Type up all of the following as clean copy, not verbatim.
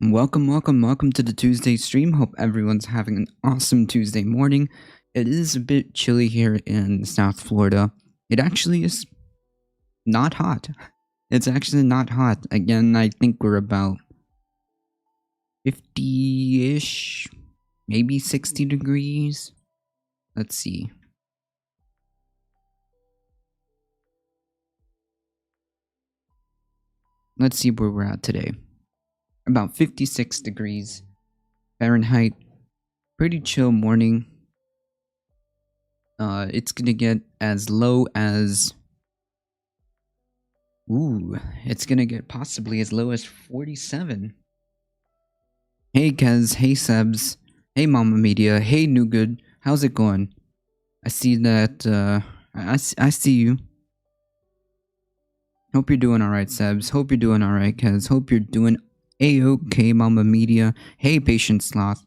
Welcome to the Tuesday stream. Hope everyone's having an awesome Tuesday morning. It is a bit chilly here in South Florida. It actually is not hot. It's actually not hot. Again, I think we're about 50-ish, maybe 60 degrees. Let's see. Let's see where we're at today. About 56 degrees Fahrenheit. Pretty chill morning. It's gonna get as low as... it's gonna get possibly as low as 47. Hey Kez, hey Sebs, hey Mama Media, hey New Good. How's it going? I see that, I see you. Hope you're doing alright, Sebs. Hope you're doing alright, Kez. Hope you're doing A-okay, Mama Media. Hey, Patient Sloth.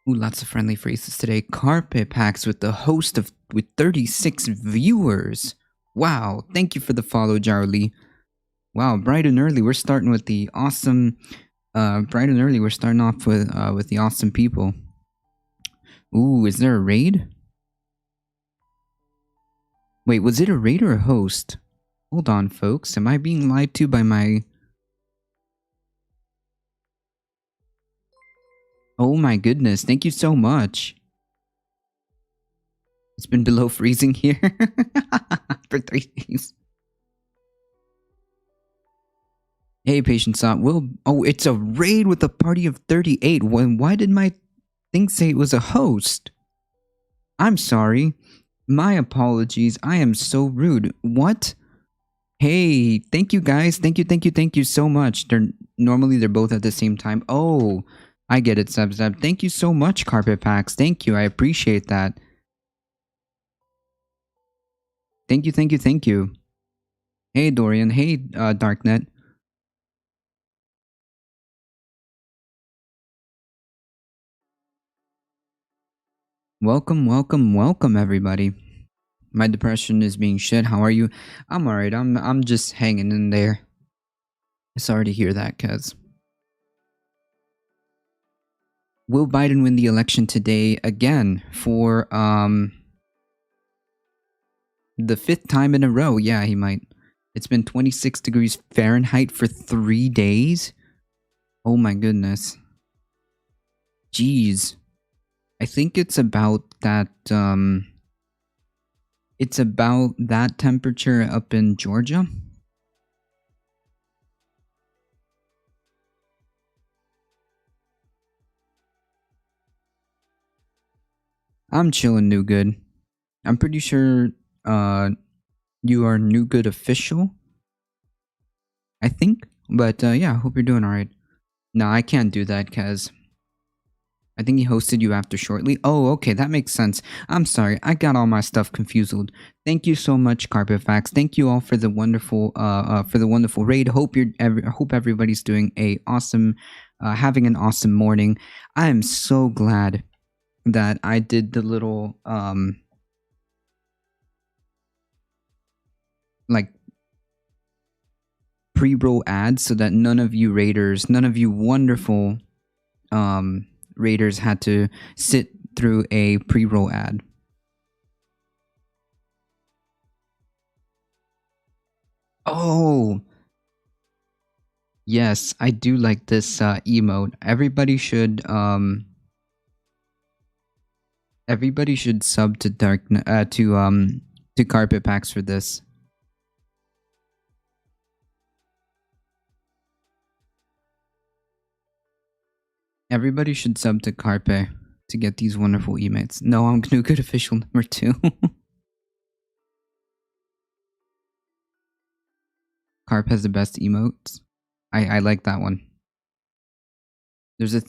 Ooh, lots of friendly phrases today. Carpet packs with the host with 36 viewers. Wow, thank you for the follow, Jarly. Wow, bright and early. We're starting with the awesome. Bright and early. We're starting off with the awesome people. Ooh, is there a raid? Wait, was it a raid or a host? Hold on, folks. Am I being lied to by my... Oh my goodness, thank you so much. It's been below freezing here for 3 days. Hey, Patient Slot. Oh, it's a raid with a party of 38. Why did my thing say it was a host? I'm sorry. My apologies. I am so rude. What? Hey, thank you guys. Thank you so much. They're both at the same time. Oh, I get it, Seb Seb. Thank you so much, Carpet Packs. Thank you. I appreciate that. Thank you. Hey, Dorian. Hey, Darknet. Welcome, everybody. My depression is being shit. How are you? I'm alright. I'm just hanging in there. Sorry to hear that, cuz. Will Biden win the election today again for the fifth time in a row? Yeah, he might. It's been 26 degrees Fahrenheit for 3 days. Oh my goodness. Jeez. I think it's about that temperature up in Georgia. I'm chilling, New Good. I'm pretty sure you are New Good official, I think. But yeah, hope you're doing alright. No, I can't do that, Kaz. I think he hosted you after shortly. Oh, okay, that makes sense. I'm sorry, I got all my stuff confused. Thank you so much, Carpetfax. Thank you all for the wonderful raid. Hope everybody's doing having an awesome morning. I am so glad that I did the little like pre-roll ads so that none of you wonderful raiders had to sit through a pre-roll ad. Oh, yes, I do like this emote. Everybody should sub to to Carpet Packs for this. Everybody should sub to Carpe to get these wonderful emotes. No, I'm New Good official number 2. Carp has the best emotes. I like that one. There's a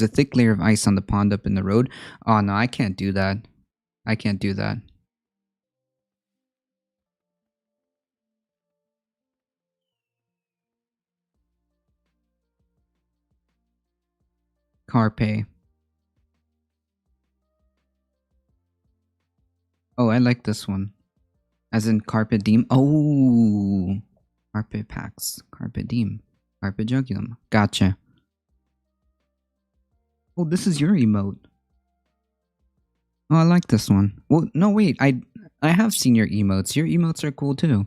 thick layer of ice on the pond up in the road. Oh no, I can't do that. I can't do that. Carpe. Oh, I like this one. As in Carpe Diem. Oh, Carpe Pax. Carpe Diem. Carpe Jugulum. Gotcha. Oh, this is your emote. Oh, I like this one. Well, no, wait. I have seen your emotes. Your emotes are cool too.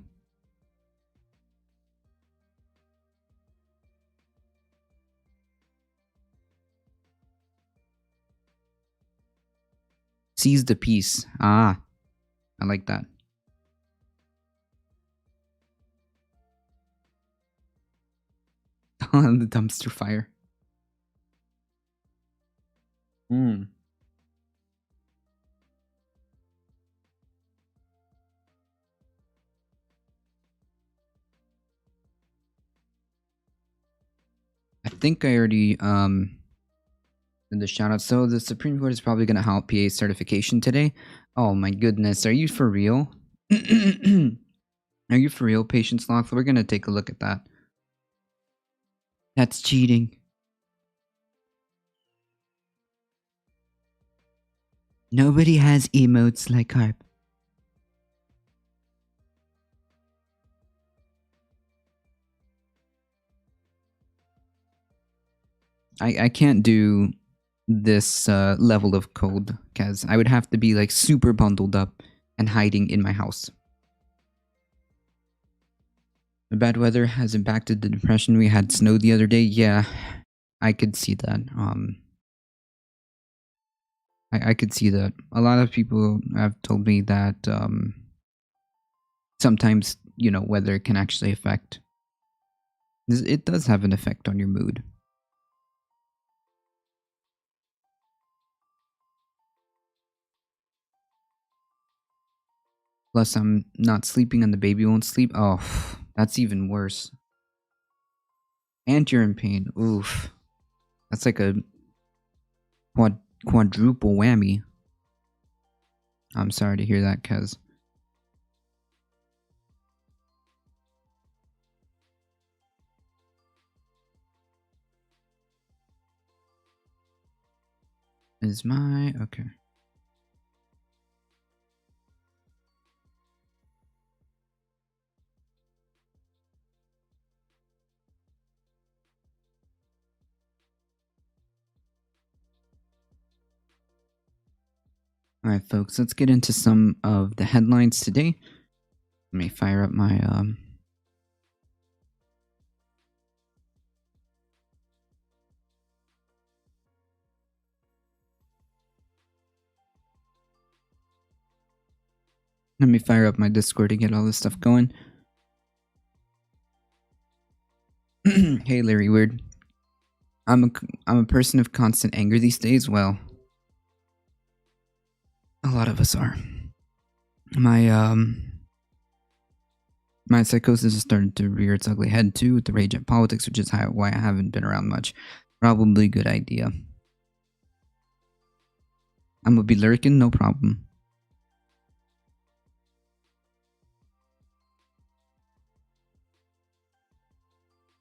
Seize the peace. Ah, I like that. The dumpster fire. Hmm. I think I already in the shout out. So the Supreme Court is probably gonna help PA certification today. Oh my goodness, are you for real? Are you for real, Patience Loth? We're gonna take a look at that. That's cheating. Nobody has emotes like Harp. I can't do this level of code because I would have to be like super bundled up and hiding in my house. The bad weather has impacted the depression. We had snow the other day. Yeah, I could see that. I could see that. A lot of people have told me that sometimes, weather can actually affect. It does have an effect on your mood. Plus, I'm not sleeping and the baby won't sleep. Oh, That's even worse. And you're in pain. Oof. That's like a quadruple whammy. I'm sorry to hear that, Kez. Is my... okay. Alright, folks, let's get into some of the headlines today. Let me fire up my... let me fire up my Discord to get all this stuff going. Hey, Larry Weird. I'm a person of constant anger these days. Well, a lot of us are. My psychosis has started to rear its ugly head too with the rage at politics, which is why I haven't been around much. Probably a good idea. I'm gonna be lurking, no problem.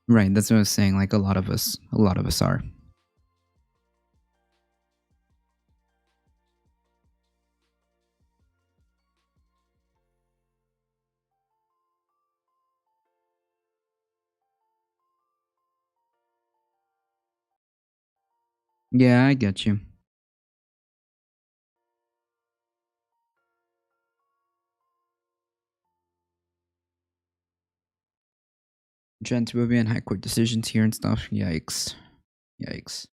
Right, that's what I was saying. Like a lot of us are. Yeah, I get you. Transphobia and high court decisions here and stuff. Yikes. Yikes.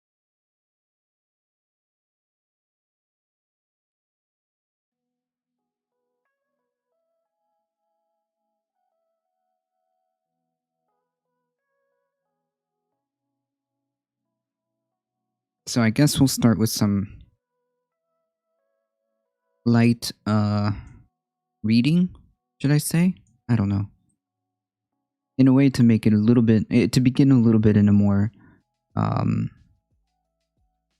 So I guess we'll start with some light reading, should I say? I don't know. In a way to make it a little bit, to begin a little bit in a more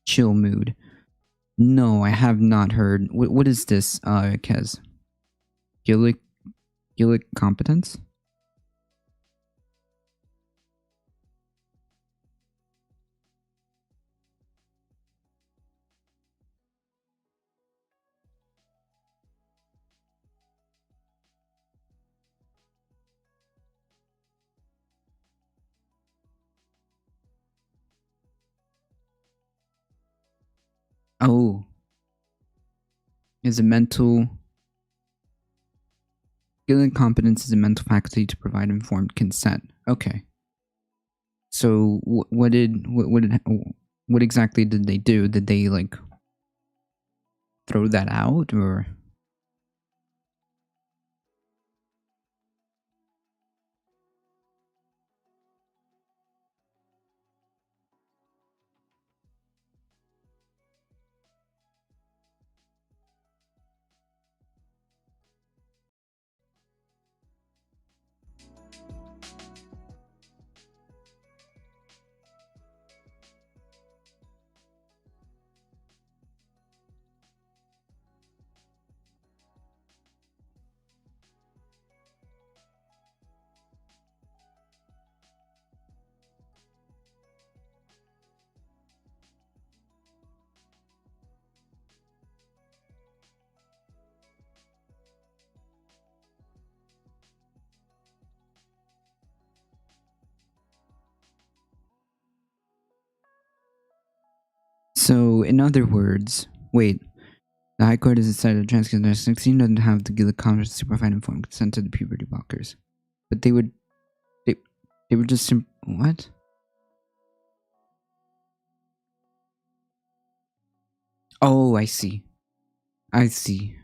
chill mood. No, I have not heard. What is this, Kez? Gillick competence? Oh. Is a mental... Gillick competence is a mental faculty to provide informed consent. Okay. So what exactly did they do? Did they like throw that out or? So in other words, wait. The High Court has decided that trans kids 16 doesn't have to give the Congress to provide informed consent to the puberty blockers, but they would just what? Oh, I see. I see.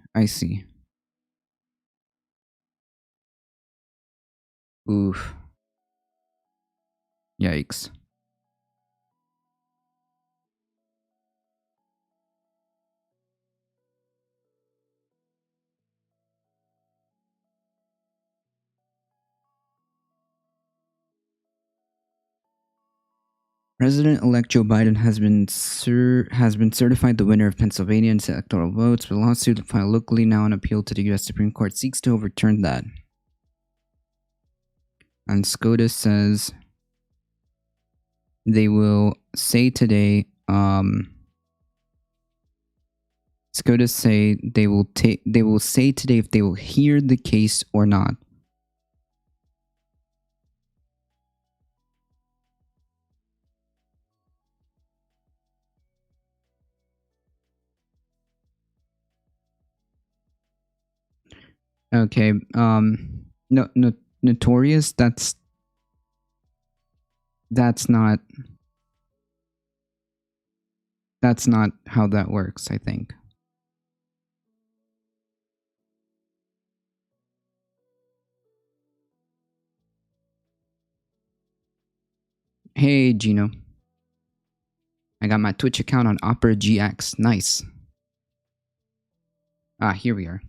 Oof. Yikes. President-elect Joe Biden has been certified the winner of Pennsylvania in electoral votes, but a lawsuit filed locally now on appeal to the U.S. Supreme Court seeks to overturn that. And SCOTUS says they will say today. SCOTUS say they will say today if they will hear the case or not. Okay. No, notorious. That's not. That's not how that works. I think. Hey, Gino. I got my Twitch account on Opera GX. Nice. Ah, here we are.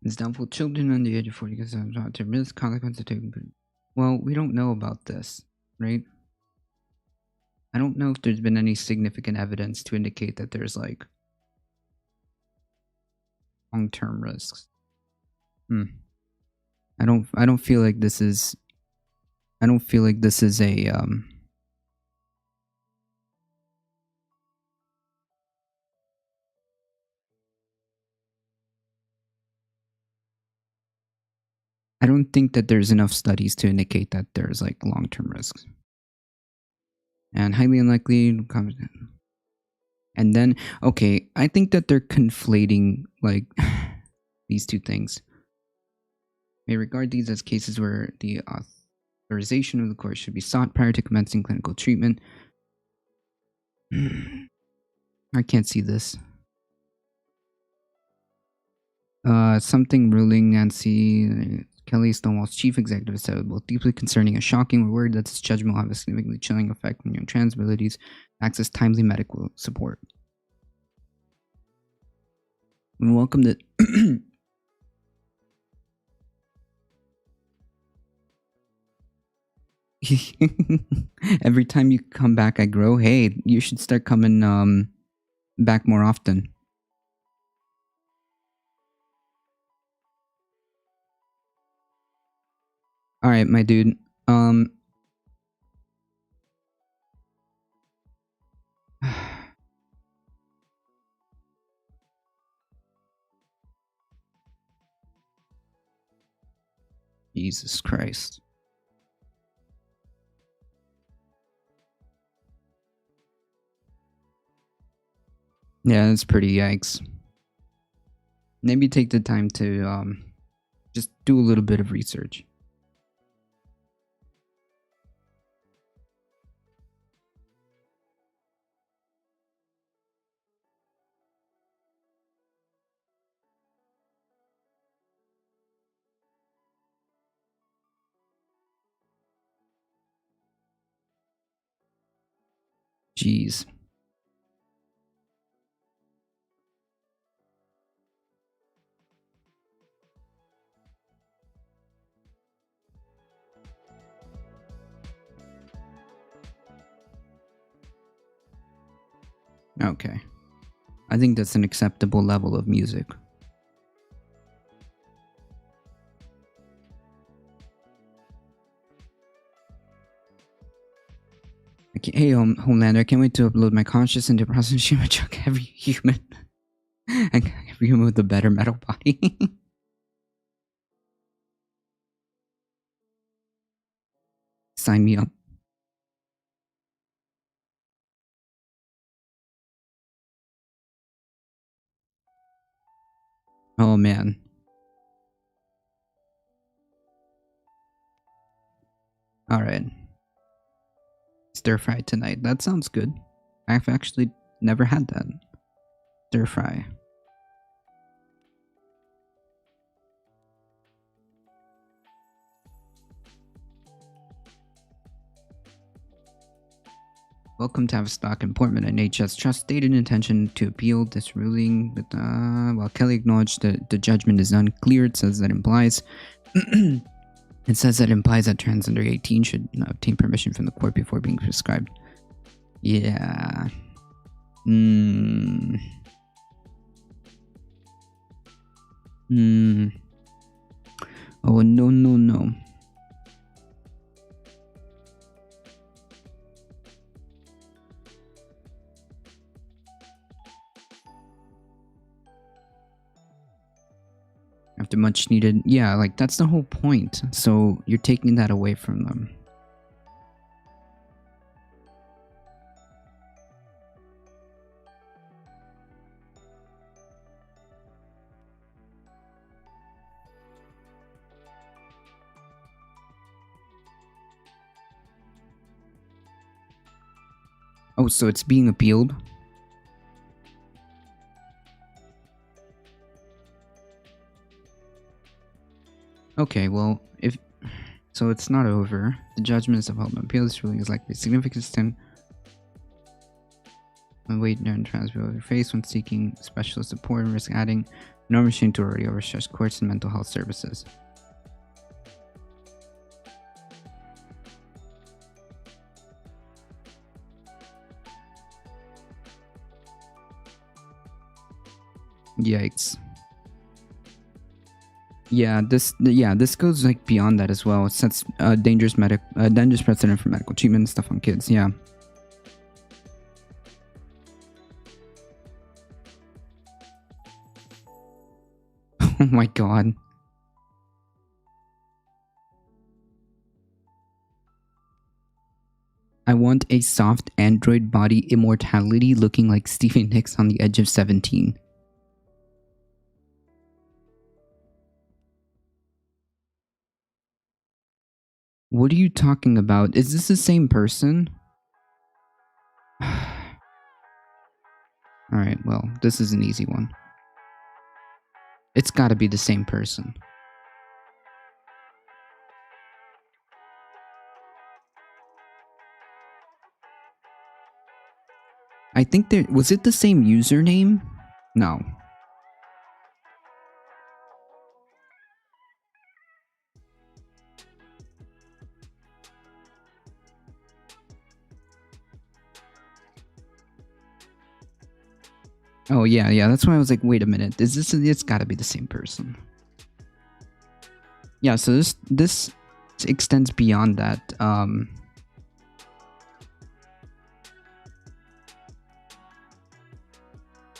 It's downfall children under the age of 40 because to risk consequences taken. Well, we don't know about this, right? I don't know if there's been any significant evidence to indicate that there's like long-term risks. I don't feel like this is. I don't feel like this is a I don't think that there's enough studies to indicate that there's like long-term risks. And highly unlikely. And then, okay, I think that they're conflating like these two things. May regard these as cases where the authorization of the court should be sought prior to commencing clinical treatment. I can't see this. Something ruling Nancy Kelly, Stonewall's chief executive, said both deeply concerning and shocking. We're worried that this judgment will have a significantly chilling effect on young trans abilities to access timely medical support. And welcome to every time you come back, I grow. Hey, you should start coming back more often. All right, my dude. Jesus Christ. Yeah, that's pretty yikes. Maybe take the time to just do a little bit of research. Jeez. Okay. I think that's an acceptable level of music. Hey, Homelander, I can't wait to upload my conscious into process human chuck every human. And every human with a better metal body. Sign me up. Oh, man. Alright. Stir fry tonight. That sounds good. I've actually never had that. Stir fry. Welcome to Tavistock and Portman and HS Trust stated intention to appeal this ruling, but while Kelly acknowledged that the judgment is unclear, it says that implies that trans under 18 should obtain permission from the court before being prescribed. Yeah. Oh, no. After much needed, yeah, like that's the whole point. So you're taking that away from them. Oh, so it's being appealed? Okay, well, if so, it's not over. The judgment is upheld on appeal. This ruling is likely significant extent when weight and transfer face when seeking specialist support and risk adding no machine to already overstretched courts and mental health services. Yikes. Yeah, this goes like beyond that as well. It sets dangerous precedent for medical treatment and stuff on kids. Yeah. Oh my god. I want a soft android body immortality looking like Stephen Hicks on the edge of 17. What are you talking about? Is this the same person? Alright, well, this is an easy one. It's gotta be the same person. I think was it the same username? No. Oh yeah, that's why I was like, wait a minute, it's gotta be the same person. Yeah, so this extends beyond that.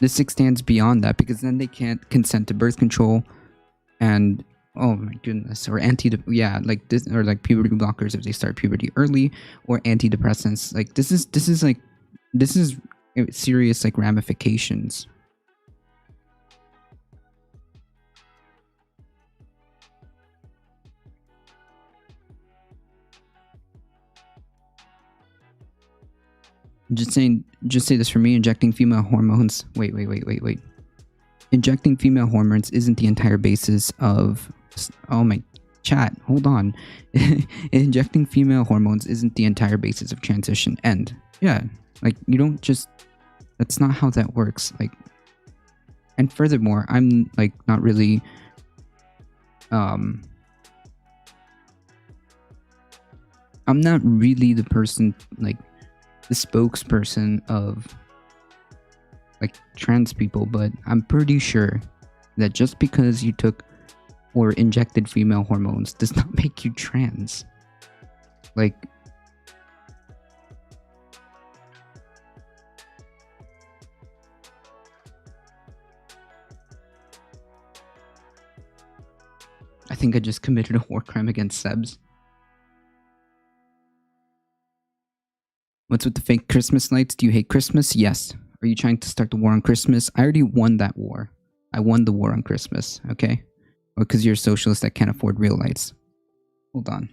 This extends beyond that because then they can't consent to birth control and oh my goodness, or like this, or like puberty blockers if they start puberty early, or antidepressants. Like this is serious like ramifications. Just say this for me, injecting female hormones. Wait. Injecting female hormones isn't the entire basis of... Oh my... Chat, hold on. Injecting female hormones isn't the entire basis of transition. And, yeah, like, you don't just... That's not how that works. Like... And furthermore, I'm, like, not really... I'm not really the person, like... the spokesperson of like trans people, but I'm pretty sure that just because you took or injected female hormones does not make you trans. Like, I think I just committed a war crime against Sebs. What's with the fake Christmas lights? Do you hate Christmas? Yes. Are you trying to start the war on Christmas? I already won that war. I won the war on Christmas, okay? Or because you're a socialist that can't afford real lights. Hold on.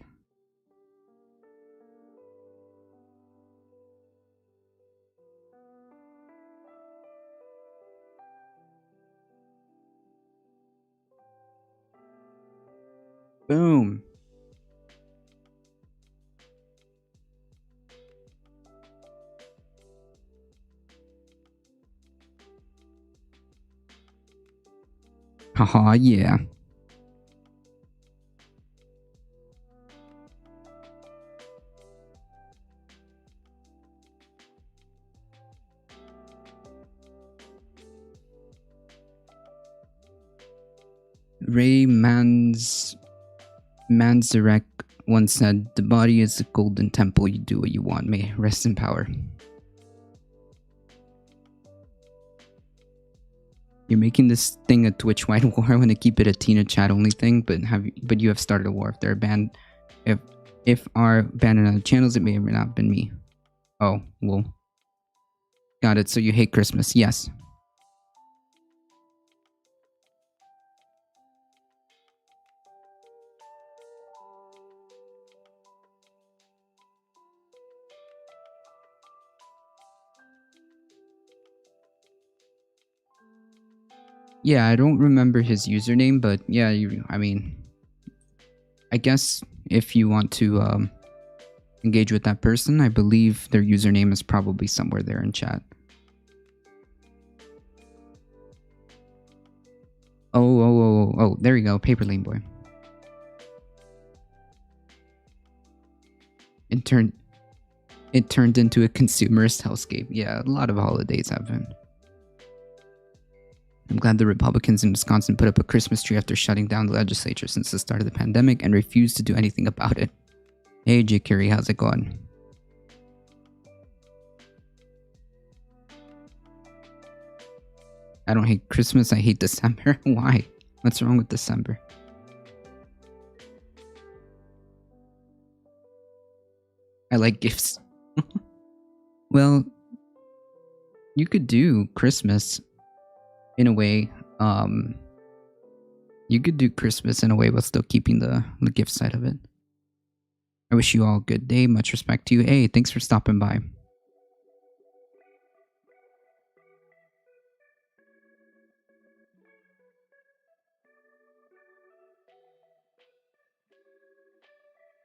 Boom. Haha, yeah. Ray Manzarek once said, "The body is a golden temple. You do what you want. May rest in power." You're making this thing a Twitch wide war. I want to keep it a Tina chat only thing, but you have started a war. If they're banned, if are banned on other channels, it may or may not have been me. Oh, well. Got it. So you hate Christmas? Yes. Yeah, I don't remember his username, but yeah, I mean, I guess if you want to engage with that person, I believe their username is probably somewhere there in chat. Oh, there you go, Paper Lane Boy. It turned into a consumerist hellscape. Yeah, a lot of holidays have been. I'm glad the Republicans in Wisconsin put up a Christmas tree after shutting down the legislature since the start of the pandemic and refused to do anything about it. Hey, J. Curie, how's it going? I don't hate Christmas, I hate December. Why? What's wrong with December? I like gifts. Well, you could do Christmas in a way. You could do Christmas in a way while still keeping the gift side of it. I wish you all a good day. Much respect to you. Hey, thanks for stopping by.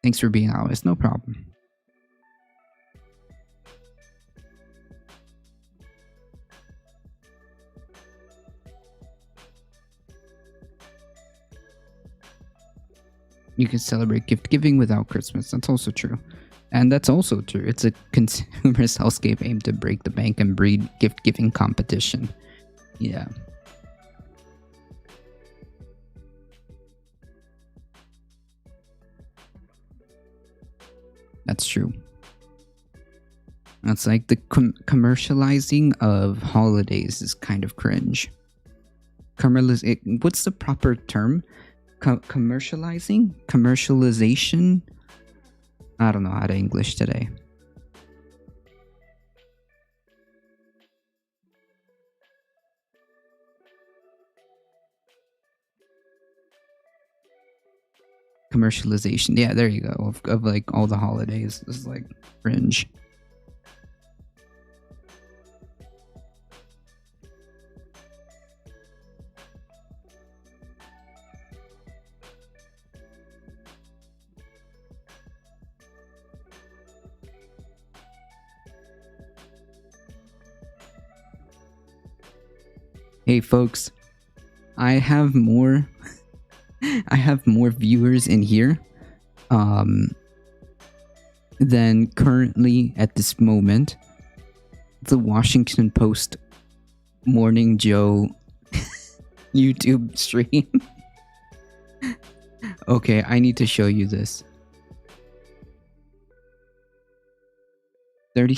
Thanks for being honest. No problem. You can celebrate gift giving without Christmas. That's also true. And that's also true. It's a consumerist hellscape aimed to break the bank and breed gift giving competition. Yeah. That's true. That's like the commercializing of holidays is kind of cringe. What's the proper term? Commercializing? Commercialization? I don't know how to English today. Commercialization. Yeah, there you go. Of like all the holidays. This is like cringe. Hey folks, I have more viewers in here than currently at this moment the Washington Post Morning Joe YouTube stream. Okay, I need to show you this. 30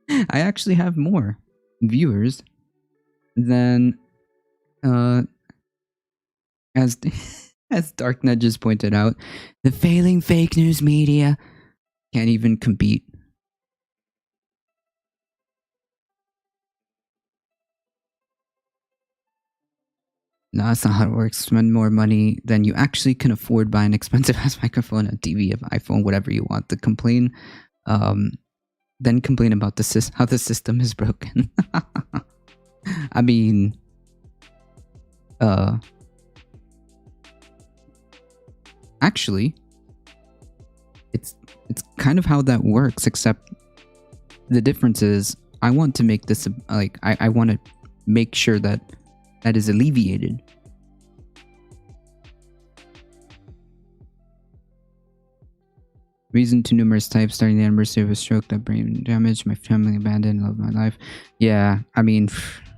I actually have more viewers than as Darknet just pointed out, the failing fake news media can't even compete. No, that's not how it works. Spend more money than you actually can afford. Buy an expensive ass microphone, a TV, an iPhone, whatever you want. To complain, then complain about how the system is broken. I mean, actually, it's kind of how that works. Except the difference is, I want to make this like I want to make sure that is alleviated. Reason to numerous types, starting the anniversary of a stroke, that brain damage, my family abandoned, love my life. Yeah, I mean,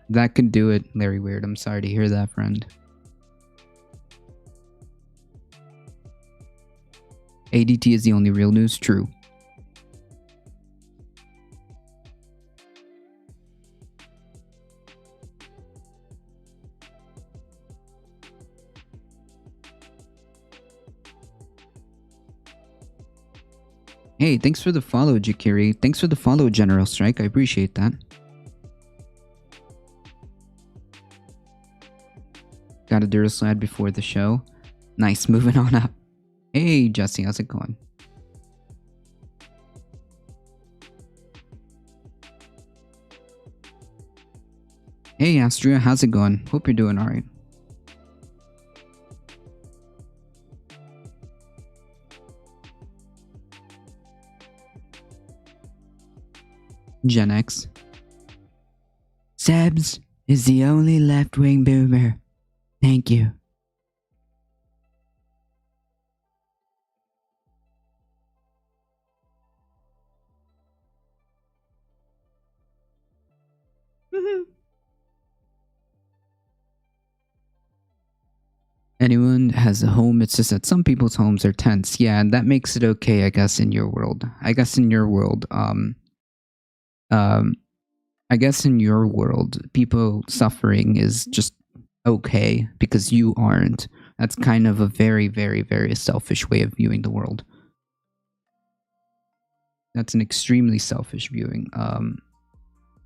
that could do it, Larry Weird. I'm sorry to hear that, friend. ADT is the only real news. True. Hey, thanks for the follow, Jakiri. Thanks for the follow, General Strike. I appreciate that. Got a Duraslad before the show. Nice, moving on up. Hey, Jesse, how's it going? Hey, Astria, how's it going? Hope you're doing alright. Gen X. Sebs is the only left-wing boomer. Thank you. Anyone has a home, it's just that some people's homes are tents. Yeah, and that makes it okay, I guess, in your world. I guess in your world, people suffering is just okay because you aren't. That's kind of a very, very, very selfish way of viewing the world. That's an extremely selfish viewing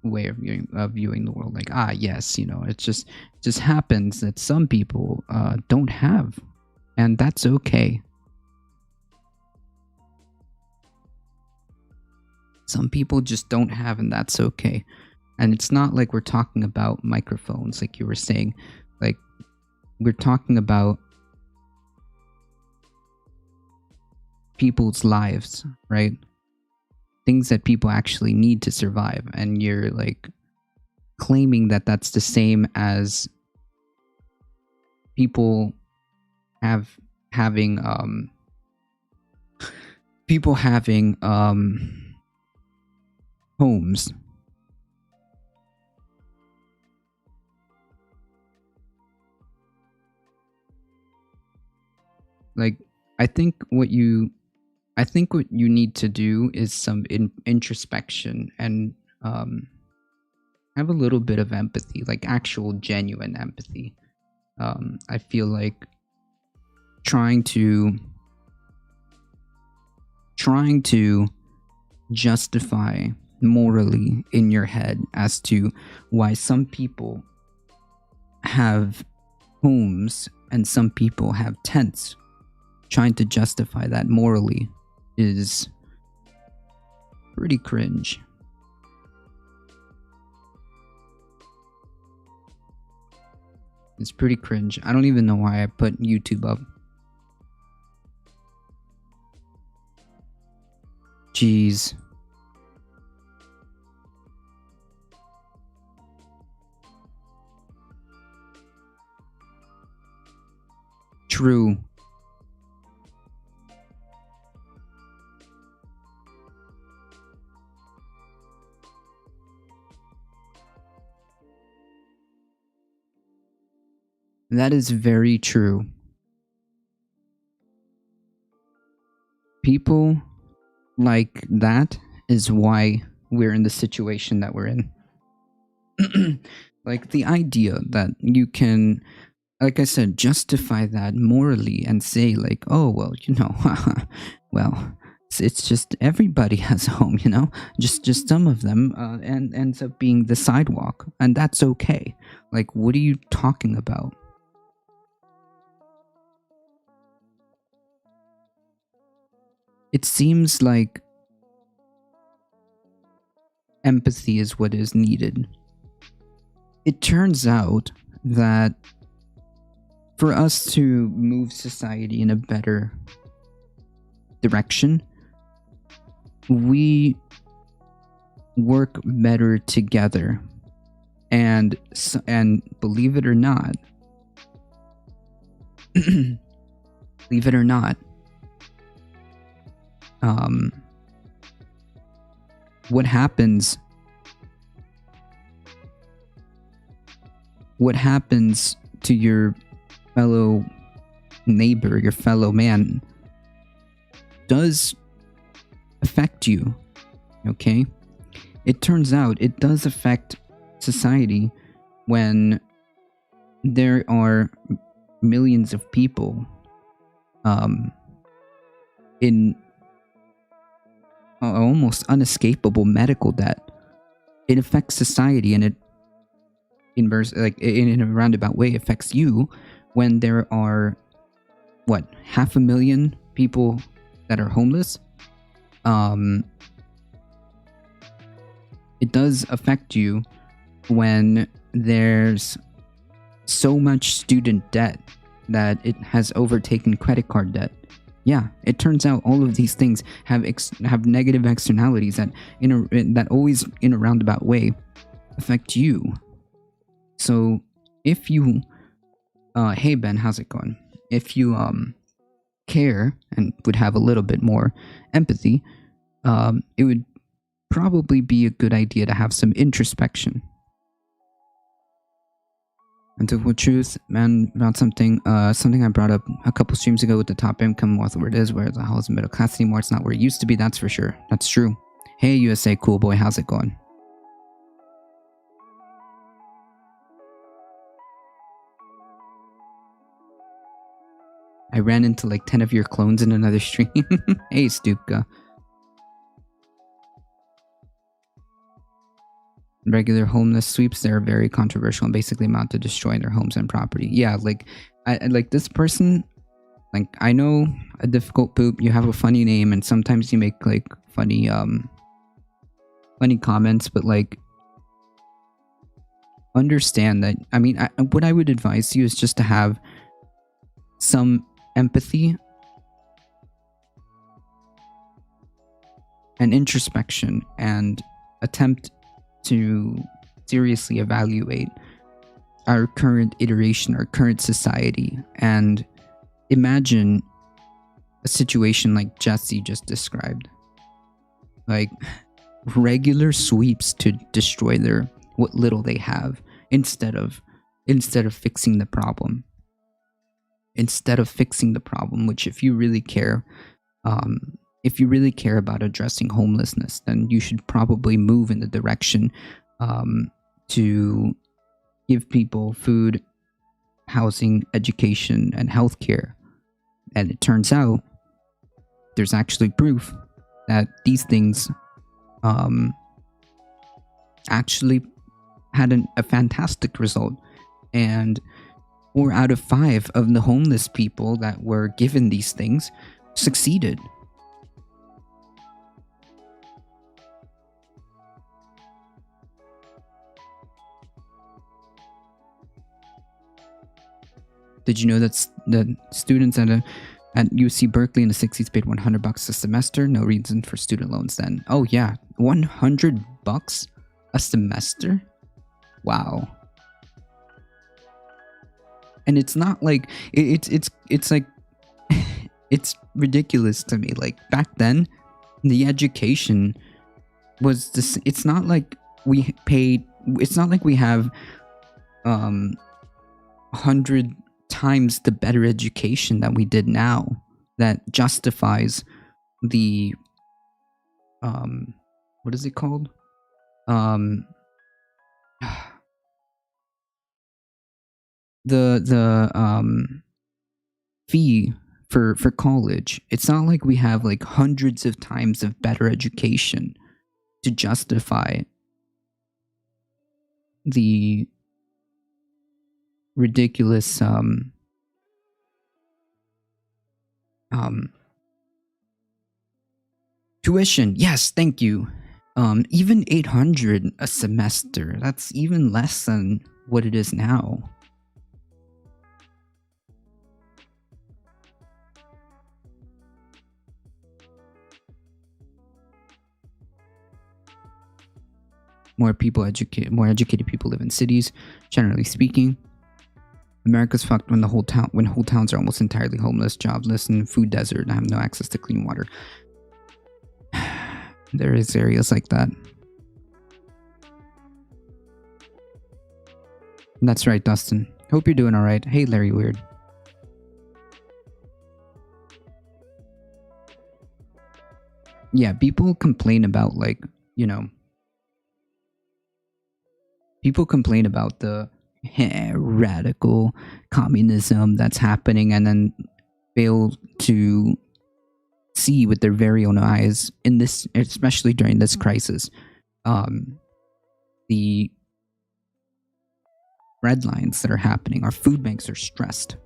way of viewing the world. Like, yes, it just happens that some people don't have, and that's okay. Some people just don't have, and that's okay. And it's not like we're talking about microphones, like you were saying. Like, we're talking about people's lives, right? Things that people actually need to survive. And you're like claiming that that's the same as people having homes. Like, I think what you need to do is some introspection and have a little bit of empathy, like actual genuine empathy. I feel like trying to justify morally in your head as to why some people have homes and some people have tents, trying to justify that morally is pretty cringe. It's pretty cringe. I don't even know why I put YouTube up. Jeez. True. That is very true. People like that is why we're in the situation that we're in. Like, the idea that you can, like I said, justify that morally and say like, oh, well, well, it's just everybody has a home, just some of them and ends up being the sidewalk, and that's okay. Like, what are you talking about? It seems like empathy is what is needed. It turns out that for us to move society in a better direction, we work better together. And believe it or not, um, what happens to your fellow neighbor, your fellow man, does affect you. Okay, it turns out it does affect society when there are millions of people in almost unescapable medical debt. It affects society, and it in a roundabout way affects you when there are 500,000 people that are homeless. It does affect you when there's so much student debt that it has overtaken credit card debt. Yeah, it turns out all of these things have negative externalities that always in a roundabout way affect you. So if you hey Ben, how's it going? If you care and would have a little bit more empathy, it would probably be a good idea to have some introspection. And difficult truth, man, about something I brought up a couple streams ago with the top income wealth, where it is, where the hell is the middle class anymore. It's not where it used to be, that's for sure. That's true. Hey USA cool boy, how's it going? I ran into like 10 of your clones in another stream. Hey Stupka. Regular homeless sweeps, they're very controversial and basically amount to destroying their homes and property. Yeah, like like this person, like I know a difficult poop, you have a funny name and sometimes you make like funny comments, but like understand that, I mean, what I would advise you is just to have some empathy and introspection and attempt to seriously evaluate our current iteration, our current society, and imagine a situation like Jesse just described. Like regular sweeps to destroy what little they have instead of fixing the problem. Instead of fixing the problem, which if you really care about addressing homelessness, then you should probably move in the direction to give people food, housing, education, and healthcare. And it turns out there's actually proof that these things actually had a fantastic result. And 4 out of 5 of the homeless people that were given these things succeeded. Did you know that the students at UC Berkeley in the 60s paid $100 a semester? No reason for student loans then. Oh yeah, $100 a semester? Wow. And it's not like it's like it's ridiculous to me. Like back then, the education was this. It's not like we paid. It's not like we have 100 times the better education that we did now that justifies the what is it called? The fee for college. It's not like we have like hundreds of times of better education to justify the ridiculous tuition. Yes, thank you. Even 800 a semester. That's even less than what it is now. More educated people live in cities, generally speaking. America's fucked when whole towns are almost entirely homeless, jobless, and food desert and have no access to clean water. There is areas like that. That's right, Dustin. Hope you're doing all right. Hey, Larry Weird. Yeah, people complain about people complain about the radical communism that's happening, and then fail to see with their very own eyes in this, especially during this crisis, the red lines that are happening. Our food banks are stressed.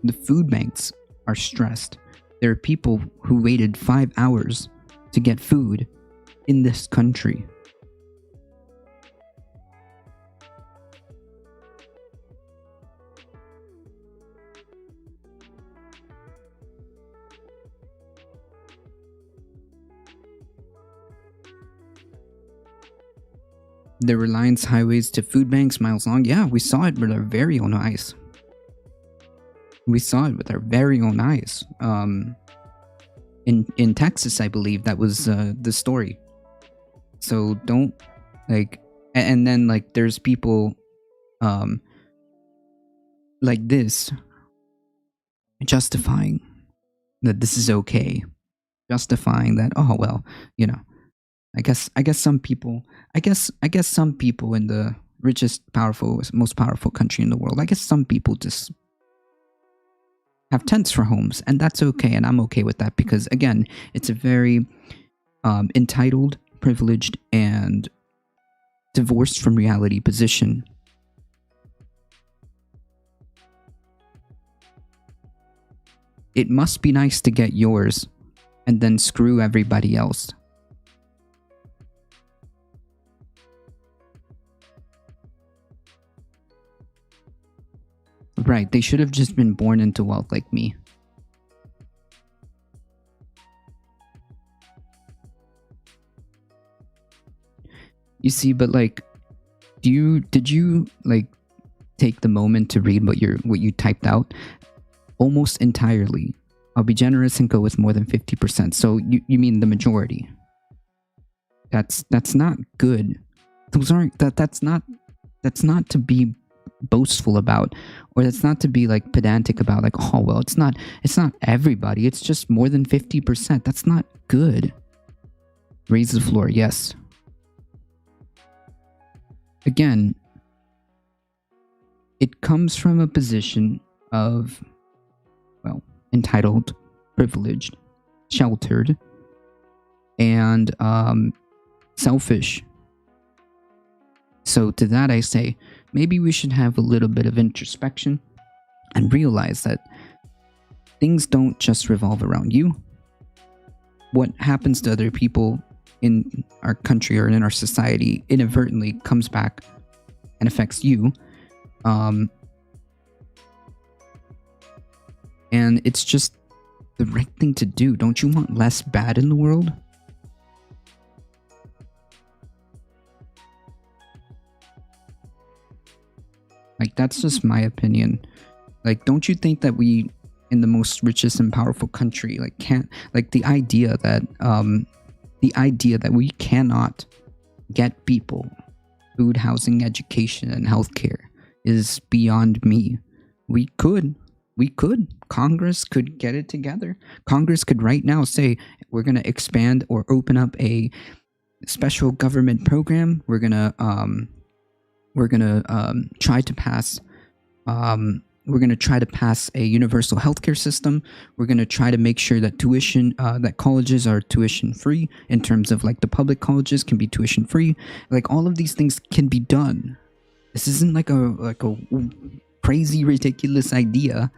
The food banks are stressed. There are people who waited 5 hours to get food in this country. There were lines, highways to food banks miles long. Yeah, we saw it with our very own eyes. We saw it with our very own eyes. In Texas, I believe that was the story. So don't and then there's people like this justifying that this is okay, justifying that, oh well, I guess some people in the richest, most powerful country in the world, I guess some people just have tents for homes, and that's okay, and I'm okay with that, because again, it's a very entitled, privileged, and divorced from reality position. It must be nice to get yours and then screw everybody else. Right, they should have just been born into wealth like me. You see, but did you take the moment to read what you typed out? Almost entirely. I'll be generous and go with more than 50%. So you mean the majority? That's not good. That's not to be boastful about, or that's not to be pedantic about, oh well, it's not everybody, it's just more than 50%. That's not good. Raise the floor. Yes. Again, it comes from a position of, well, entitled, privileged, sheltered, and selfish. So to that I say, maybe we should have a little bit of introspection and realize that things don't just revolve around you. What happens to other people in our country or in our society inadvertently comes back and affects you. And it's just the right thing to do. Don't you want less bad in the world? That's just my opinion. Don't you think that we, in the most richest and powerful country, can't, the idea that we cannot get people food, housing, education, and healthcare is beyond me. We could. Congress could get it together. Congress could right now say, we're going to expand or open up a special government program. We're going to try to pass a universal healthcare system. We're going to try to make sure that that colleges are tuition free, in terms of the public colleges can be tuition free. All of these things can be done. This isn't a crazy, ridiculous idea,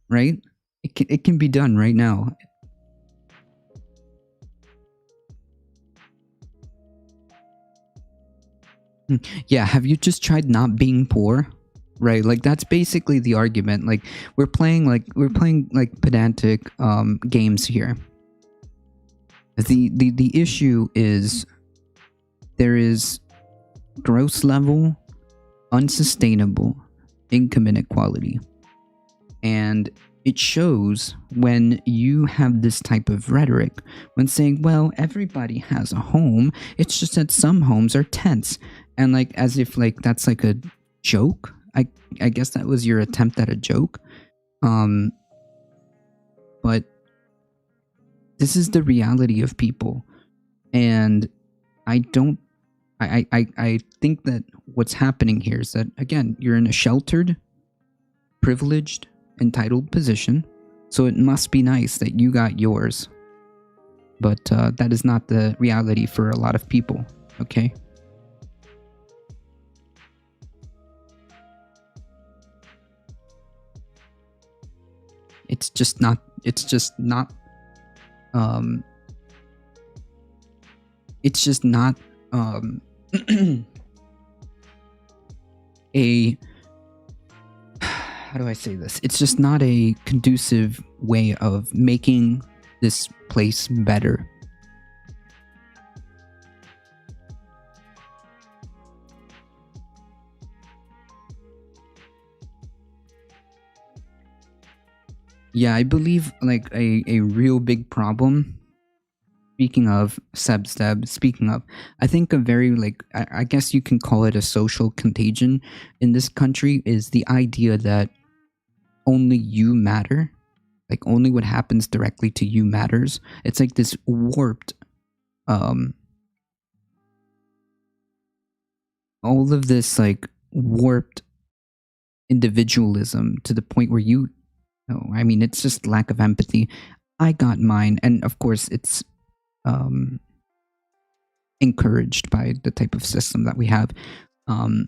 right? It can be done right now. Yeah, have you just tried not being poor? Right, that's basically the argument. We're playing pedantic games here. The issue is there is gross level, unsustainable income inequality, and it shows when you have this type of rhetoric, when saying, well, everybody has a home, it's just that some homes are tents, and like as if like that's like a joke. I guess that was your attempt at a joke. um but this is the reality of people, and I don't I think that what's happening here is that, again, you're in a sheltered, privileged, entitled position, so it must be nice that you got yours. But that is not the reality for a lot of people, okay? It's just not, um, it's just not, a, how do I say this? It's just not a conducive way of making this place better. Yeah, I believe like a real big problem. Speaking of speaking of, I think a very like I guess you can call it a social contagion in this country is the idea that only you matter. Like only what happens directly to you matters. It's like this warped um all of this like warped individualism to the point where you no, I mean it's just lack of empathy. I got mine, and of course it's um encouraged by the type of system that we have. Um,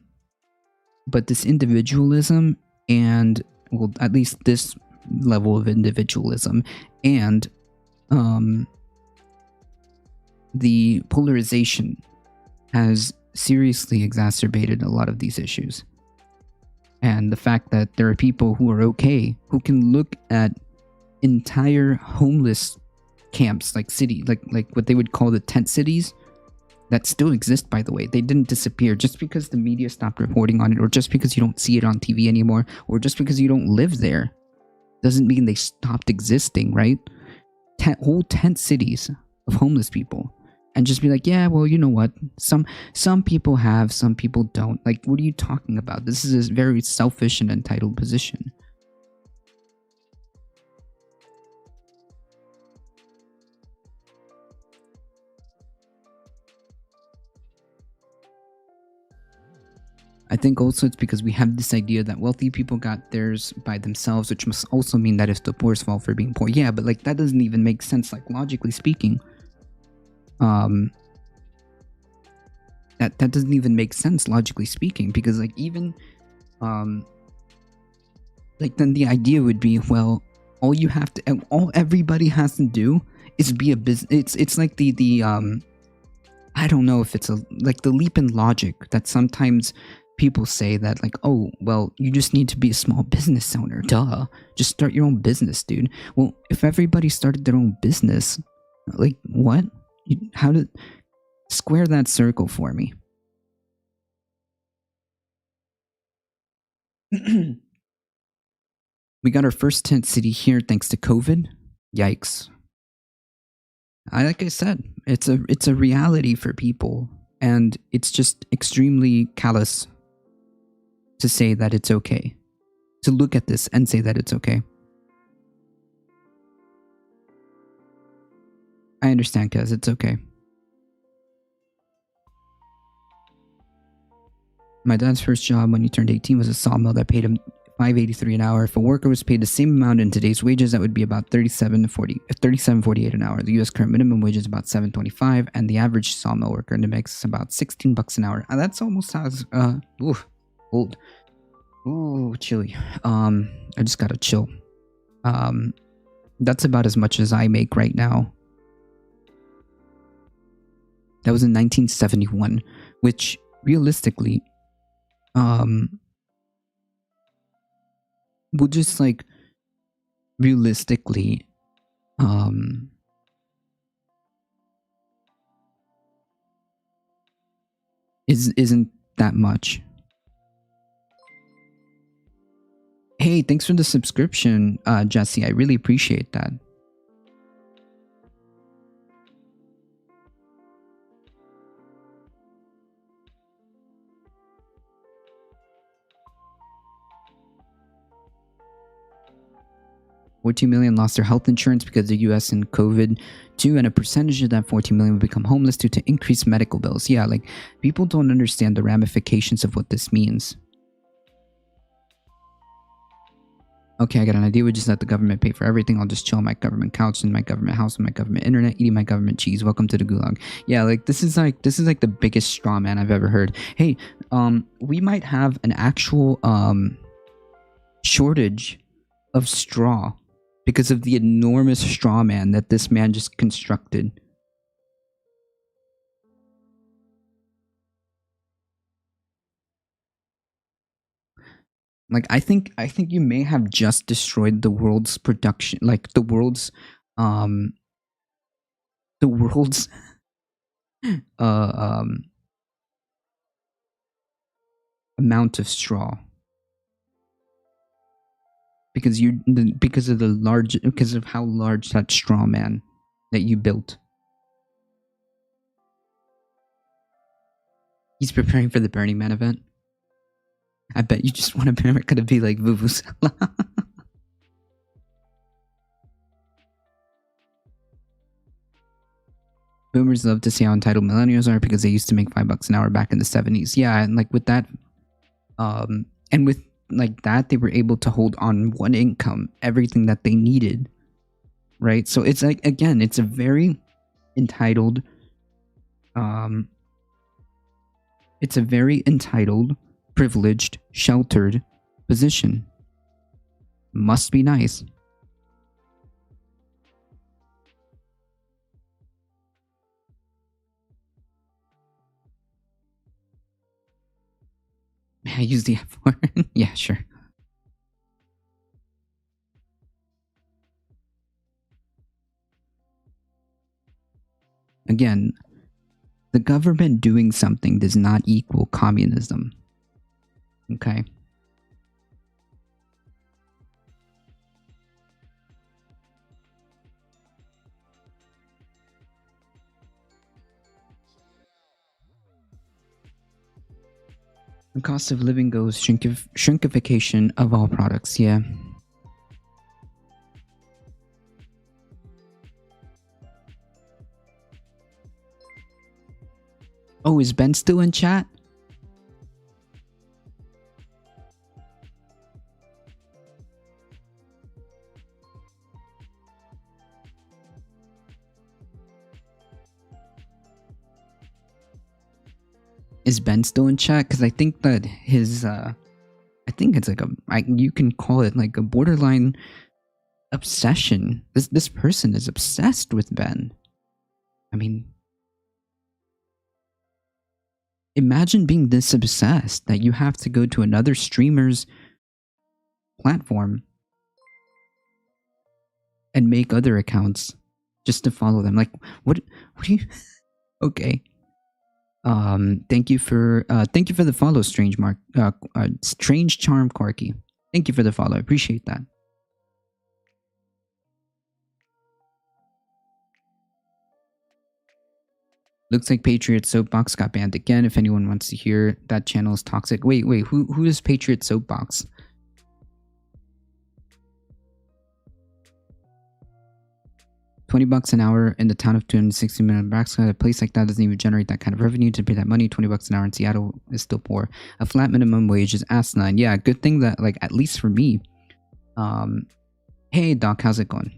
but this individualism and, well, at least this level of individualism and the polarization has seriously exacerbated a lot of these issues. And the fact that there are people who are okay, who can look at entire homeless camps, like like what they would call the tent cities, that still exist, by the way. They didn't disappear just because the media stopped reporting on it, or just because you don't see it on TV anymore, or just because you don't live there doesn't mean they stopped existing, right? Whole tent cities of homeless people. And just be like, yeah, well, you know what? Some people have, some people don't. Like, what are you talking about? This is a very selfish and entitled position. I think also it's because we have this idea that wealthy people got theirs by themselves, which must also mean that it's the poor's fault for being poor. Yeah, but like that doesn't even make sense, like logically speaking. That doesn't even make sense logically speaking, because like even like then the idea would be, well, all you have to, all everybody has to do is be a business. It's like the I don't know if it's a like the leap in logic that sometimes people say that like, oh, well, you just need to be a small business owner. Duh. Just start your own business, dude. Well, if everybody started their own business, like what? How to square that circle for me? We got our first tent city here thanks to COVID. Yikes. Like I said, it's a reality for people, and it's just extremely callous to say that it's okay. To look at this and say that it's okay. I understand, cuz it's okay. My dad's first job when he turned 18 was a sawmill that paid him $5.83 an hour. If a worker was paid the same amount in today's wages, that would be about $37.48 an hour. The U.S. current minimum wage is about $7.25, and the average sawmill worker in the mix is about $16 an hour. That's almost as old. Ooh, chilly. I just gotta chill. That's about as much as I make right now. That was in 1971, which realistically, we'll just like realistically, isn't that much. Hey, thanks for the subscription, Jesse. I really appreciate that. $14 million lost their health insurance because of the US and COVID too, and a percentage of that 14 million will become homeless due to increased medical bills. Yeah, like people don't understand the ramifications of what this means. Okay, I got an idea. We just let the government pay for everything. I'll just chill on my government couch in my government house with my government internet, eating my government cheese. Welcome to the gulag. Yeah, like this is like the biggest straw man I've ever heard. Hey, we might have an actual shortage of straw because of the enormous straw man that this man just constructed. Like I think you may have just destroyed the world's production, like the world's um uh um amount of straw because because of how large that straw man that you built. He's preparing for the Burning Man event. I bet you just want America to be like Vuvuzela. Boomers love to see how entitled millennials are because they used to make $5 an hour back in the 70s. Yeah, and like with that, and with like that, they were able to hold on one income, everything that they needed, right? So it's like, again, it's a very entitled, privileged, sheltered position. Must be nice. I use the F word. Yeah, sure. Again, the government doing something does not equal communism. Okay. The cost of living goes shrinkification of all products. Yeah. Oh, is Ben still in chat? Is Ben still in chat? Because I think that his, I think it's like you can call it like a borderline obsession. This person is obsessed with Ben. I mean, imagine being this obsessed that you have to go to another streamer's platform and make other accounts just to follow them. Like, what do you? Okay. Thank you for the follow, Strange Charm Corky. Thank you for the follow. I appreciate that. Looks like Patriot Soapbox got banned again. If anyone wants to hear, that channel is toxic. Wait, who is Patriot Soapbox? $20 an hour in the town of 260 million Nebraska. A place like that doesn't even generate that kind of revenue to pay that money. $20 an hour in Seattle is still poor. A flat minimum wage is asinine. Yeah, good thing that, like, at least for me. Hey Doc, how's it going?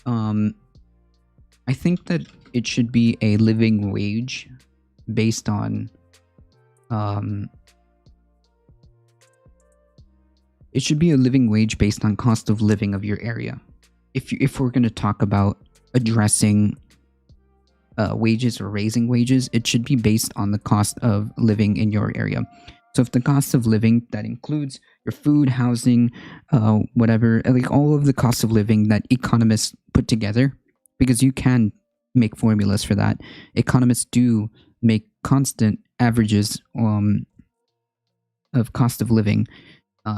I think that it should be a living wage based on it should be a living wage based on cost of living of your area. If we're going to talk about addressing wages or raising wages, it should be based on the cost of living in your area. So if the cost of living, that includes your food, housing, whatever, like all of the cost of living that economists put together, because you can make formulas for that. Economists do make constant averages of cost of living.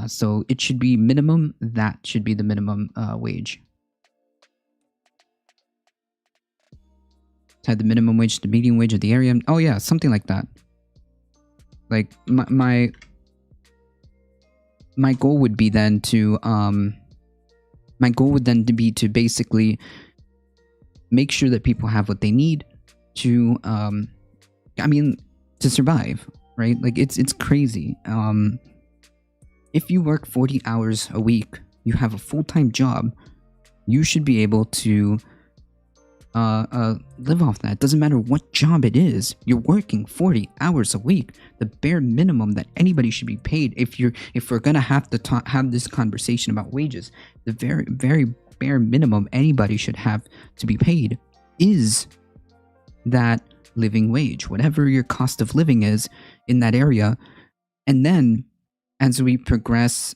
So it should be minimum. That should be the minimum wage. Tie the minimum wage to the median wage of the area. Oh yeah, something like that. Like my goal would be then to my goal would then to be to basically make sure that people have what they need to to survive, right? Like it's crazy. If you work 40 hours a week, you have a full-time job, you should be able to live off that. It doesn't matter what job it is. You're working 40 hours a week. The bare minimum that anybody should be paid, if we're gonna have to have this conversation about wages, the very, very bare minimum anybody should have to be paid is that living wage, whatever your cost of living is in that area. And then as we progress,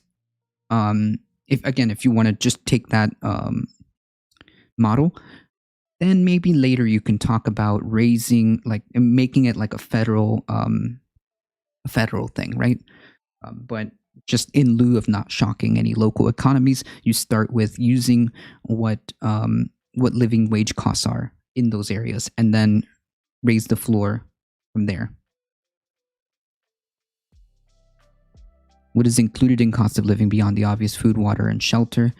if you want to just take that model, then maybe later you can talk about raising, like making it like a federal thing, right? But just in lieu of not shocking any local economies, you start with using what living wage costs are in those areas, and then raise the floor from there. What is included in cost of living beyond the obvious: food, water, and shelter?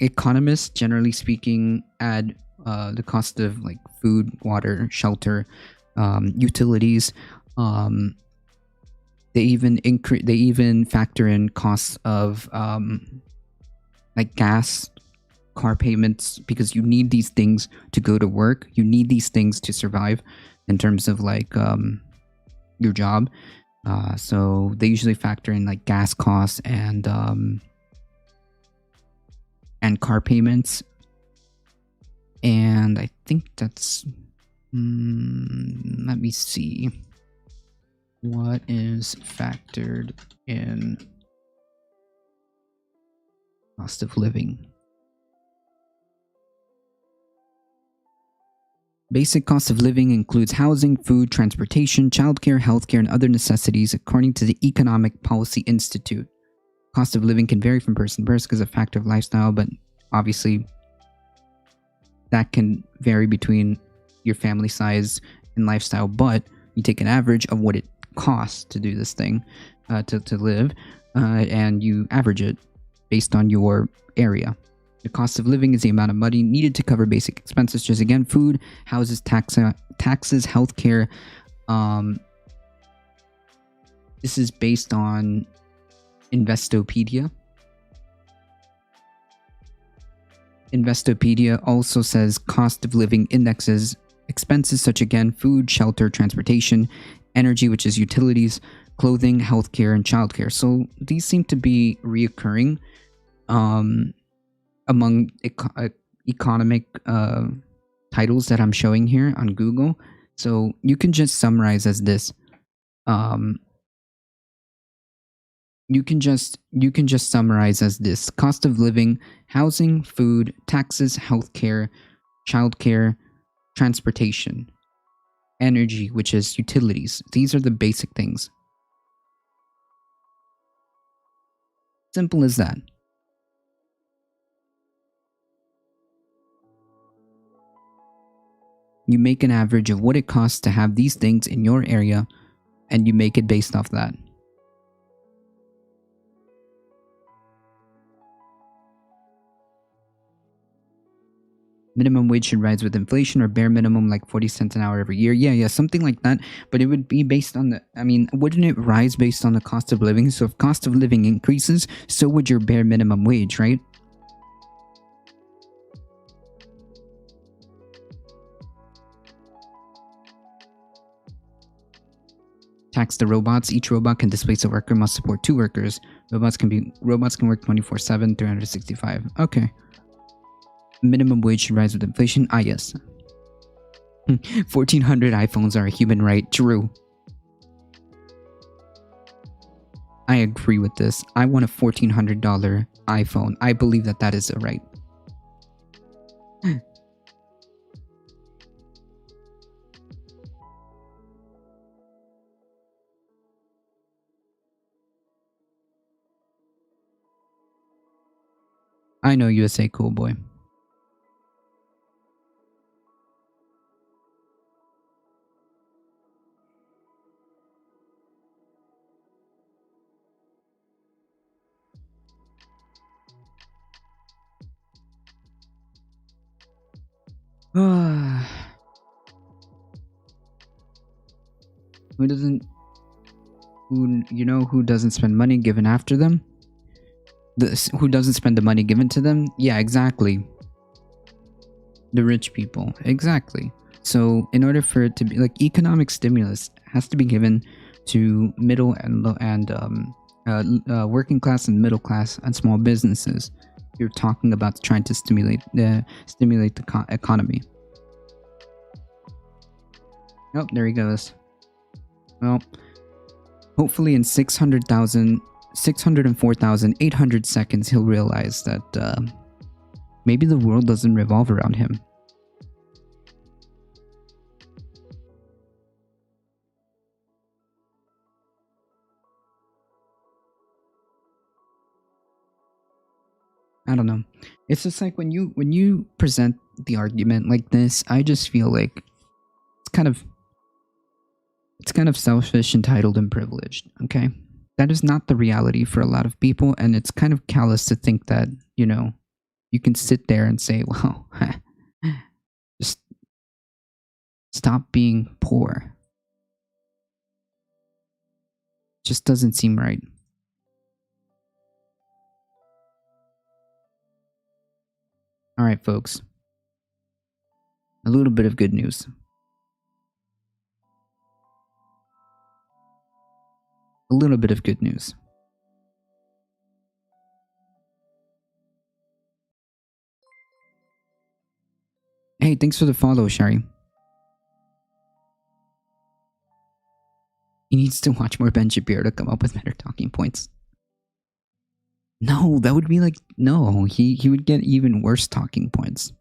Economists, generally speaking, add the cost of like food, water, shelter, utilities. They even factor in costs of like gas, car payments, because you need these things to go to work. You need these things to survive in terms of like your job. So they usually factor in like gas costs and car payments. And I think that's, let me see. What is factored in cost of living? Basic cost of living includes housing, food, transportation, childcare, healthcare, and other necessities, according to the Economic Policy Institute. Cost of living can vary from person to person as a factor of lifestyle, but obviously that can vary between your family size and lifestyle. But you take an average of what it costs to do this thing, to live, and you average it based on your area. The cost of living is the amount of money needed to cover basic expenses, just again, food, houses, taxes, healthcare. This is based on Investopedia. Investopedia also says cost of living indexes expenses such again food, shelter, transportation, energy, which is utilities, clothing, healthcare, and childcare. So these seem to be reoccurring among economic titles that I'm showing here on Google. So you can just summarize as this. You can just summarize as this: cost of living, housing, food, taxes, healthcare, childcare, transportation, energy, which is utilities. These are the basic things. Simple as that. You make an average of what it costs to have these things in your area, and you make it based off that. Minimum wage should rise with inflation, or bare minimum like 40 cents an hour every year. Yeah, something like that. But it would be based on wouldn't it rise based on the cost of living? So if cost of living increases, so would your bare minimum wage, right? Tax the robots. Each robot can displace a worker, must support 2 workers. Robots can work 24/7, 365. Okay. Minimum wage should rise with inflation. Ah, yes. 1,400 iPhones are a human right. True. I agree with this. I want a $1,400 iPhone. I believe that is a right. I know USA, cool boy. Who doesn't? Who doesn't spend money given after them? Who doesn't spend the money given to them? Yeah, exactly. The rich people, exactly. So in order for it to be like economic stimulus has to be given to middle and low and working class and middle class and small businesses. You're talking about trying to stimulate the economy. Oh, there he goes. Well, hopefully in 604,800 seconds, he'll realize that maybe the world doesn't revolve around him. I don't know. It's just like when you present the argument like this, I just feel like it's kind of selfish, entitled, and privileged. Okay, that is not the reality for a lot of people, and it's kind of callous to think that you can sit there and say, "Well, just stop being poor." Just doesn't seem right. All right, folks. A little bit of good news. A little bit of good news. Hey, thanks for the follow, Shari. He needs to watch more Ben Shapiro to come up with better talking points. No, that would be like no. He would get even worse talking points.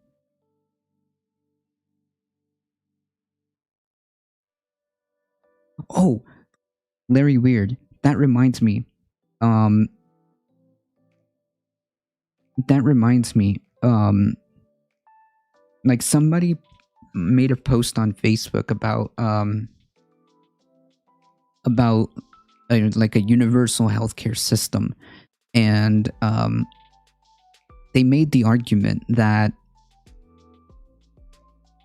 Oh, Larry Weird. That reminds me. That reminds me. Like somebody made a post on Facebook about like a universal healthcare system, and they made the argument that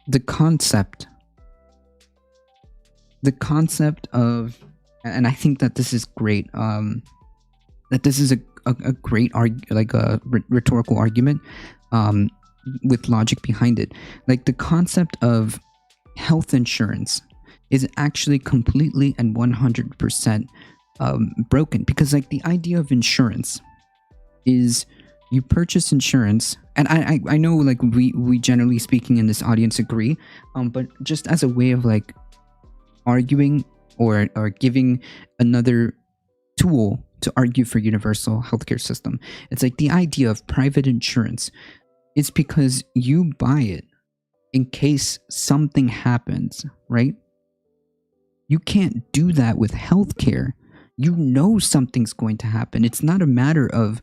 the concept of, and I think that this is great, that this is a great rhetorical argument with logic behind it. Like the concept of health insurance is actually completely and 100% broken, because like the idea of insurance is you purchase insurance, and I know like we generally speaking in this audience agree, but just as a way of like arguing or giving another tool to argue for universal healthcare system, it's like the idea of private insurance is because you buy it in case something happens, right? You can't do that with healthcare. You know something's going to happen. It's not a matter of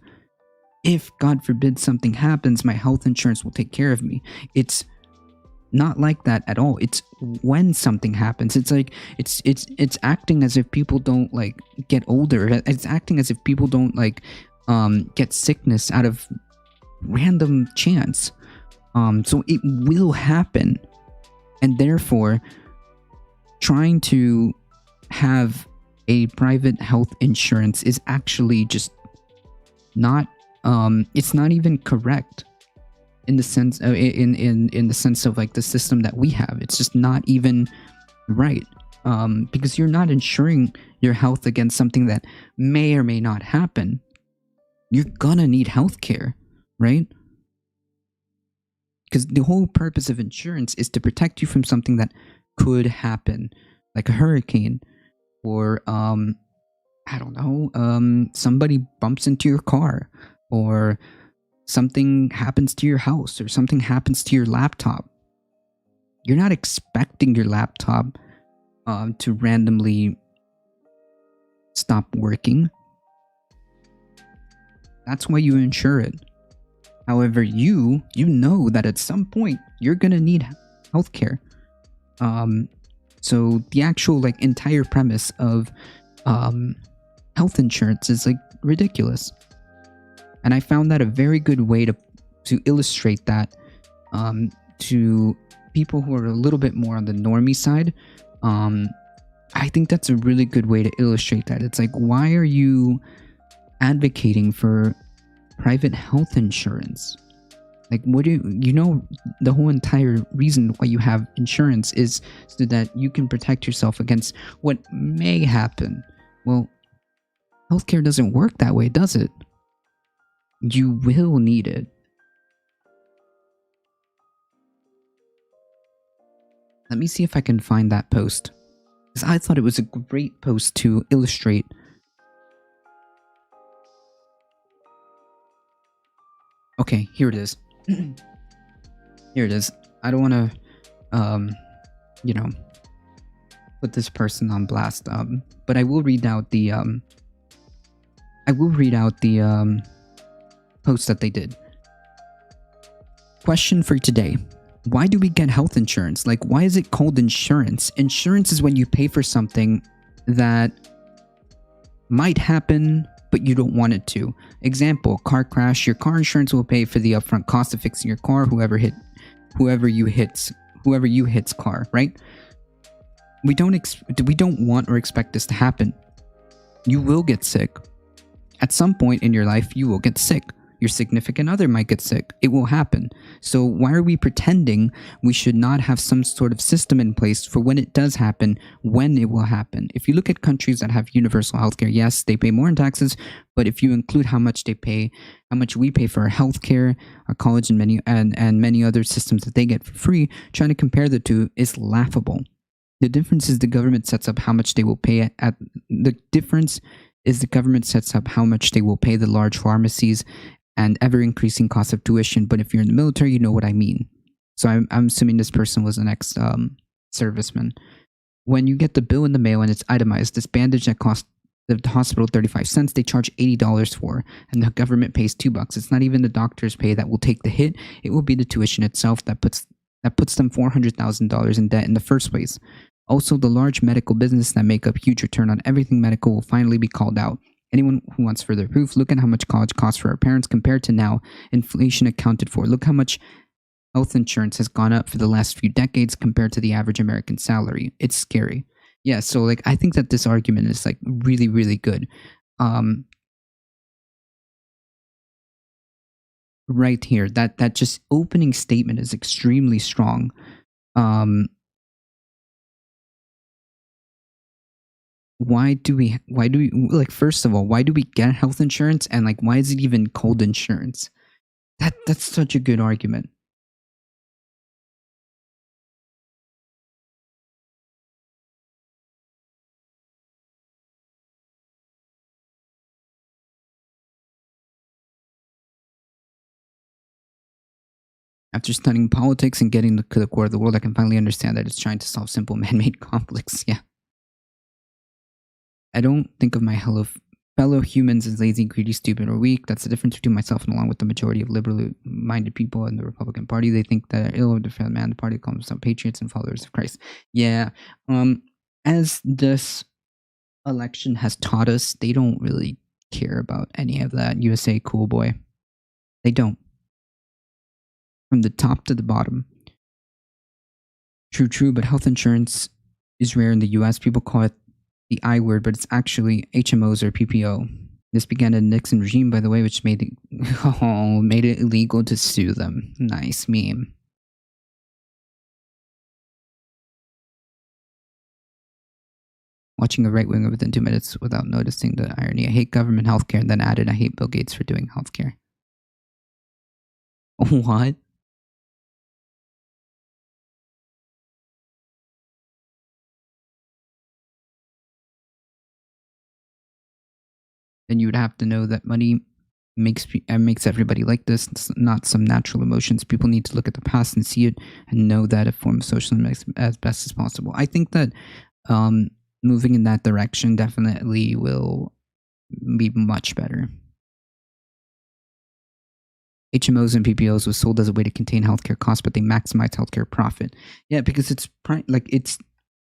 if, God forbid, something happens, my health insurance will take care of me. It's not like that at all. It's when something happens. It's like it's acting as if people don't like get older. It's acting as if people don't like get sickness out of random chance. So it will happen, and therefore trying to have a private health insurance is actually just not it's not even correct in the sense in the sense of like the system that we have. It's just not even right, because you're not insuring your health against something that may or may not happen. You're gonna need healthcare, right? Because the whole purpose of insurance is to protect you from something that could happen, like a hurricane, or I don't know, somebody bumps into your car, or something happens to your house, or something happens to your laptop. You're not expecting your laptop to randomly stop working. That's why you insure it. However, you know that at some point you're gonna need healthcare. So the actual like entire premise of health insurance is like ridiculous, and I found that a very good way to illustrate that to people who are a little bit more on the normie side. I think that's a really good way to illustrate that. It's like, why are you advocating for private health insurance? Like, what do you know? The whole entire reason why you have insurance is so that you can protect yourself against what may happen. Well, healthcare doesn't work that way, does it? You will need it. Let me see if I can find that post, because I thought it was a great post to illustrate. Okay, here it is. Here it is. I don't want to, put this person on blast. But I will read out the, post that they did. Question for today. Why do we get health insurance? Like, why is it called insurance? Insurance is when you pay for something that might happen, but you don't want it to. Example, car crash. Your car insurance will pay for the upfront cost of fixing your car, whoever you hit's car, right? We don't want or expect this to happen. You will get sick. At some point in your life, you will get sick. Your significant other might get sick. It will happen. So why are we pretending we should not have some sort of system in place for when it does happen, when it will happen? If you look at countries that have universal healthcare, yes, they pay more in taxes, but if you include how much they pay, how much we pay for our healthcare, our college, and many other systems that they get for free, trying to compare the two is laughable. The difference is the government sets up how much they will pay the government sets up how much they will pay the large pharmacies and ever-increasing cost of tuition. But if you're in the military, you know what I mean. So I'm assuming this person was an ex-serviceman. When you get the bill in the mail and it's itemized, this bandage that cost the hospital 35 cents, they charge $80 for, and the government pays $2. It's not even the doctor's pay that will take the hit. It will be the tuition itself that puts them $400,000 in debt in the first place. Also, the large medical business that make up huge return on everything medical will finally be called out. Anyone who wants further proof, look at how much college costs for our parents compared to now, inflation accounted for. Look how much health insurance has gone up for the last few decades compared to the average American salary. It's scary. Yeah, so like I think that this argument is like really, really good. Right here, that just opening statement is extremely strong. Why do we like, first of all, why do we get health insurance, and like why is it even called insurance? That's such a good argument. After studying politics and getting to the core of the world, I can finally understand that it's trying to solve simple man-made conflicts. Yeah. I don't think of my fellow humans as lazy, greedy, stupid, or weak. That's the difference between myself and along with the majority of liberally minded people in the Republican Party. They think that ill of defend man. The party calls themselves patriots and followers of Christ. Yeah. As this election has taught us, they don't really care about any of that. USA cool boy. They don't. From the top to the bottom. True, but health insurance is rare in the US. People call it the I word, but it's actually HMOs or PPO. This began in the Nixon regime, by the way, which made it illegal to sue them. Nice meme. Watching a right winger within 2 minutes without noticing the irony. I hate government healthcare, and then added, I hate Bill Gates for doing healthcare. What? Then you would have to know that money makes everybody like this. It's not some natural emotions. People need to look at the past and see it and know that a form of socialism makes as best as possible. I think that moving in that direction definitely will be much better. HMOs and PPOs was sold as a way to contain healthcare costs, but they maximize healthcare profit. Yeah, because it's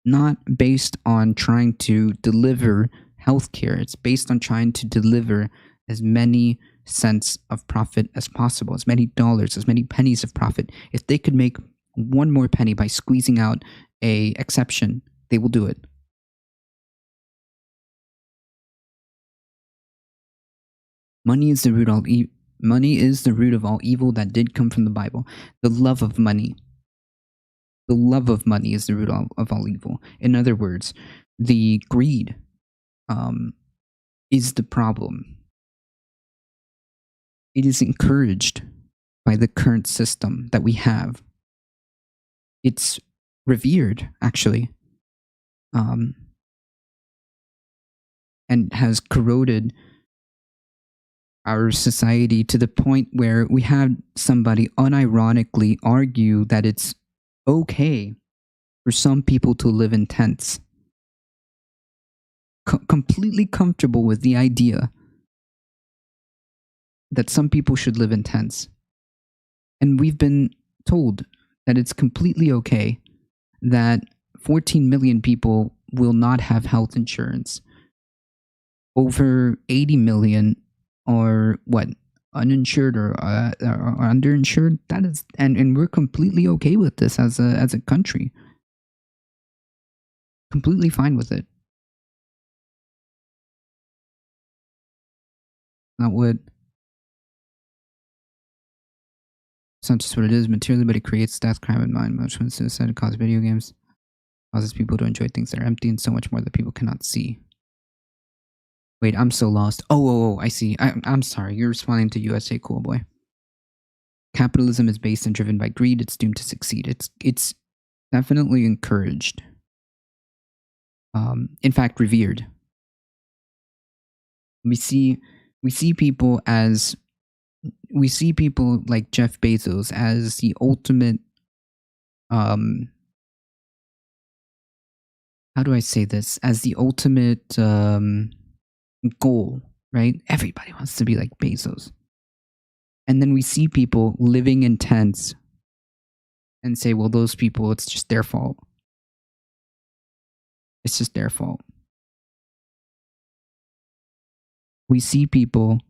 not based on trying to deliver healthcare. It's based on trying to deliver as many cents of profit as possible, as many dollars, as many pennies of profit. If they could make one more penny by squeezing out a exception, they will do it. Money is the root of all money is the root of all evil that did come from the Bible. The love of money. The love of money is the root of all evil. In other words, the greed um, is the problem. It is encouraged by the current system that we have. It's revered, actually, um, and has corroded our society to the point where we had somebody unironically argue that it's okay for some people to live in tents. Completely comfortable with the idea that some people should live in tents. And we've been told that it's completely okay that 14 million people will not have health insurance. Over 80 million are what? Uninsured or underinsured. That is, and we're completely okay with this as a country. Completely fine with it. Not what it's not just what it is materially, but it creates death, crime, and mind, much when suicide causes video games, causes people to enjoy things that are empty and so much more that people cannot see. Wait, I'm so lost. Oh, I see. I'm sorry. You're responding to USA Cool Boy. Capitalism is based and driven by greed. It's doomed to succeed. It's definitely encouraged. In fact, revered. We see people like Jeff Bezos as the ultimate. How do I say this? As the ultimate goal, right? Everybody wants to be like Bezos. And then we see people living in tents and say, well, those people, it's just their fault. It's just their fault. We see people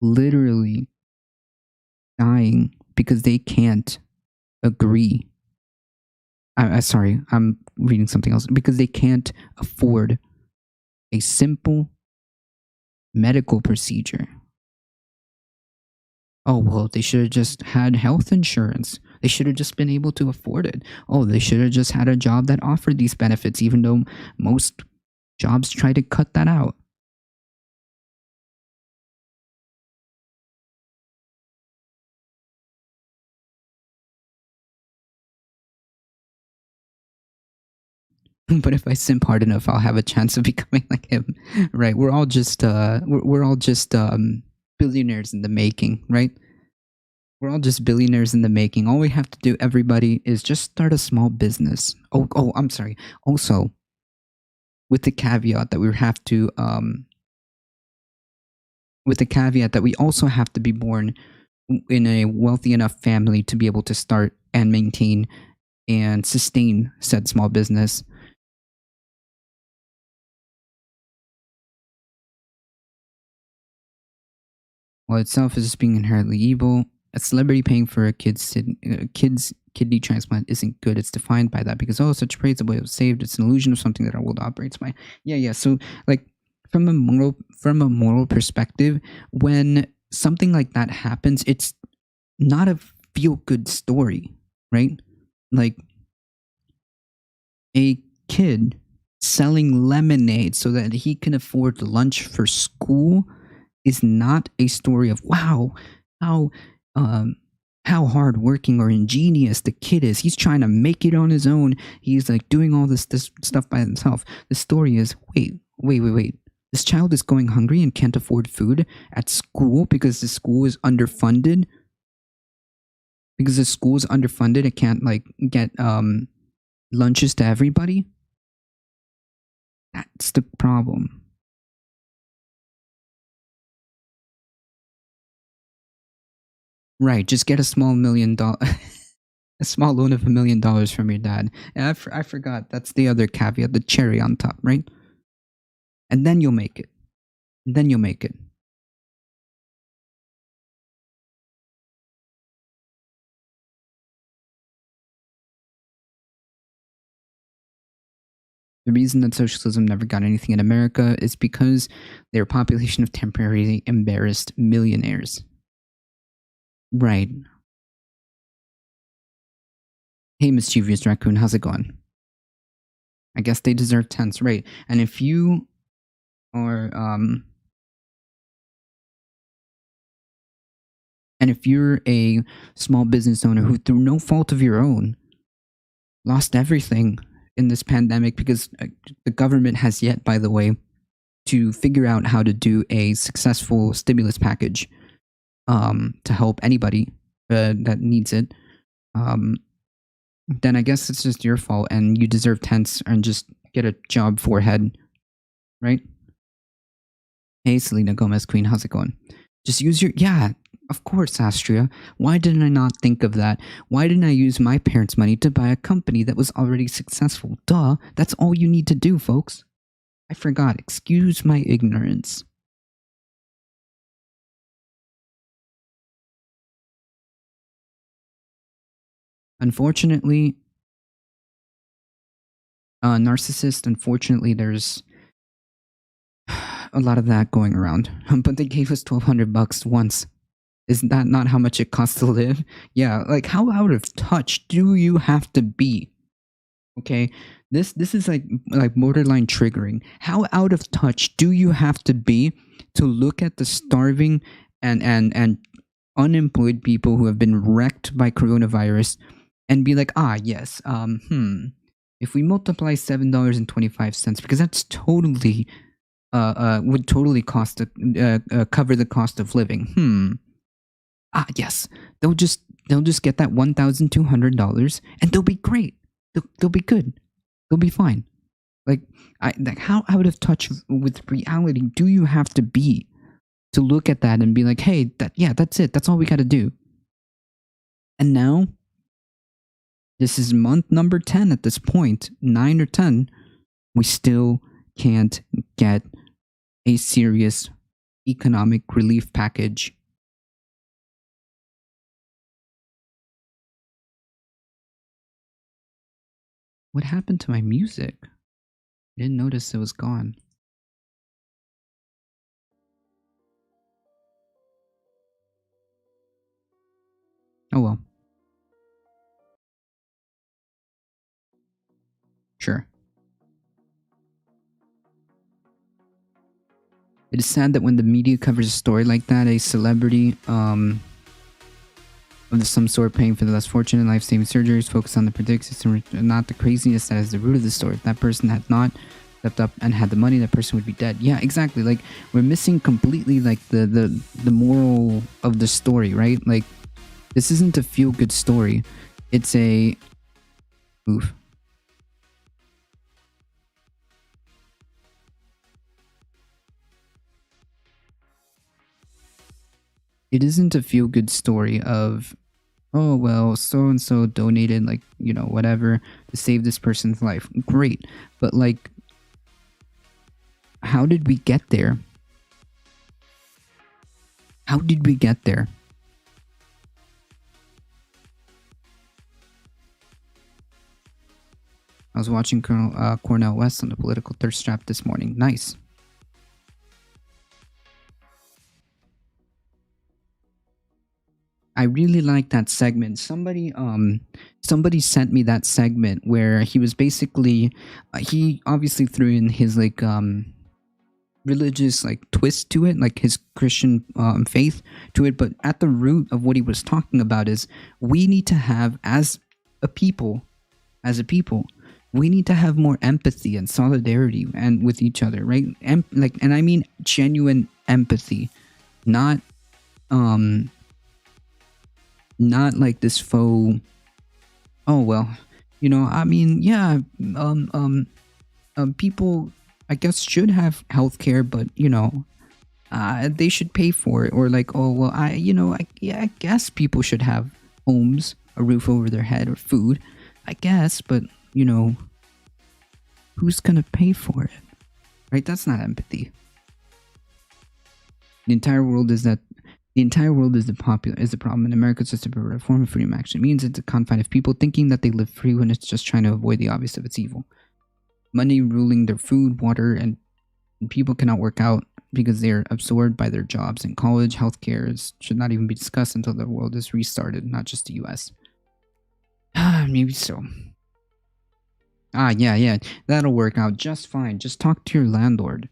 literally dying because they can't agree. Sorry, I'm reading something else. Because they can't afford a simple medical procedure. Oh, well, they should have just had health insurance. They should have just been able to afford it. Oh, they should have just had a job that offered these benefits, even though most jobs try to cut that out. But if I simp hard enough, I'll have a chance of becoming like him, right? We're all just billionaires in the making, right? We're all just billionaires in the making. All we have to do, everybody, is just start a small business. Oh, I'm sorry. Also, with the caveat that we have to, with the caveat that we also have to be born in a wealthy enough family to be able to start and maintain and sustain said small business. While itself is just being inherently evil, a celebrity paying for a kid's kidney transplant isn't good. It's defined by that because such praise the way it was saved. It's an illusion of something that our world operates by. Yeah. So like from a moral perspective, when something like that happens, it's not a feel good story, right? Like a kid selling lemonade so that he can afford lunch for school is not a story of wow, how hardworking or ingenious the kid is. He's trying to make it on his own. He's like doing all this stuff by himself. The story is wait. This child is going hungry and can't afford food at school because the school is underfunded. Because the school is underfunded, it can't like get lunches to everybody. That's the problem. Right, just get a small $1 million a small loan of $1 million from your dad. And I forgot, that's the other caveat, the cherry on top, right? And then you'll make it. Then you'll make it. The reason that socialism never got anything in America is because they're a population of temporarily embarrassed millionaires. Right. Hey, mischievous raccoon, how's it going? I guess they deserve tents, right? And if you are, and if you're a small business owner who, through no fault of your own, lost everything in this pandemic, because the government has yet, by the way, to figure out how to do a successful stimulus package to help anybody that needs it, then I guess it's just your fault and you deserve tents and just get a job, forehead, right? Hey, Selena Gomez Queen, how's it going? Just use your, yeah, of course, Astria. Why didn't I not think of that? Why didn't I use my parents' money to buy a company that was already successful? Duh, that's all you need to do, folks. I forgot. Excuse my ignorance. Unfortunately, narcissist, unfortunately, there's a lot of that going around. But they gave us $1,200 once. Is that not how much it costs to live? Yeah, like how out of touch do you have to be? Okay, this is like borderline triggering. How out of touch do you have to be to look at the starving and unemployed people who have been wrecked by coronavirus and be like, ah, yes, if we multiply $7.25, because that's totally would totally cost cover the cost of living. Ah, yes, they'll just get that $1,200 and they'll be great. They'll be good. They'll be fine. Like how out of touch with reality do you have to be to look at that and be like, hey, that's it. That's all we got to do. And now, this is month number 10 at this point, 9 or 10, we still can't get a serious economic relief package. What happened to my music? I didn't notice it was gone. Oh well. Sure. It is sad that when the media covers a story like that, a celebrity of some sort paying for the less fortunate life-saving surgeries focus on the predictions and not the craziness that is the root of the story. If that person had not stepped up and had the money, that person would be dead. Yeah, exactly. Like, we're missing completely like the moral of the story, right? Like, this isn't a feel-good story. It's a oof. It isn't a feel-good story of, oh, well, so-and-so donated, like, whatever, to save this person's life. Great. But, like, how did we get there? How did we get there? I was watching Cornell West on the Political Thirst Trap this morning. Nice. I really like that segment. Somebody sent me that segment where he was basically he obviously threw in his like religious like twist to it, like his Christian faith to it, but at the root of what he was talking about is we need to have as a people, we need to have more empathy and solidarity and with each other, right? And I mean genuine empathy, not like this faux, oh well, I mean, yeah, people I guess should have healthcare, but they should pay for it, or like, oh well, yeah, I guess people should have homes, a roof over their head, or food, I guess, but you know, who's gonna pay for it, right? That's not empathy. The entire world is that the entire world is the problem, and America's just a form of freedom actually means it's a confine of people thinking that they live free when it's just trying to avoid the obvious of its evil. Money ruling their food, water, and people cannot work out because they are absorbed by their jobs. In college, healthcare should not even be discussed until the world is restarted, not just the US. Maybe so. Yeah, that'll work out just fine. Just talk to your landlord.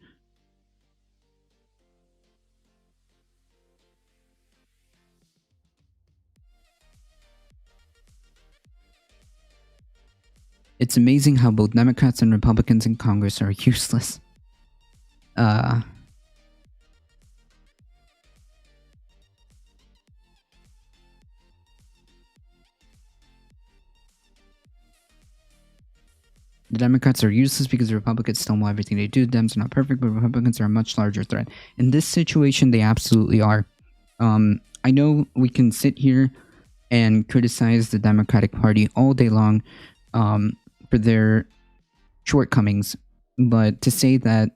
It's amazing how both Democrats and Republicans in Congress are useless. The Democrats are useless because the Republicans stumble everything they do. Dems are not perfect, but Republicans are a much larger threat. In this situation, they absolutely are. I know we can sit here and criticize the Democratic Party all day long for their shortcomings, but to say that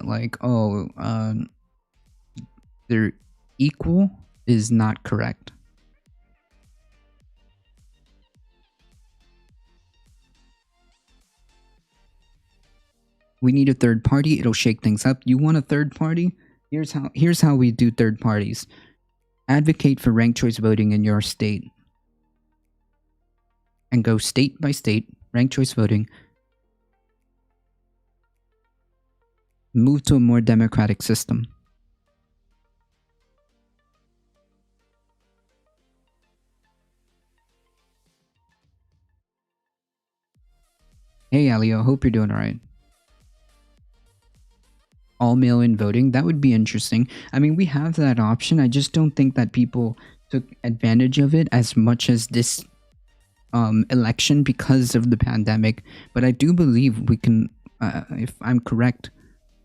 like, oh, they're equal is not correct. We need a third party. It'll shake things up. You want a third party? Here's how we do third parties. Advocate for ranked choice voting in your state. And go state by state, ranked choice voting. Move to a more democratic system. Hey, Alio, hope you're doing alright. All mail-in voting, that would be interesting. I mean, we have that option. I just don't think that people took advantage of it as much as this election because of the pandemic. But I do believe we can, if I'm correct,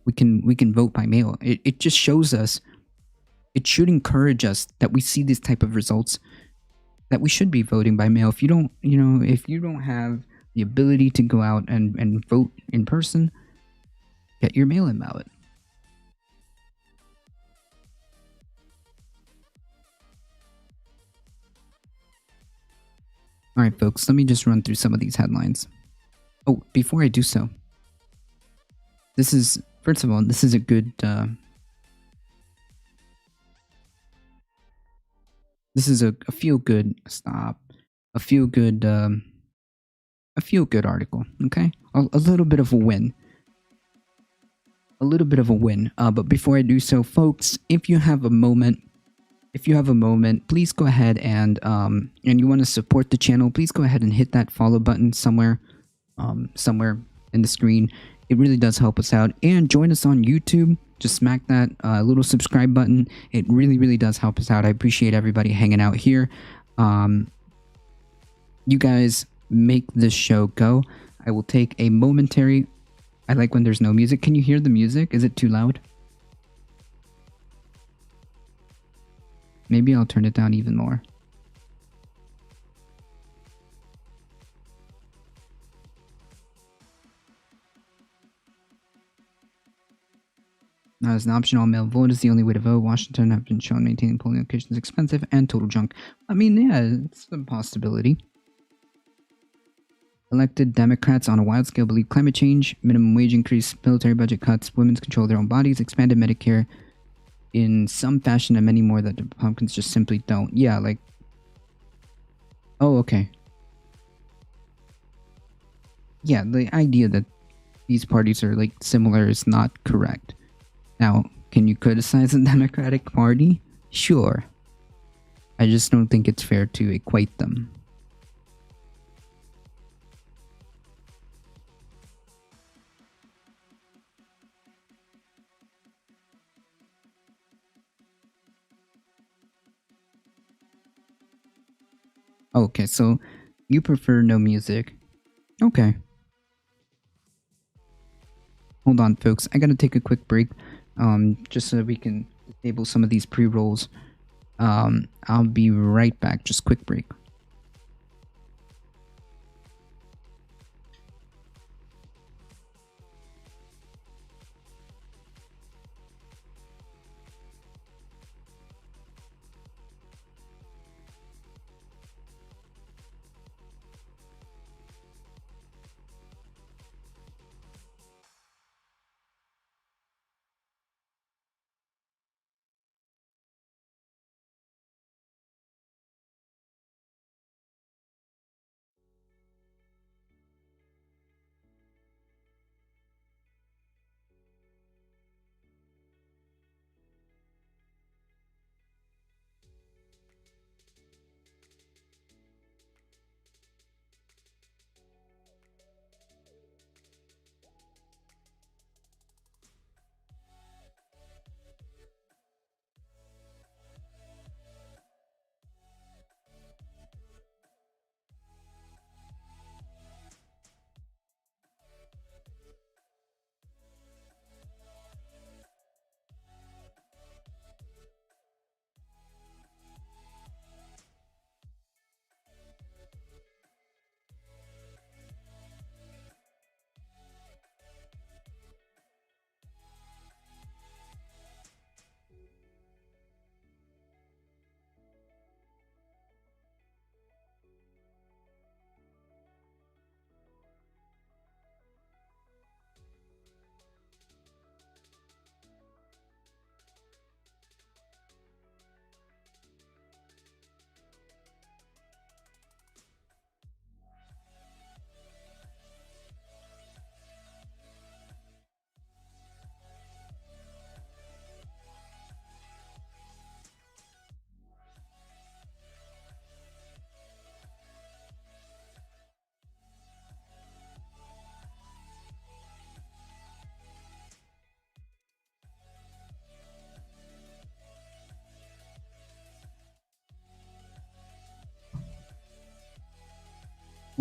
we can vote by mail. It just shows us, it should encourage us that we see these type of results, that we should be voting by mail. If you don't, if you don't have the ability to go out and vote in person, get your mail-in ballot. All right, folks, let me just run through some of these headlines. Oh, before I do so, this is, first of all, this is a good, this is a feel-good, a feel-good article, okay? A little bit of a win. A little bit of a win. But before I do so, folks, if you have a moment, please go ahead and you want to support the channel, please go ahead and hit that follow button somewhere in the screen. It really does help us out. And join us on YouTube. Just smack that little subscribe button. It really does help us out. I appreciate everybody hanging out here. You guys make this show go. I will take a momentary... I like when there's no music. Can you hear the music? Is it too loud? Maybe I'll turn it down even more. Now, as an option, all mail vote is the only way to vote. Washington have been shown maintaining polling locations expensive and total junk. I mean, yeah, it's a possibility. Elected Democrats on a wild scale believe climate change, minimum wage increase, military budget cuts, women's control of their own bodies, expanded Medicare in some fashion, and many more that the Republicans just simply don't. Yeah, like... Oh, okay. Yeah, the idea that these parties are, like, similar is not correct. Now, can you criticize the Democratic Party? Sure. I just don't think it's fair to equate them. Okay, so you prefer no music. Okay. Hold on, folks. I gotta take a quick break, just so that we can disable some of these pre-rolls. I'll be right back. Just quick break.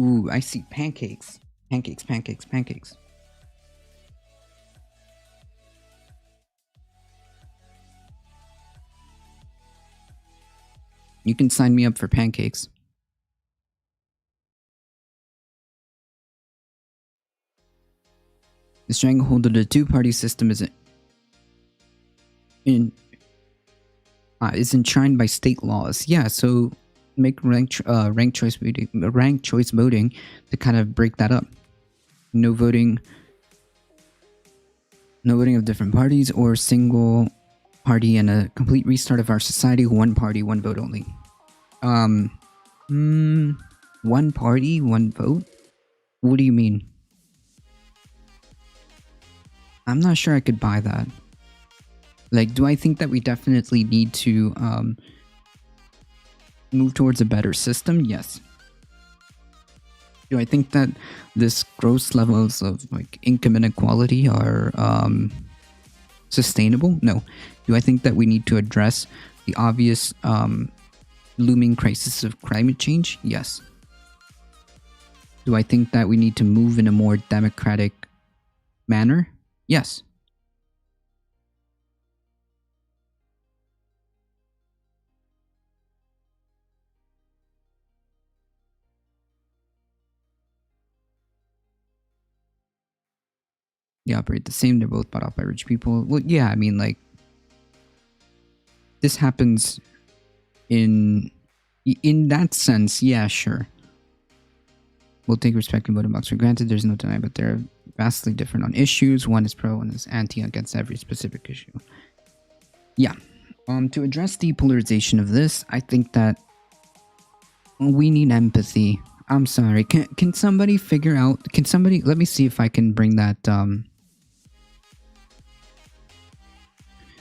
Ooh, I see pancakes. Pancakes, pancakes, pancakes. You can sign me up for pancakes. The stranglehold of the two-party system is enshrined by state laws. Yeah, so make rank choice voting to kind of break that up. No voting of different parties or single party, and a complete restart of our society. One party, one vote only. One party, one vote? What do you mean? I'm not sure I could buy that. Like, do I think that we definitely need to move towards a better system? Yes. Do I think that this gross levels of like income inequality are sustainable? No. Do I think that we need to address the obvious looming crisis of climate change? Yes. Do I think that we need to move in a more democratic manner? Yes. They operate the same. They're both bought off by rich people. Well, yeah, I mean, like, this happens in that sense. Yeah, sure. We'll take respect and voting box for granted. There's no denying, but they're vastly different on issues. One is pro, one is anti against every specific issue. Yeah. To address the polarization of this, I think that we need empathy. I'm sorry. Can somebody figure out? Can somebody let me see if I can bring that?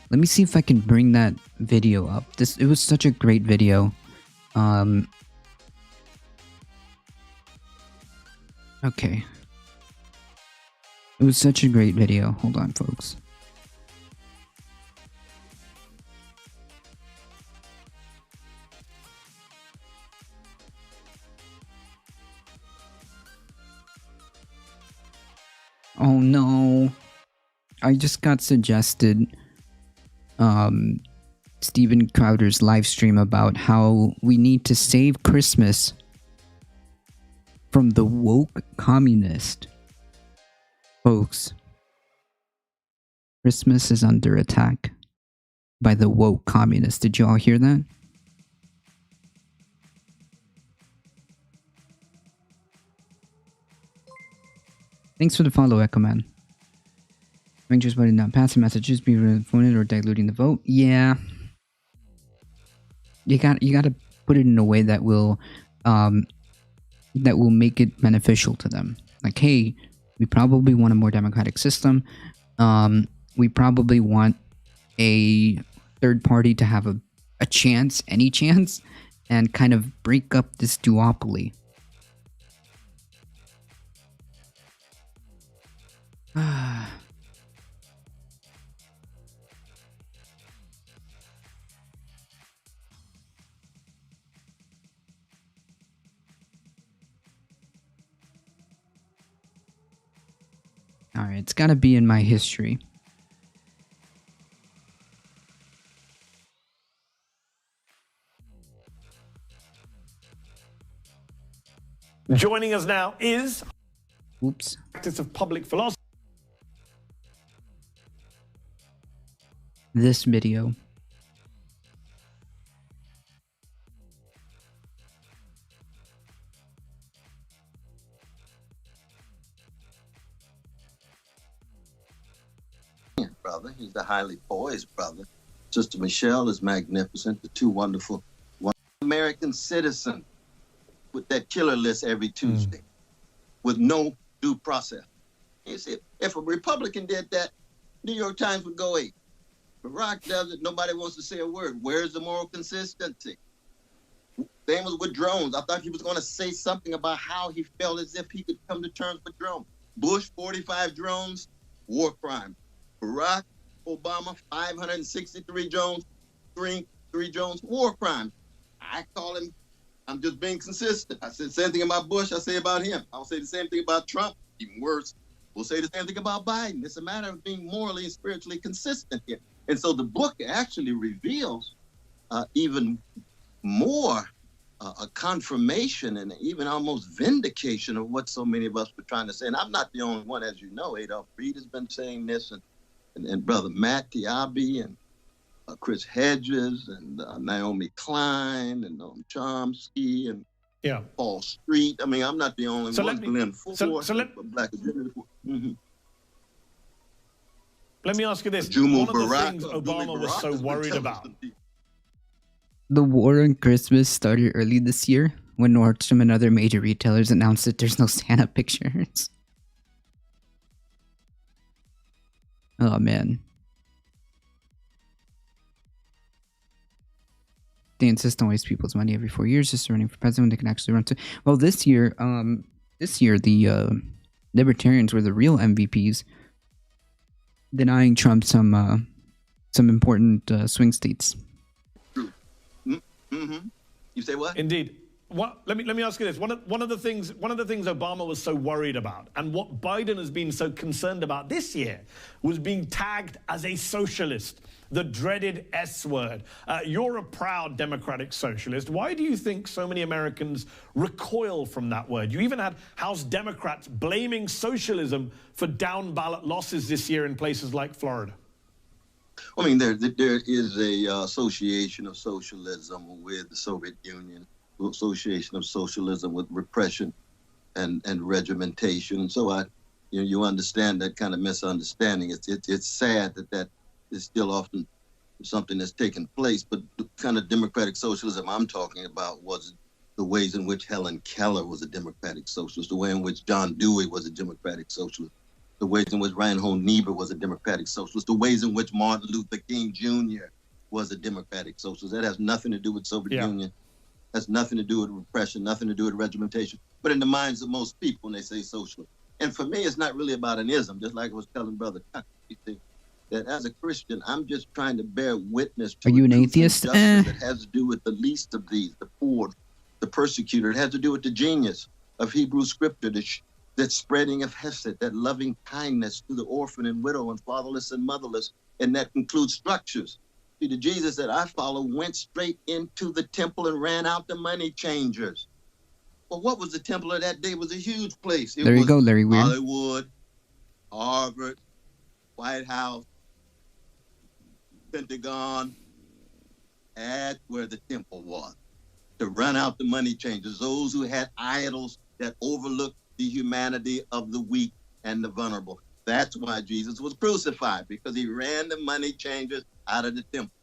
Let me see if I can bring that video up. It was such a great video. Okay. It was such a great video. Hold on, folks. Oh no. I just got suggested Steven Crowder's live stream about how we need to save Christmas from the woke communist. Folks, Christmas is under attack by the woke communists. Did you all hear that? Thanks for the follow, Echo Man. Rangers voted not passing messages, be voted or diluting the vote. Yeah. You got to put it in a way that will make it beneficial to them. Like, hey, we probably want a more democratic system. We probably want a third party to have a chance, any chance, and kind of break up this duopoly. Alright, it's gotta be in my history. Joining us now is... Oops. Practice of public philosophy. This video. Brother, he's a highly poised brother. Sister Michelle is magnificent. The two wonderful American citizen with that killer list every Tuesday with no due process. You see, if a Republican did that, New York Times would go 8. Barack does it, nobody wants to say a word. Where's the moral consistency? Same was with drones. I thought he was going to say something about how he felt as if he could come to terms with drones. Bush, 45 drones, war crime. Barack Obama, 563 drones, three drones, war crime. I call him, I'm just being consistent. I said the same thing about Bush, I say about him. I'll say the same thing about Trump, even worse. We'll say the same thing about Biden. It's a matter of being morally and spiritually consistent here. And so the book actually reveals even more a confirmation and even almost vindication of what so many of us were trying to say. And I'm not the only one, as you know. Adolph Reed has been saying this, and Brother Matt Diaby and Chris Hedges and Naomi Klein and Noam Chomsky and Paul Street. I mean, I'm not the only one. Glenn Ford, Black Agenda. Let me ask you this. One of the things Obama was so worried about. The war on Christmas started early this year when Nordstrom and other major retailers announced that there's no Santa pictures. Oh, man. They insist on waste people's money every 4 years just running for president when they can actually run to... Well, this year the Libertarians were the real MVPs, denying Trump some important swing states. Mm-hmm. You say what? Indeed. Let me ask you this. One of the things Obama was so worried about, and what Biden has been so concerned about this year, was being tagged as a socialist, the dreaded S word. You're a proud democratic socialist. Why do you think so many Americans recoil from that word? You even had House Democrats blaming socialism for down ballot losses this year in places like Florida. I mean, there is a association of socialism with the Soviet Union, association of socialism with repression and regimentation. So you understand that kind of misunderstanding. It's sad that is still often something that's taken place. But the kind of democratic socialism I'm talking about was the ways in which Helen Keller was a democratic socialist, the way in which John Dewey was a democratic socialist, the ways in which Reinhold Niebuhr was a democratic socialist, the ways in which Martin Luther King Jr. was a democratic socialist. That has nothing to do with Soviet Union. Has nothing to do with repression, nothing to do with regimentation. But in the minds of most people, when they say socialist. And for me, it's not really about an ism, just like I was telling Brother Tucker, that as a Christian, I'm just trying to bear witness to... Are you an atheist? That has to do with the least of these, the poor, the persecutor. It has to do with the genius of Hebrew scripture, that spreading of hesed, that loving kindness to the orphan and widow and fatherless and motherless, and that includes structures. See, the Jesus that I follow went straight into the temple and ran out the money changers. Well, what was the temple of that day? It was a huge place. It There you was go, Larry Weir. Hollywood, Harvard, White House, Pentagon. That's where the temple was, to run out the money changers, those who had idols that overlooked the humanity of the weak and the vulnerable. That's why Jesus was crucified, because he ran the money changers out of the temple.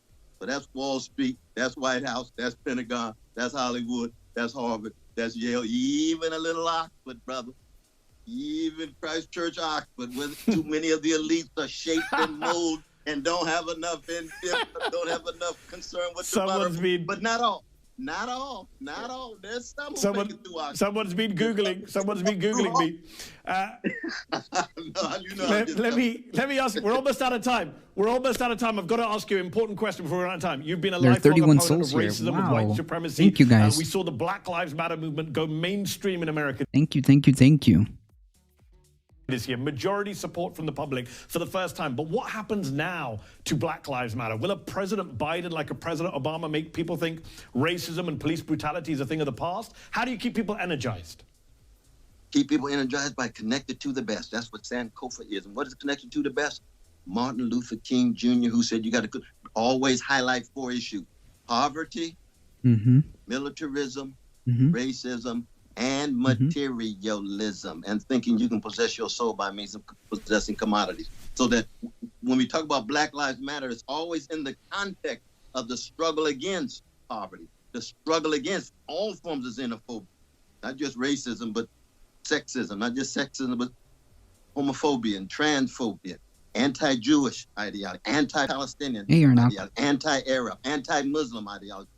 So that's Wall Street, that's White House, that's Pentagon, that's Hollywood, that's Harvard, that's Yale, even a little Oxford, brother. Even Christchurch, Oxford, where too many of the elites are shaped and molded and don't have enough concern with the vulnerable. But not all. Not all. There's some who make it through Oxford. Someone's been Googling me. Let me ask you. We're almost out of time. I've got to ask you an important question before we're out of time. You've been a lifelong opponent of racism and white supremacy. Thank you, guys. We saw the Black Lives Matter movement go mainstream in America. Thank you. This year, majority support from the public for the first time. But what happens now to Black Lives Matter? Will a President Biden, like a President Obama, make people think racism and police brutality is a thing of the past? How do you keep people energized? Keep people energized by connected to the best. That's what Sankofa is. And what is connected to the best? Martin Luther King Jr., who said you got to always highlight 4 issues: poverty, militarism, racism, and materialism, and thinking you can possess your soul by means of possessing commodities. So that when we talk about Black Lives Matter, it's always in the context of the struggle against poverty, the struggle against all forms of xenophobia, not just racism, but sexism, not just sexism, but homophobia and transphobia, anti-Jewish ideology, anti-Palestinian ideology, anti-Arab, anti-Muslim ideology,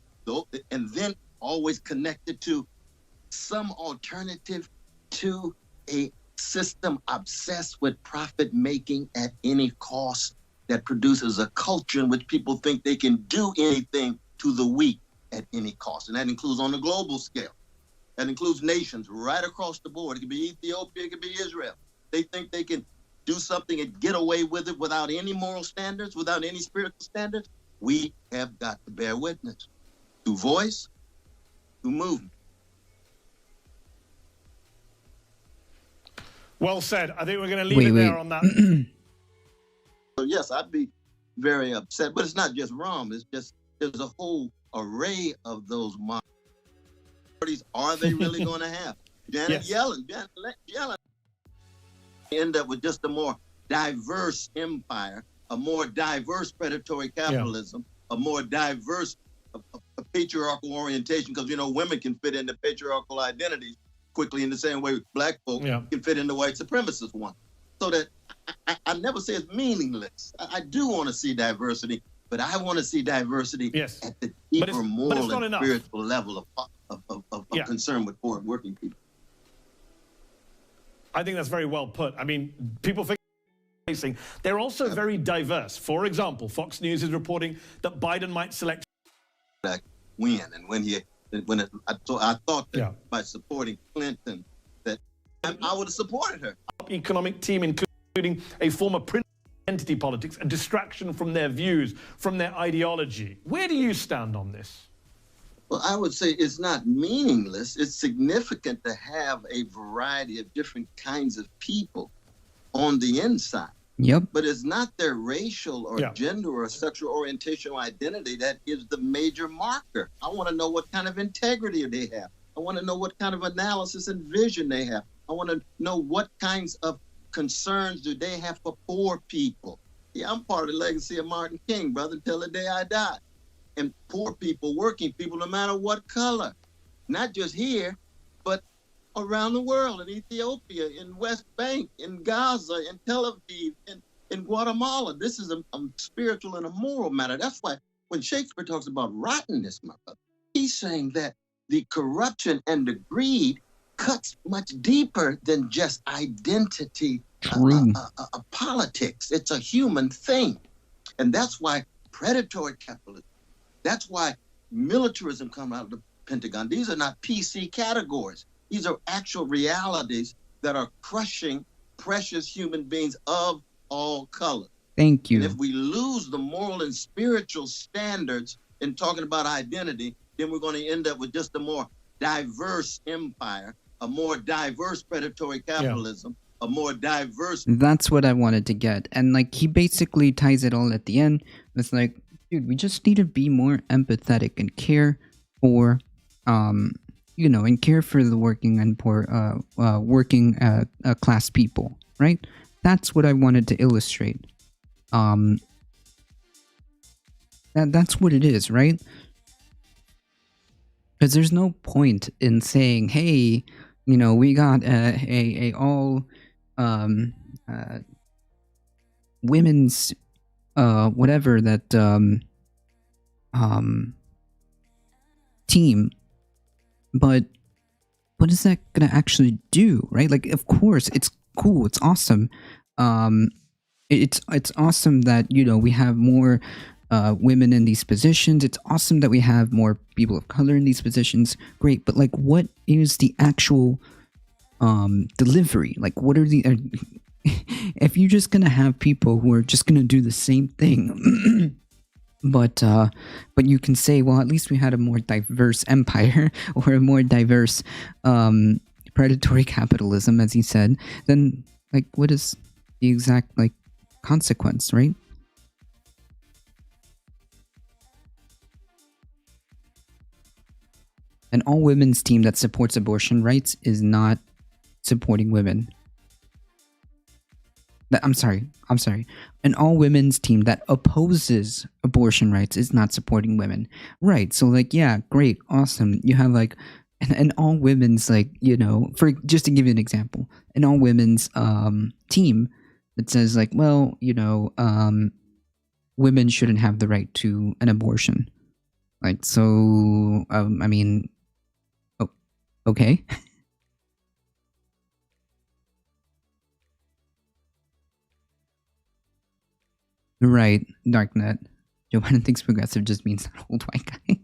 and then always connected to some alternative to a system obsessed with profit making at any cost, that produces a culture in which people think they can do anything to the weak at any cost. And that includes on a global scale. That includes nations right across the board. It could be Ethiopia, it could be Israel. They think they can do something and get away with it without any moral standards, without any spiritual standards. We have got to bear witness through voice, through movement. Well said. I think we're going to leave it there on that. So yes, I'd be very upset, but it's not just Rome. It's just there's a whole array of those minorities. Are they really going to have? Janet Yellen end up with just a more diverse empire, a more diverse predatory capitalism, a more diverse a patriarchal orientation, because women can fit into patriarchal identities quickly in the same way black folk can fit into white supremacist one. So that I never say it's meaningless. I do want to see diversity, but I want to see diversity at the deeper moral and spiritual level of concern with poor and working people. I think that's very well put. I mean, people facing, they're also very diverse. For example, Fox News is reporting that Biden might select win, and I thought that by supporting Clinton, that I would have supported her. Economic team, including a former prince identity politics, a distraction from their views, from their ideology. Where do you stand on this? Well, I would say it's not meaningless. It's significant to have a variety of different kinds of people on the inside. Yep. But it's not their racial or gender or sexual orientation or identity that is the major marker. I want to know what kind of integrity they have. I want to know what kind of analysis and vision they have. I want to know what kinds of concerns do they have for poor people. Yeah, I'm part of the legacy of Martin King, brother, until the day I die. And poor people, working people, no matter what color, not just here, but around the world, in Ethiopia, in West Bank, in Gaza, in Tel Aviv, in Guatemala. This is a spiritual and a moral matter. That's why when Shakespeare talks about rottenness, my brother, he's saying that the corruption and the greed cuts much deeper than just identity politics. It's a human thing. And that's why predatory capitalism, that's why militarism comes out of the Pentagon. These are not PC categories. These are actual realities that are crushing precious human beings of all colors. Thank you. And if we lose the moral and spiritual standards in talking about identity, then we're going to end up with just a more diverse empire, a more diverse predatory capitalism, a more diverse. That's what I wanted to get. And like he basically ties it all at the end. It's like, dude, we just need to be more empathetic and care for and care for the working and poor working class people, right? That's what I wanted to illustrate. That's what it is, right? Because there's no point in saying, hey, we got a all women's whatever that team, but what is that gonna actually do, right? Like, of course it's cool, it's awesome. It's awesome that we have more women in these positions. It's awesome that we have more people of color in these positions. Great, but like, what is the actual delivery? Like, what are the if you're just gonna have people who are just gonna do the same thing but you can say, well, at least we had a more diverse empire or a more diverse predatory capitalism, as he said, then like, what is the exact like consequence, right? An all women's team that supports abortion rights is not supporting women. I'm sorry. An all women's team that opposes abortion rights is not supporting women. Right. So like, yeah, great. Awesome. You have like an all women's, like, for just to give you an example, an all women's team that says like, well, women shouldn't have the right to an abortion. Like, so, I mean, okay. Right, Darknet. Joe Biden thinks progressive just means that old white guy.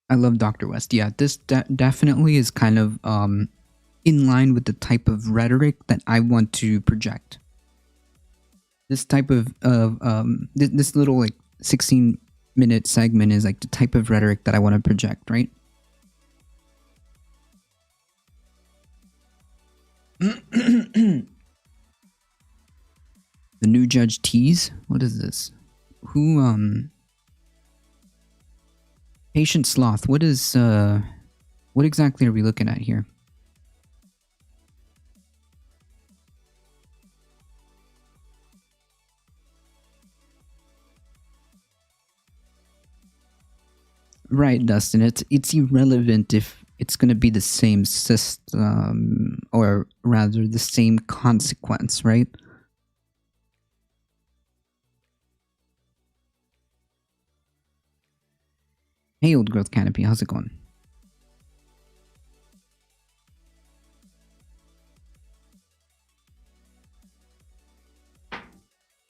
I love Dr. West. Yeah, this definitely is kind of in line with the type of rhetoric that I want to project. This type of this little like 16-minute segment is like the type of rhetoric that I want to project, right? The new Judge Tease? What is this? Who Patient Sloth, what exactly are we looking at here? Right, Dustin. It's irrelevant if it's going to be the same system, or rather the same consequence, right? Hey, Old Growth Canopy, how's it going?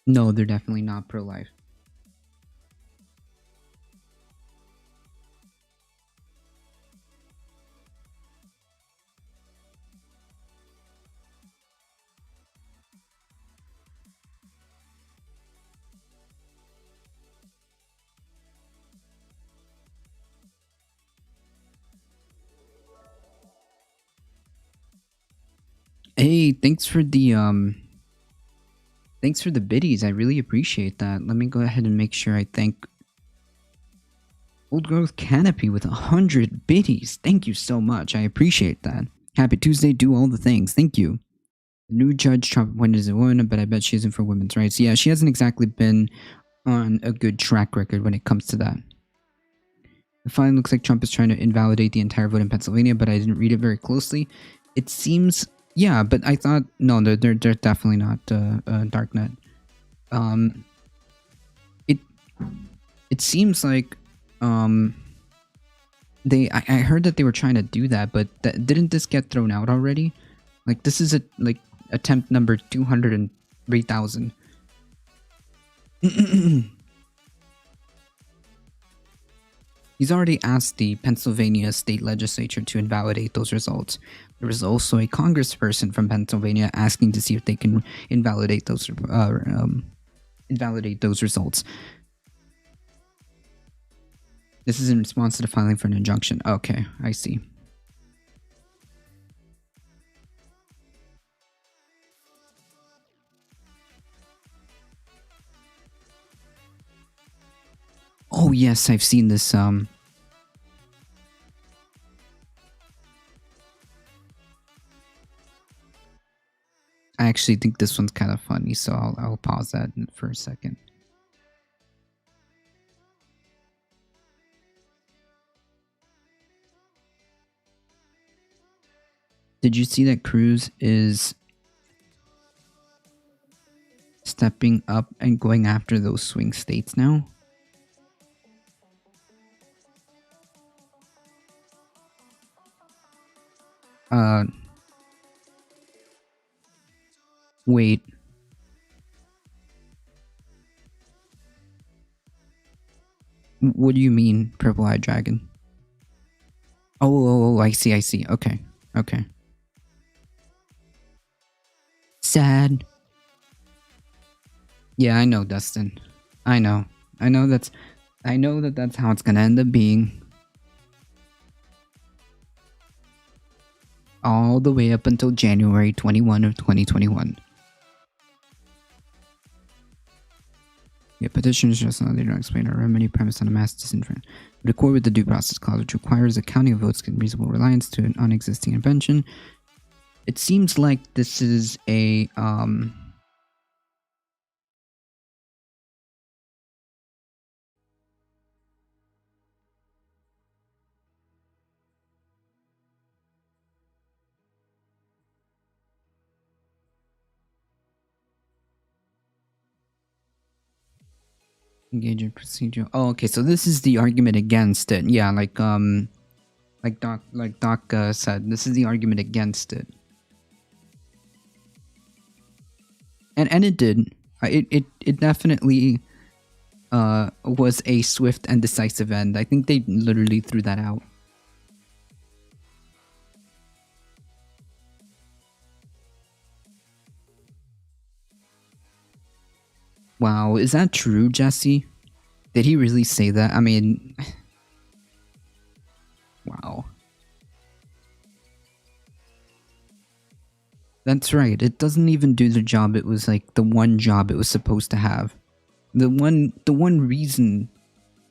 No, they're definitely not pro-life. Hey, thanks for the biddies. I really appreciate that. Let me go ahead and make sure I thank Old Growth Canopy with 100 biddies. Thank you so much. I appreciate that. Happy Tuesday. Do all the things. Thank you. The new Judge Trump appointed as a woman, but I bet she isn't for women's rights. Yeah, she hasn't exactly been on a good track record when it comes to that. It finally looks like Trump is trying to invalidate the entire vote in Pennsylvania, but I didn't read it very closely. It seems... Yeah, but I thought... No, they're definitely not Darknet. It seems like... I heard that they were trying to do that, but didn't this get thrown out already? Like, this is attempt number 203,000. He's already asked the Pennsylvania state legislature to invalidate those results. There was also a congressperson from Pennsylvania asking to see if they can invalidate those results. This is in response to the filing for an injunction. Okay, I see. Oh yes, I've seen this. I actually think this one's kind of funny, so I'll pause that for a second. Did you see that Cruz is stepping up and going after those swing states now? Wait. What do you mean, purple-eyed dragon? Oh, I see. Okay. Sad. Yeah, I know, Dustin. I know that that's how it's gonna end up being. All the way up until January 21 of 2021. Yeah, petitioners just not later explain our remedy premise on a mass disinterest. Would accord with the due process clause, which requires a counting of votes in reasonable reliance to an existing invention. It seems like this is a engage in procedure. Oh, okay. So this is the argument against it. Yeah, like Doc said, this is the argument against it. And it did. It definitely was a swift and decisive end. I think they literally threw that out. Wow, is that true, Jesse? Did he really say that? I mean, wow. That's right. It doesn't even do the job. It was like the one job it was supposed to have. The one reason,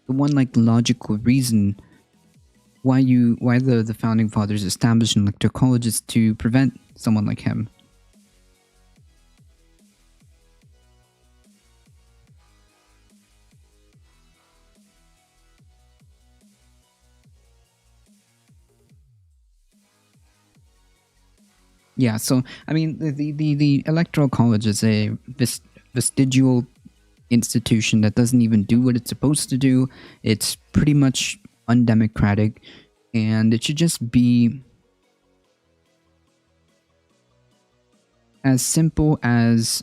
the one like logical reason why the founding fathers established an electoral college is to prevent someone like him. Yeah, so I mean, the electoral college is a vestigial institution that doesn't even do what it's supposed to do. It's pretty much undemocratic, and it should just be as simple as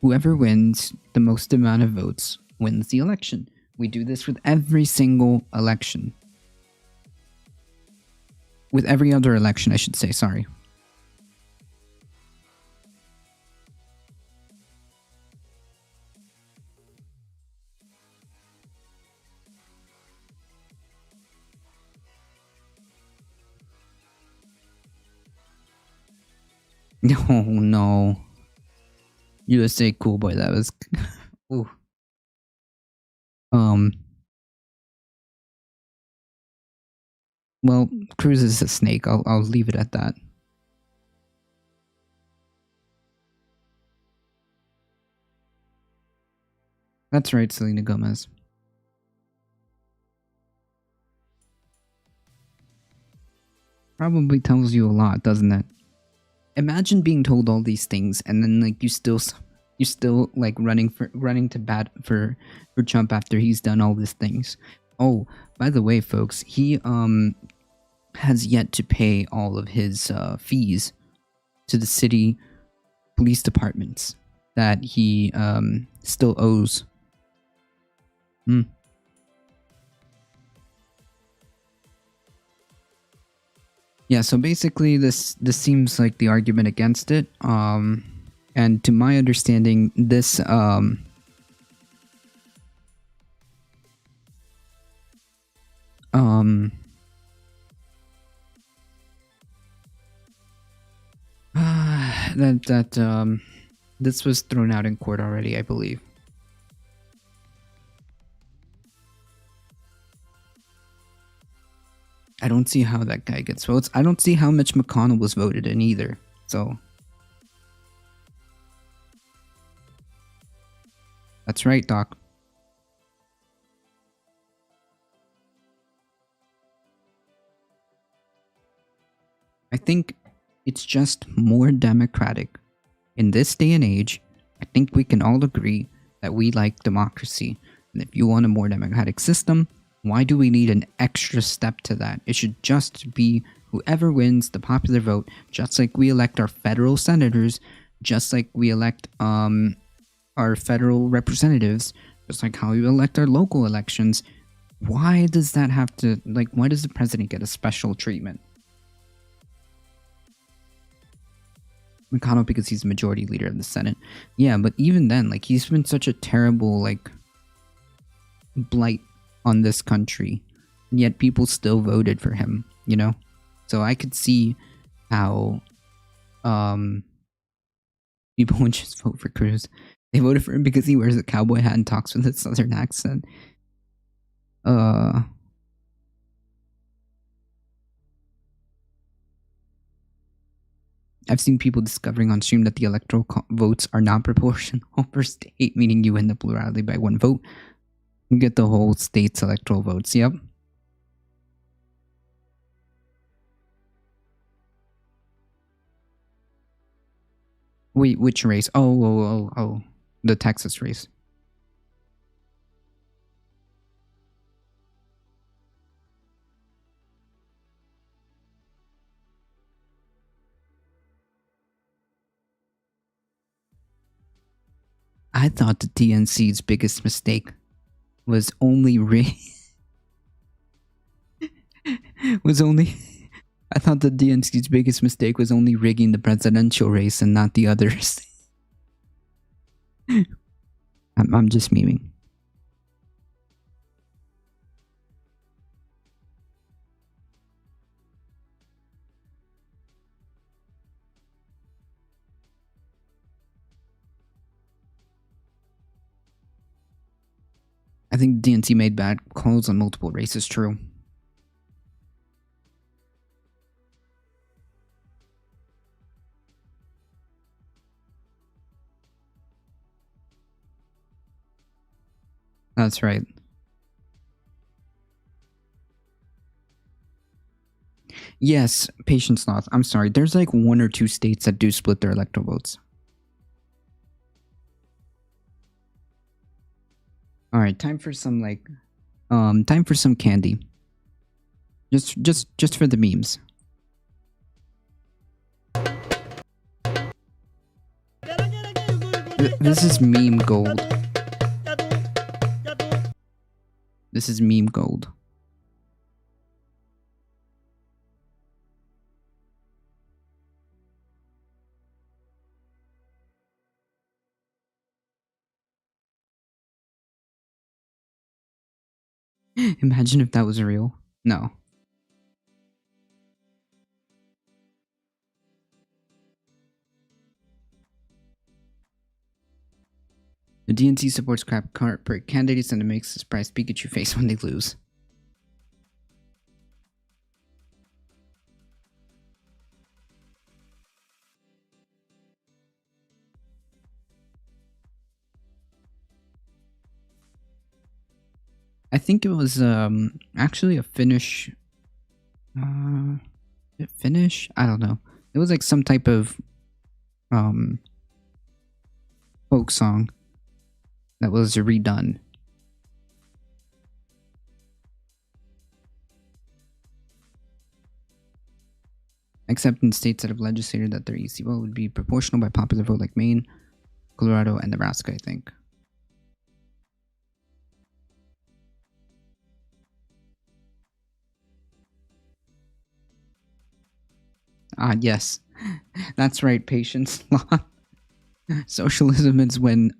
whoever wins the most amount of votes wins the election. We do this with every single election. With every other election, I should say, sorry. Oh no. USA cool boy, that was ooh. Well, Cruz is a snake. I'll leave it at that. That's right, Selena Gomez. Probably tells you a lot, doesn't it? Imagine being told all these things and then like you still like running to bat for Trump after he's done all these things. Oh, by the way, folks, he has yet to pay all of his fees to the city police departments that he still owes. Yeah, so basically this seems like the argument against it. And to my understanding, this this was thrown out in court already, I believe. I don't see how that guy gets votes. I don't see how Mitch McConnell was voted in either. So that's right, Doc. I think it's just more democratic. In this day and age, I think we can all agree that we like democracy. And if you want a more democratic system, why do we need an extra step to that? It should just be whoever wins the popular vote, just like we elect our federal senators, just like we elect our federal representatives, just like how we elect our local elections. Why does that have to, like, why does the president get a special treatment? McConnell because he's the majority leader of the Senate. Yeah, but even then, like, he's been such a terrible, like, blight on this country, and yet people still voted for him, you know? So I could see how people would just vote for Cruz. They voted for him because he wears a cowboy hat and talks with a southern accent. I've seen people discovering on stream that the electoral votes are not proportional per state, meaning you win the plurality by one vote. You get the whole state's electoral votes. Yep. Wait, which race? Oh. The Texas race. I thought the DNC's biggest mistake was only I thought the DNC's biggest mistake was only rigging the presidential race and not the others. I'm just memeing. I think DNC made bad calls on multiple races, true. That's right. Yes, patience loss. I'm sorry. There's like 1 or 2 states that do split their electoral votes. All right, time for some candy. Just for the memes. This is meme gold. This is meme gold. Imagine if that was real. No. The DNC supports crap corporate candidates and it makes the surprise Pikachu face when they lose. I think it was actually a Finnish. Finnish? I don't know. It was like some type of folk song that was redone. Except in states that have legislated that their EC vote would be proportional by popular vote, like Maine, Colorado, and Nebraska, I think. Yes. That's right, patience. Socialism is when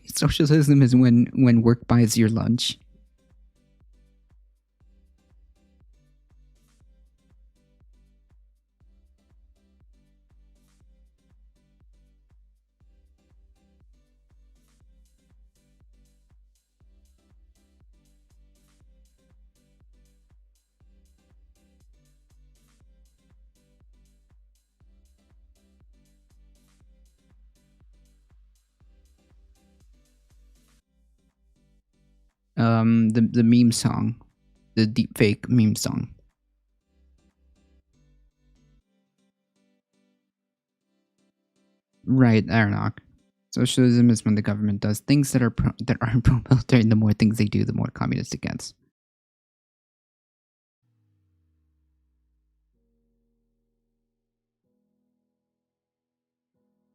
socialism is when work buys your lunch. The meme song, the deep fake meme song. Right, Aronok. Socialism is when the government does things that aren't pro-military. The more things they do, the more communist it gets.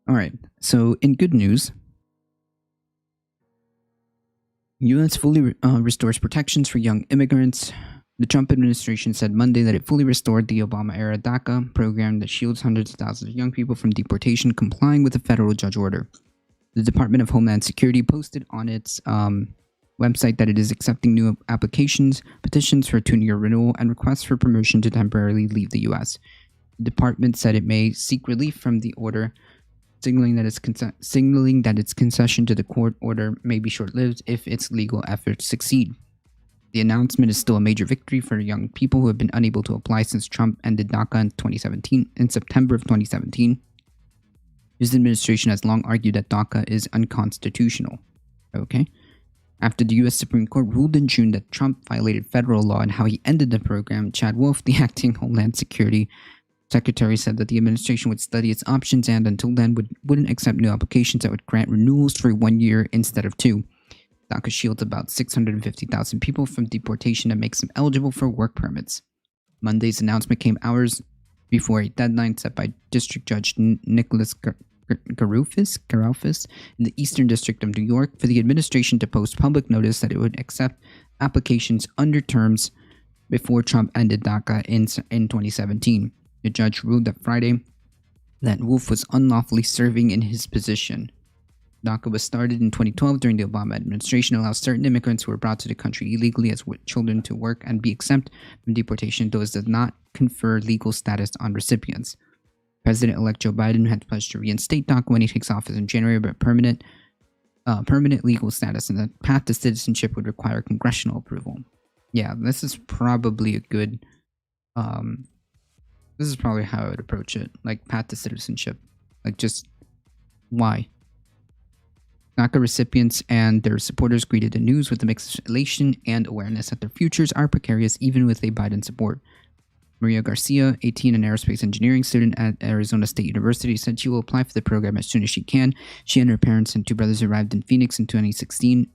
All right. So, in good news, U.S. fully restores protections for young immigrants. The Trump administration said Monday that it fully restored the Obama-era DACA program that shields hundreds of thousands of young people from deportation, complying with a federal judge order. The Department of Homeland Security posted on its website that it is accepting new applications, petitions for a 2-year renewal, and requests for permission to temporarily leave the U.S. The department said it may seek relief from the order, signaling that its concession to the court order may be short-lived if its legal efforts succeed. The announcement is still a major victory for young people who have been unable to apply since Trump ended DACA in September of 2017. His administration has long argued that DACA is unconstitutional. Okay. After the U.S. Supreme Court ruled in June that Trump violated federal law and how he ended the program, Chad Wolf, the acting Homeland Security Secretary, said that the administration would study its options and, until then, wouldn't accept new applications that would grant renewals for 1 year instead of 2. DACA shields about 650,000 people from deportation and makes them eligible for work permits. Monday's announcement came hours before a deadline set by District Judge Nicholas Garoufis in the Eastern District of New York for the administration to post public notice that it would accept applications under terms before Trump ended DACA in 2017. The judge ruled that Friday that Wolf was unlawfully serving in his position. DACA was started in 2012 during the Obama administration, allows certain immigrants who were brought to the country illegally as children to work and be exempt from deportation, though it does not confer legal status on recipients. President-elect Joe Biden had pledged to reinstate DACA when he takes office in January, but permanent legal status and the path to citizenship would require congressional approval. Yeah, this is probably a good... this is probably how I would approach it. Like, path to citizenship. Like, just... why? DACA recipients and their supporters greeted the news with a mix of elation and awareness that their futures are precarious even with a Biden support. Maria Garcia, 18, an aerospace engineering student at Arizona State University, said she will apply for the program as soon as she can. She and her parents and 2 brothers arrived in Phoenix in 2016,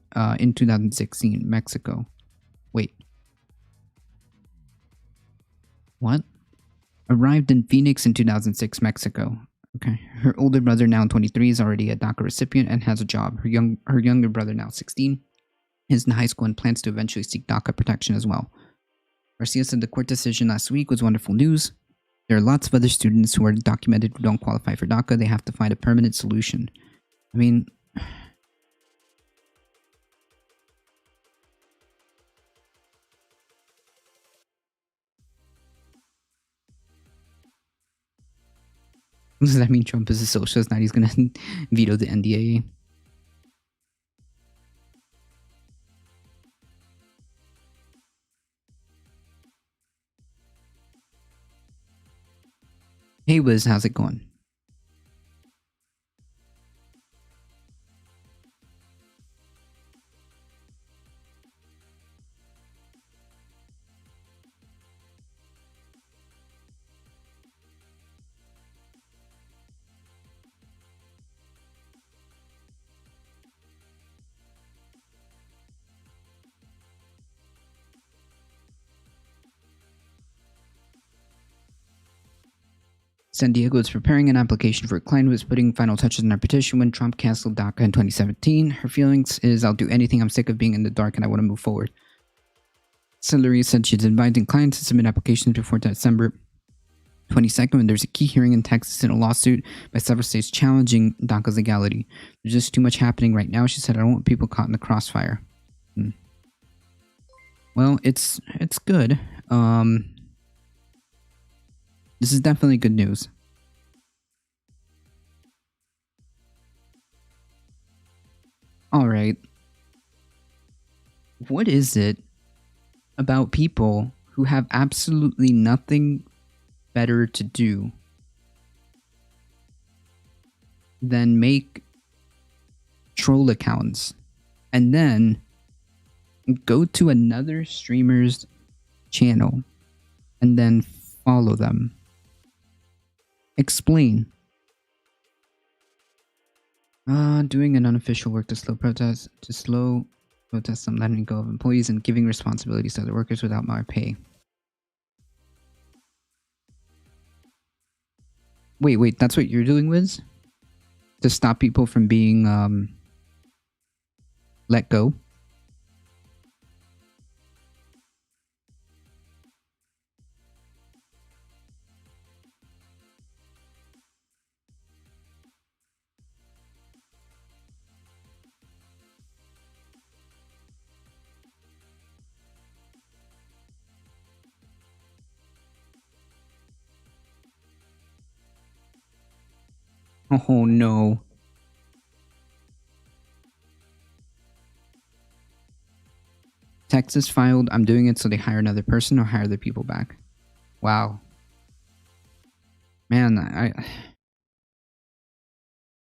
Mexico. Wait. What? Arrived in Phoenix in 2006, Mexico. Okay. Her older brother, now 23, is already a DACA recipient and has a job. Her younger brother, now 16, is in high school and plans to eventually seek DACA protection as well. Garcia said the court decision last week was wonderful news. There are lots of other students who are documented who don't qualify for DACA. They have to find a permanent solution. I mean... does that mean Trump is a socialist? Now he's going to veto the NDAA? Hey Wiz, how's it going? San Diego is preparing an application for a client who is putting final touches on our petition when Trump canceled DACA in 2017. Her feelings is, I'll do anything. I'm sick of being in the dark and I want to move forward. Hillary said she's inviting clients to submit applications before December 22nd when there's a key hearing in Texas in a lawsuit by several states challenging DACA's legality. There's just too much happening right now, she said. I don't want people caught in the crossfire. Well, it's good. This is definitely good news. All right. What is it about people who have absolutely nothing better to do than make troll accounts and then go to another streamer's channel and then follow them? Explain. Doing an unofficial work to slow protests, I'm letting go of employees and giving responsibilities to other workers without my pay. Wait, that's what you're doing, Wiz? To stop people from being let go? Oh no. Texas filed, I'm doing it so they hire another person or hire the people back. Wow. Man,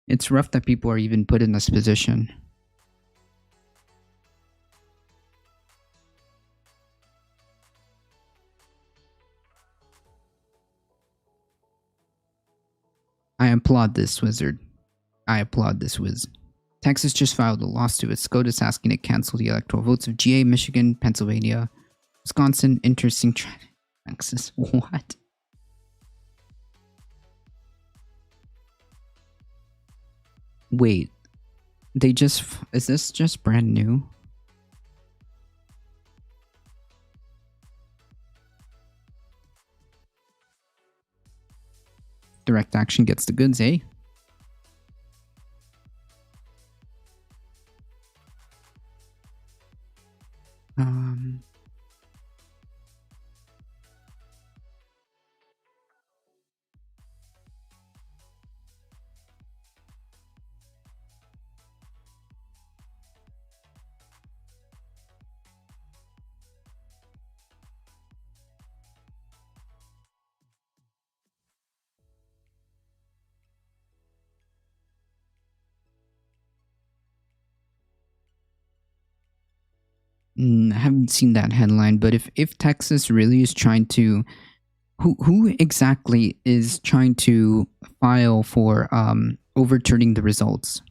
it's rough that people are even put in this position. I applaud this, Wizard. I applaud this, Wiz. Texas just filed a lawsuit with SCOTUS asking to cancel the electoral votes of GA, Michigan, Pennsylvania, Wisconsin. Interesting. Texas. What? Wait. They just... Is this just brand new? Direct action gets the goods, eh? I haven't seen that headline, but if Texas really is trying to, who exactly is trying to file for overturning the results?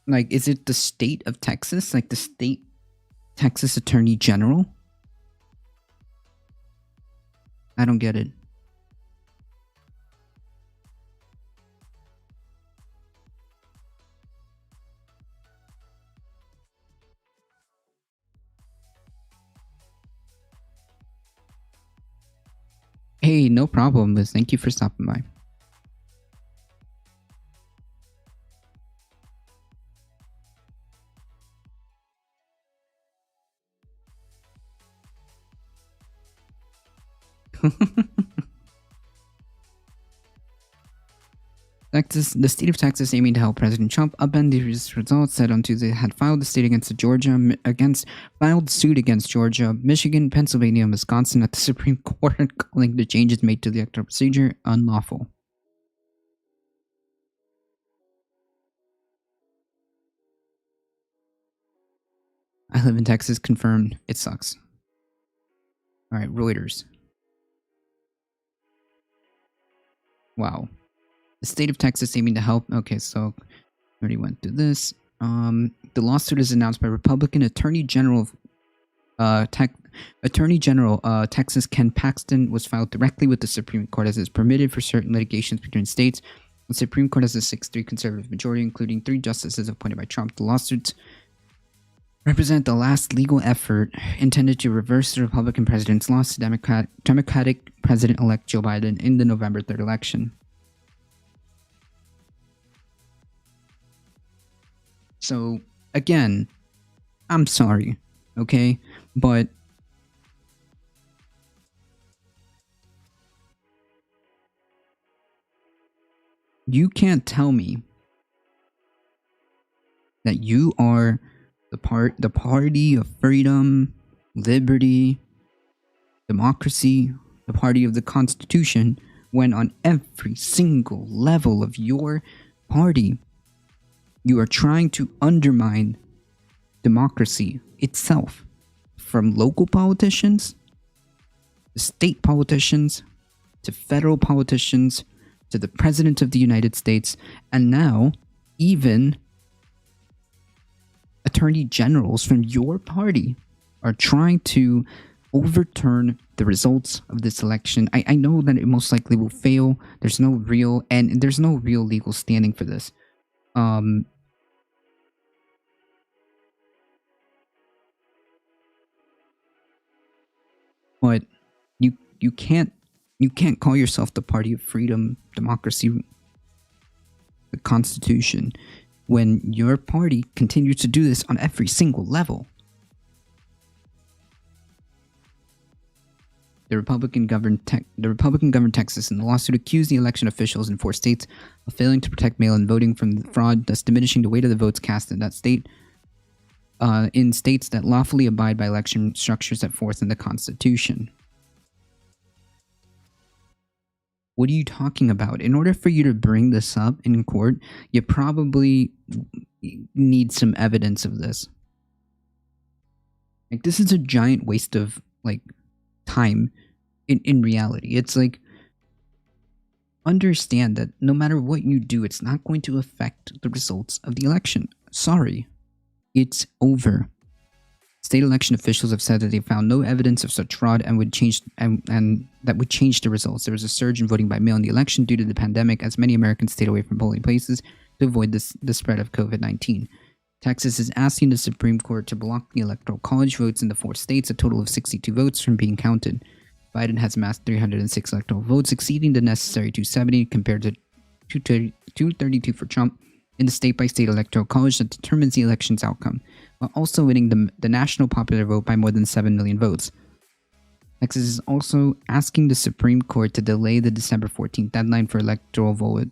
Like, is it the state of Texas? Like the state Texas Attorney General? I don't get it. Hey, no problem, Liz. Thank you for stopping by. Texas, the state of Texas aiming to help President Trump upend these results, said on Tuesday had filed suit against Georgia, Michigan, Pennsylvania, and Wisconsin at the Supreme Court, calling the changes made to the electoral procedure unlawful. I live in Texas. Confirmed. It sucks. All right, Reuters. Wow. The state of Texas aiming to help. Okay, so already went through this. The lawsuit is announced by Republican Attorney General Texas Ken Paxton was filed directly with the Supreme Court as is permitted for certain litigations between states. The Supreme Court has a 6-3 conservative majority, including 3 justices appointed by Trump. The lawsuits represent the last legal effort intended to reverse the Republican president's loss to Democratic President-elect Joe Biden in the November 3rd election. So, again, I'm sorry, okay? But you can't tell me that you are the party of freedom, liberty, democracy, the party of the Constitution, when on every single level of your party, you are trying to undermine democracy itself, from local politicians, to state politicians, to federal politicians, to the President of the United States, and now even attorney generals from your party are trying to overturn the results of this election. I know that it most likely will fail. There's no real legal standing for this. But you can't call yourself the party of freedom, democracy, the Constitution, when your party continues to do this on every single level. The Republican governed Texas, and the lawsuit accused the election officials in 4 states of failing to protect mail-in voting from fraud, thus diminishing the weight of the votes cast in that state. In states that lawfully abide by election structures set forth in the Constitution. What are you talking about? In order for you to bring this up in court, you probably need some evidence of this. Like, this is a giant waste of, like, time in reality. It's like, understand that no matter what you do, it's not going to affect the results of the election. Sorry. It's over. State election officials have said that they found no evidence of such fraud and that would change the results. There was a surge in voting by mail in the election due to the pandemic, as many Americans stayed away from polling places to avoid the spread of COVID-19. Texas is asking the Supreme Court to block the Electoral College votes in the 4 states, a total of 62 votes, from being counted. Biden has amassed 306 electoral votes, exceeding the necessary 270 compared to 232 for Trump in the state-by-state electoral college that determines the election's outcome, while also winning the national popular vote by more than 7 million votes. Texas is also asking the Supreme Court to delay the December 14th deadline for electoral vote.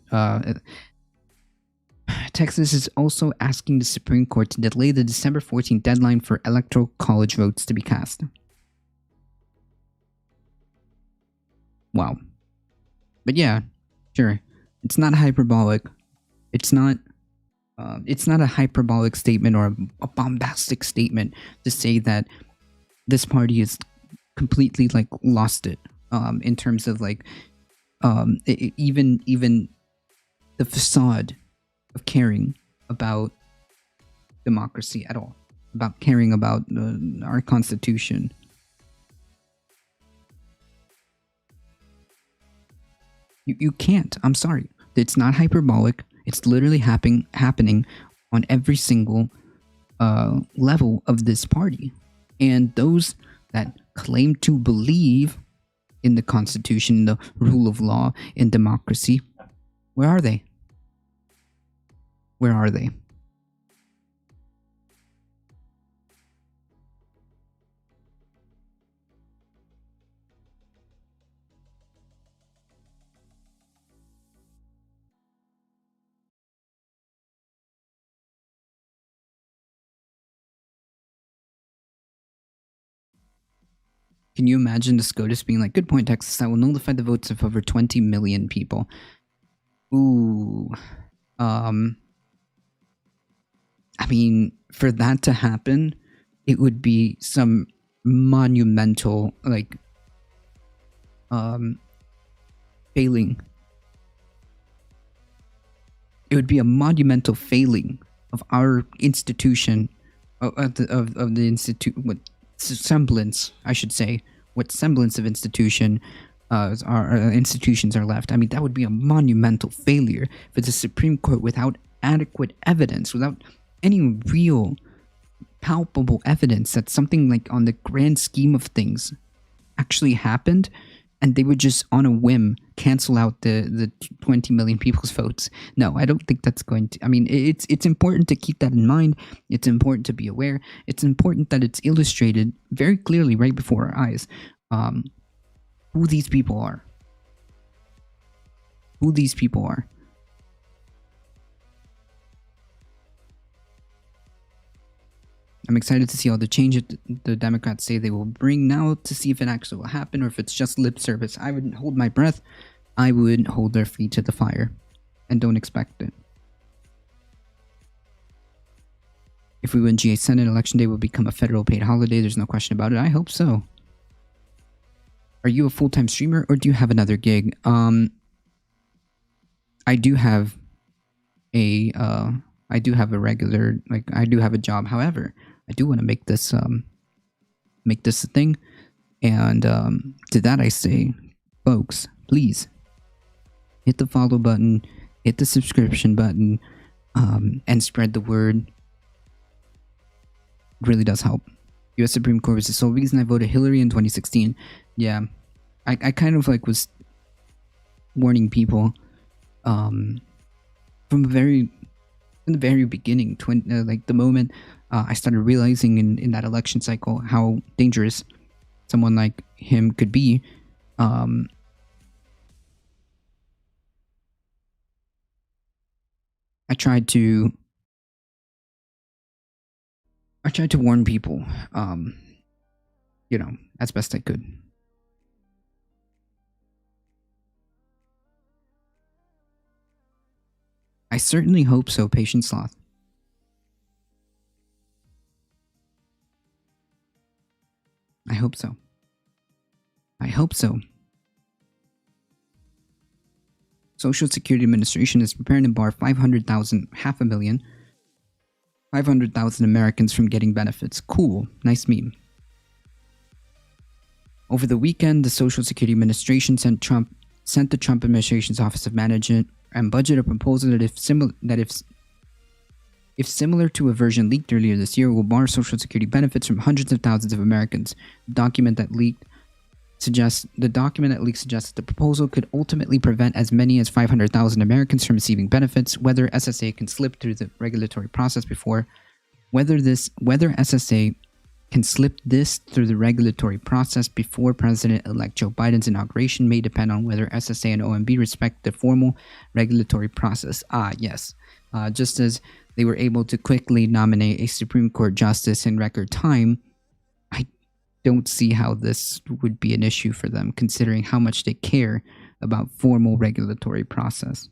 Texas is also asking the Supreme Court to delay the December 14th deadline for electoral college votes to be cast. Wow. But yeah, sure. It's not hyperbolic. It's not a hyperbolic statement or a bombastic statement to say that this party is completely, like, lost it in terms of, like, even the facade of caring about democracy at all, about caring about our Constitution. You can't. I'm sorry. It's not hyperbolic. It's literally happening on every single level of this party. And those that claim to believe in the Constitution, the rule of law, in democracy, where are they? Where are they? Can you imagine the SCOTUS being like, good point, Texas, I will nullify the votes of over 20 million people. Ooh. I mean, for that to happen, it would be some monumental, like, failing. It would be a monumental failing of our institution, of the institute, what semblance, I should say, what semblance of institution our institutions are left. I mean, that would be a monumental failure for the Supreme Court without adequate evidence, without any real palpable evidence that something like on the grand scheme of things actually happened, and they would just on a whim cancel out the 20 million people's votes. No, I don't think that's going to. I mean, it's important to keep that in mind. It's important to be aware. It's important that it's illustrated very clearly right before our eyes who these people are. Who these people are. I'm excited to see all the changes the Democrats say they will bring now, to see if it actually will happen or if it's just lip service. I wouldn't hold my breath. I would hold their feet to the fire and don't expect it. If we win GA Senate, Election Day will become a federal paid holiday. There's no question about it. I hope so. Are you a full-time streamer or do you have another gig? I do have a regular, like, I do have a job. However, I do want to make this a thing, and to that I say, folks, please hit the follow button, hit the subscription button, and spread the word. It really does help. U.S. Supreme Court was the sole reason I voted Hillary in 2016. Yeah, I kind of like was warning people from the very beginning, like the moment I started realizing in that election cycle how dangerous someone like him could be. I tried to warn people, as best I could. I certainly hope so, Patient Sloth. I hope so. I hope so. Social Security Administration is preparing to bar 500,000 Americans from getting benefits. Cool. Nice meme. Over the weekend, the Social Security Administration sent the Trump administration's Office of Management and Budget a proposal that if similar to a version leaked earlier this year, will bar Social Security benefits from hundreds of thousands of Americans. The document that leaked suggests that the proposal could ultimately prevent as many as 500,000 Americans from receiving benefits. Whether SSA can slip through the regulatory process before President-elect Joe Biden's inauguration may depend on whether SSA and OMB respect the formal regulatory process. Yes. Just as they were able to quickly nominate a Supreme Court justice in record time, I don't see how this would be an issue for them, considering how much they care about formal regulatory process.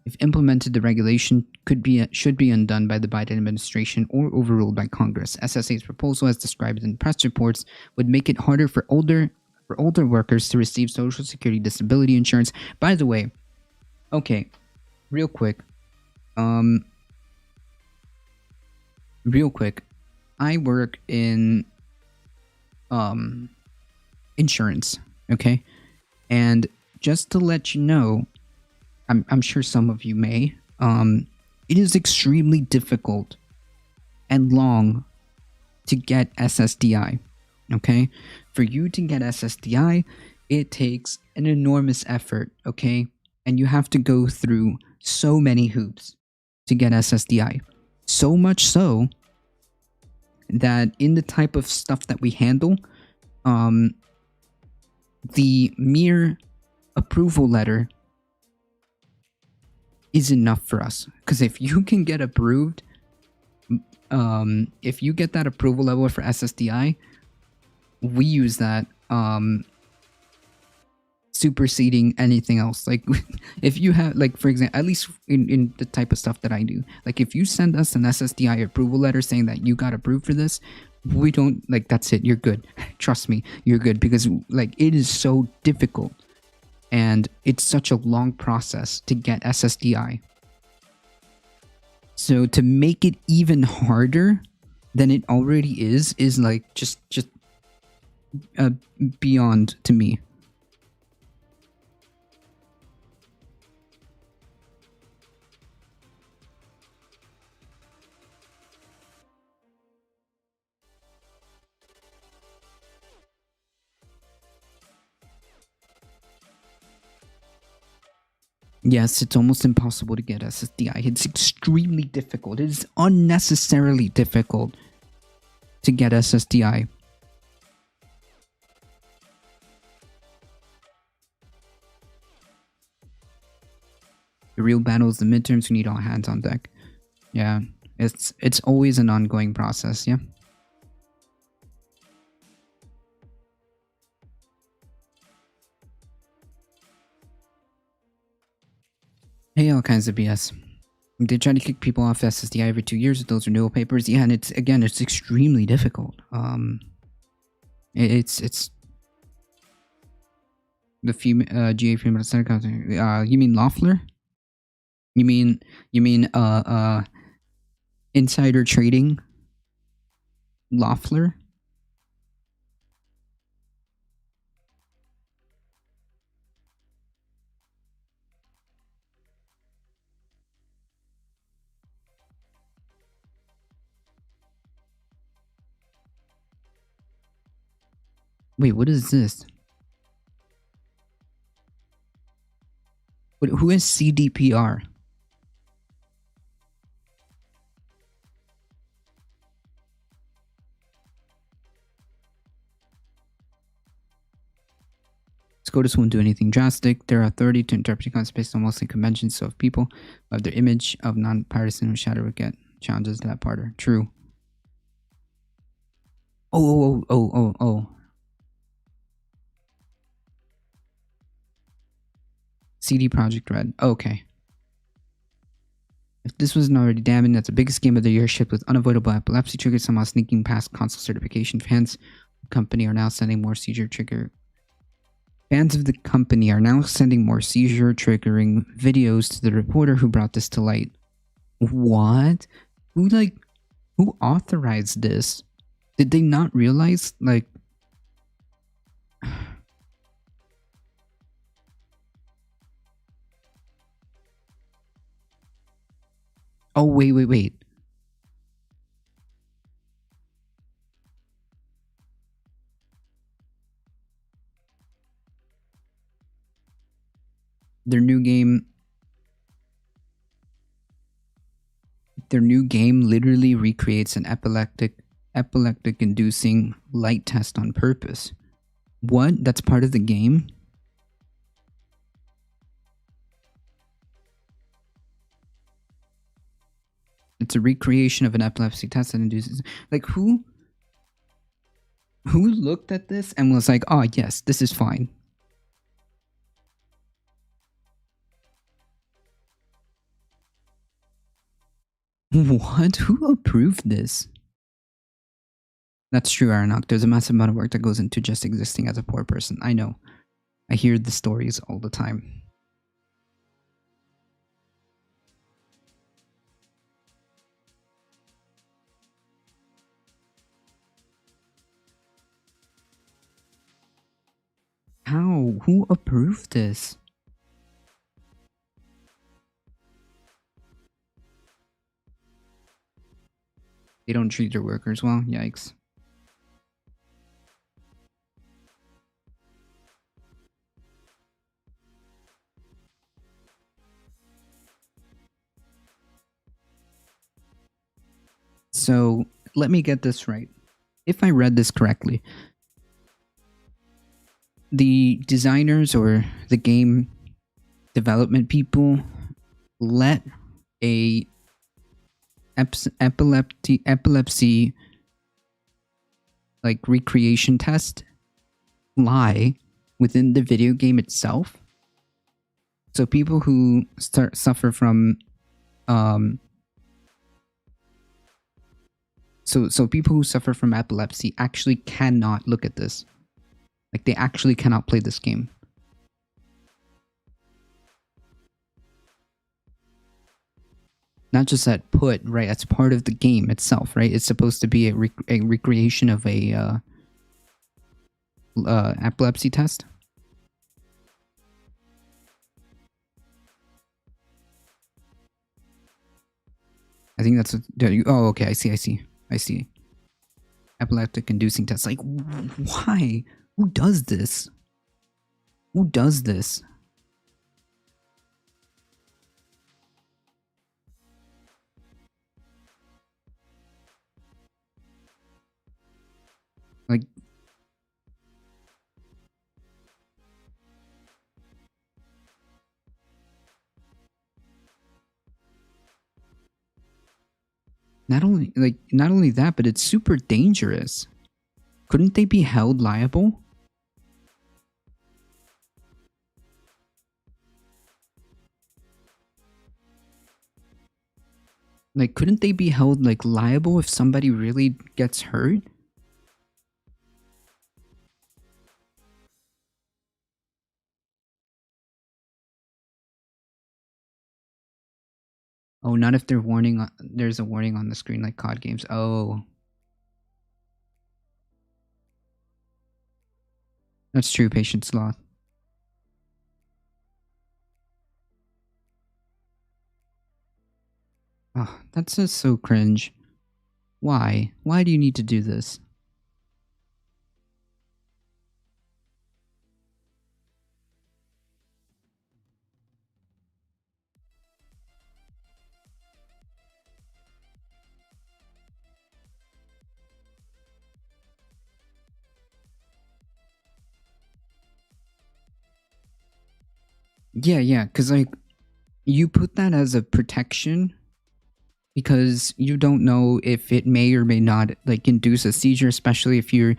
If implemented, the regulation should be undone by the Biden administration or overruled by Congress. SSA's proposal, as described in press reports, would make it harder for older workers to receive Social Security disability insurance. By the way, okay, real quick, I work in insurance, okay? And just to let you know, I'm sure some of you may, it is extremely difficult and long to get SSDI, okay? For you to get SSDI, it takes an enormous effort, okay? And you have to go through so many hoops to get SSDI. So much so that in the type of stuff that we handle, the mere approval letter is enough for us. Because if you can get approved, if you get that approval level for SSDI, we use that superseding anything else. Like, if you have, like, for example, at least in the type of stuff that I do, like, if you send us an SSDI approval letter saying that you got approved for this, we don't, like, that's it, you're good. Trust me, you're good, because, like, it is so difficult and it's such a long process to get SSDI. So to make it even harder than it already is like just beyond to me. Yes, it's almost impossible to get SSDI. It's extremely difficult. It is unnecessarily difficult to get SSDI. The real battle is the midterms. We need all hands on deck. Yeah, it's always an ongoing process. Yeah. Hey, all kinds of BS. They try to kick people off SSDI every 2 years with those renewal papers. Yeah, and it's extremely difficult. It's the female GA female center. You mean Loeffler? You mean insider trading? Loeffler? Wait, what is this? Who is CDPR? SCOTUS won't do anything drastic. Their authority to interpret concepts based on mostly conventions. So if people of their image of non-partisan or shadow would get challenges to that part are true. Oh. CD Projekt Red. Okay. If this wasn't already damning, that's the biggest game of the year, shipped with unavoidable epilepsy triggers somehow sneaking past console certification. Fans of the company are now sending more seizure triggering videos to the reporter who brought this to light. What? Who authorized this? Did they not realize, like... Oh, wait. Their new game literally recreates an epileptic-inducing light test on purpose. What? That's part of the game? It's a recreation of an epilepsy test that induces... Like, who looked at this and was like, oh, yes, this is fine? What? Who approved this? That's true, Aronok. There's a massive amount of work that goes into just existing as a poor person. I know. I hear the stories all the time. How? Who approved this? They don't treat their workers well? Yikes. So, let me get this right. If I read this correctly, the designers or the game development people let a epilepsy like recreation test lie within the video game itself. So people who suffer from so people who suffer from epilepsy actually cannot look at this. Like, they actually cannot play this game. Not just that put, right? That's part of the game itself, right? It's supposed to be a recreation of a epilepsy test. I think that's oh, okay. I see. Epileptic inducing test. Like, why? Who does this? Who does this? Like, not only that, but it's super dangerous. Couldn't they be held liable? Like, couldn't they be held like liable if somebody really gets hurt? Oh, not if there's a warning on the screen like COD games. Oh. That's true, patient sloth. Oh, that's just so cringe. Why? Why do you need to do this? Yeah, because like you put that as a protection because you don't know if it may or may not like induce a seizure, especially if you're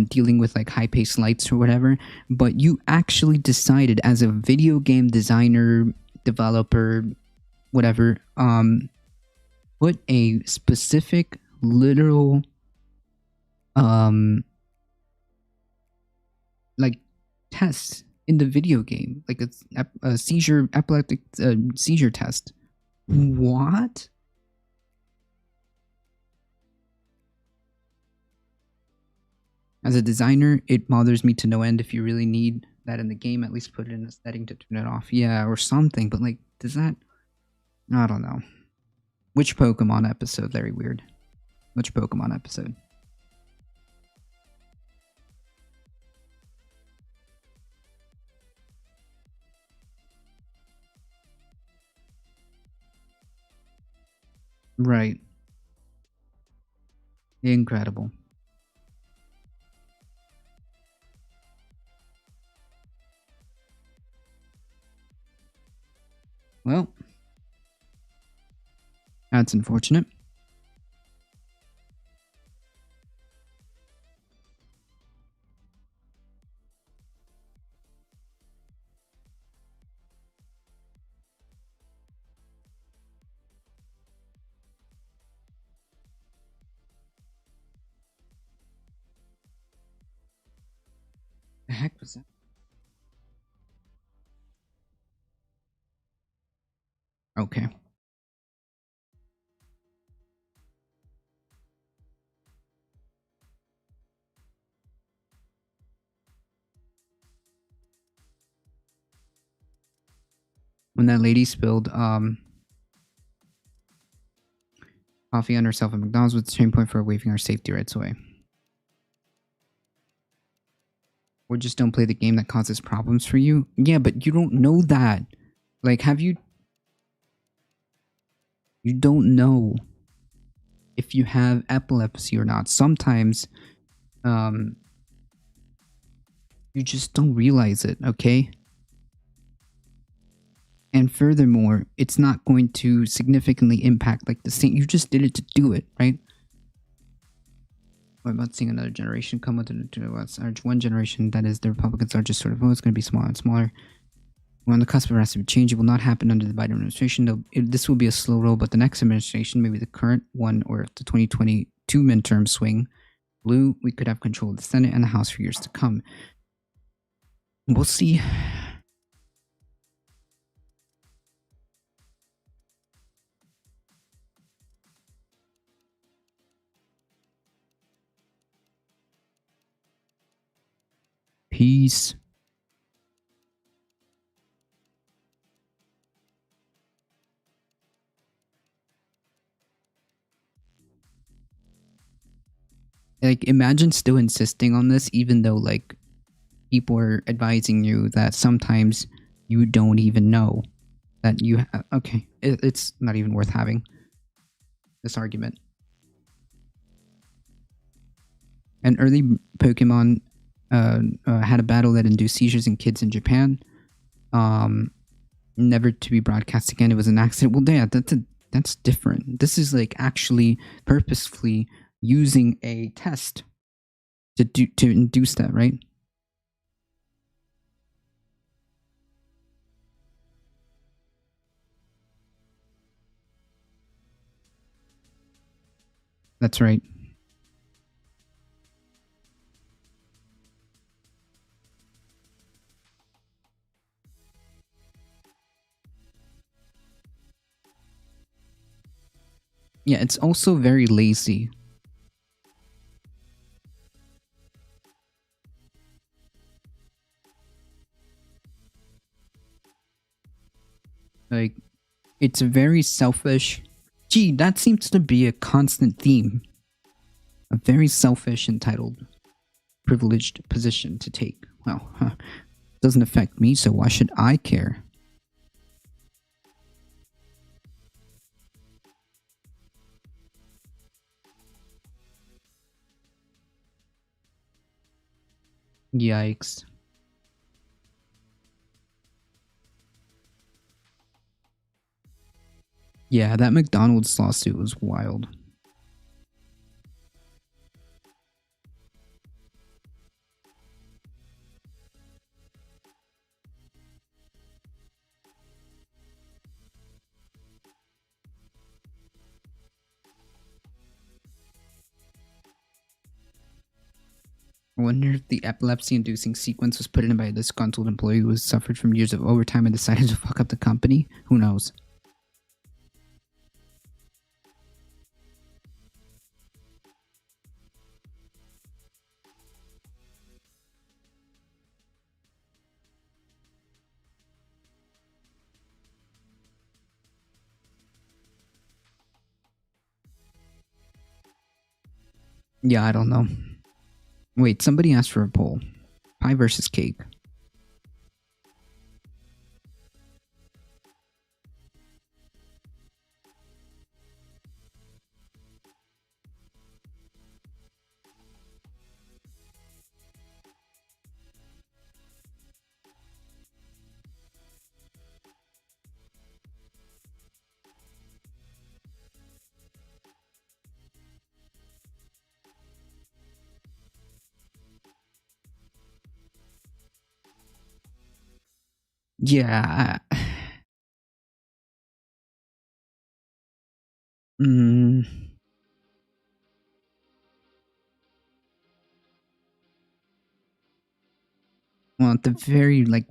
dealing with like high-paced lights or whatever. But you actually decided as a video game designer, developer, whatever, put a specific literal like test in the video game, like a epileptic seizure test. What? As a designer, it bothers me to no end. If you really need that in the game, at least put it in a setting to turn it off. Yeah, or something. But like, does that? I don't know. Which Pokemon episode? Very weird. Which Pokemon episode? Right. Incredible. Well, that's unfortunate. The heck was that? Okay. When that lady spilled coffee on herself at McDonald's was the turning point for waiving our safety rights away. Or just don't play the game that causes problems for you. Yeah, but you don't know that. Like, have you... You don't know if you have epilepsy or not. Sometimes, you just don't realize it, okay? And furthermore, it's not going to significantly impact like the same. You just did it to do it, right? What about seeing another generation come with one generation? That is, the Republicans are just sort of, oh, it's going to be smaller and smaller. We're on the cusp of massive change. It will not happen under the Biden administration. This will be a slow roll, but the next administration, maybe the current one or the 2022 midterm swing, blue, we could have control of the Senate and the House for years to come. We'll see. Peace. Like, imagine still insisting on this, even though, like, people are advising you that sometimes you don't even know that you okay, it's not even worth having this argument. An early Pokemon had a battle that induced seizures in kids in Japan. Never to be broadcast again. It was an accident. Well, yeah, that's different. This is like actually purposefully using a test to induce that, right? That's right. Yeah, it's also very lazy. Like, it's very selfish. Gee, that seems to be a constant theme. A very selfish, entitled, privileged position to take. Well, doesn't affect me, so why should I care? Yikes. Yeah, that McDonald's lawsuit was wild. I wonder if the epilepsy-inducing sequence was put in by a disgruntled employee who has suffered from years of overtime and decided to fuck up the company? Who knows? Yeah, I don't know. Wait, somebody asked for a poll. Pie versus cake. Yeah. Mm, well, at the very, like,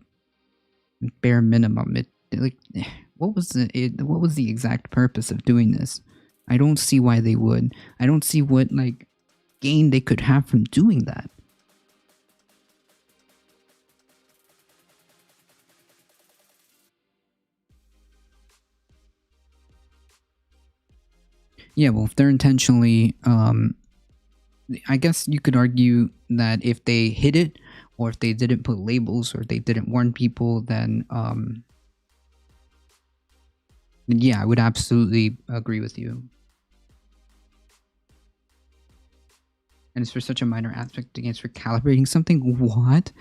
bare minimum, it, like, what was the exact purpose of doing this? I don't see why they would. I don't see what, like, gain they could have from doing that. Yeah, well, if they're intentionally, I guess you could argue that if they hid it, or if they didn't put labels, or they didn't warn people, then yeah, I would absolutely agree with you. And it's for such a minor aspect against for calibrating something. What?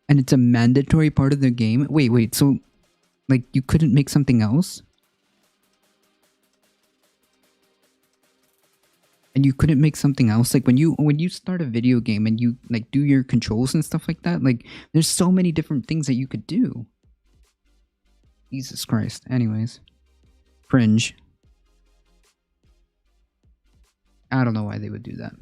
And it's a mandatory part of the game. Wait. So, like, you couldn't make something else? And you couldn't make something else? Like, when you start a video game and you, like, do your controls and stuff like that, like, there's so many different things that you could do. Jesus Christ. Anyways. Cringe. I don't know why they would do that.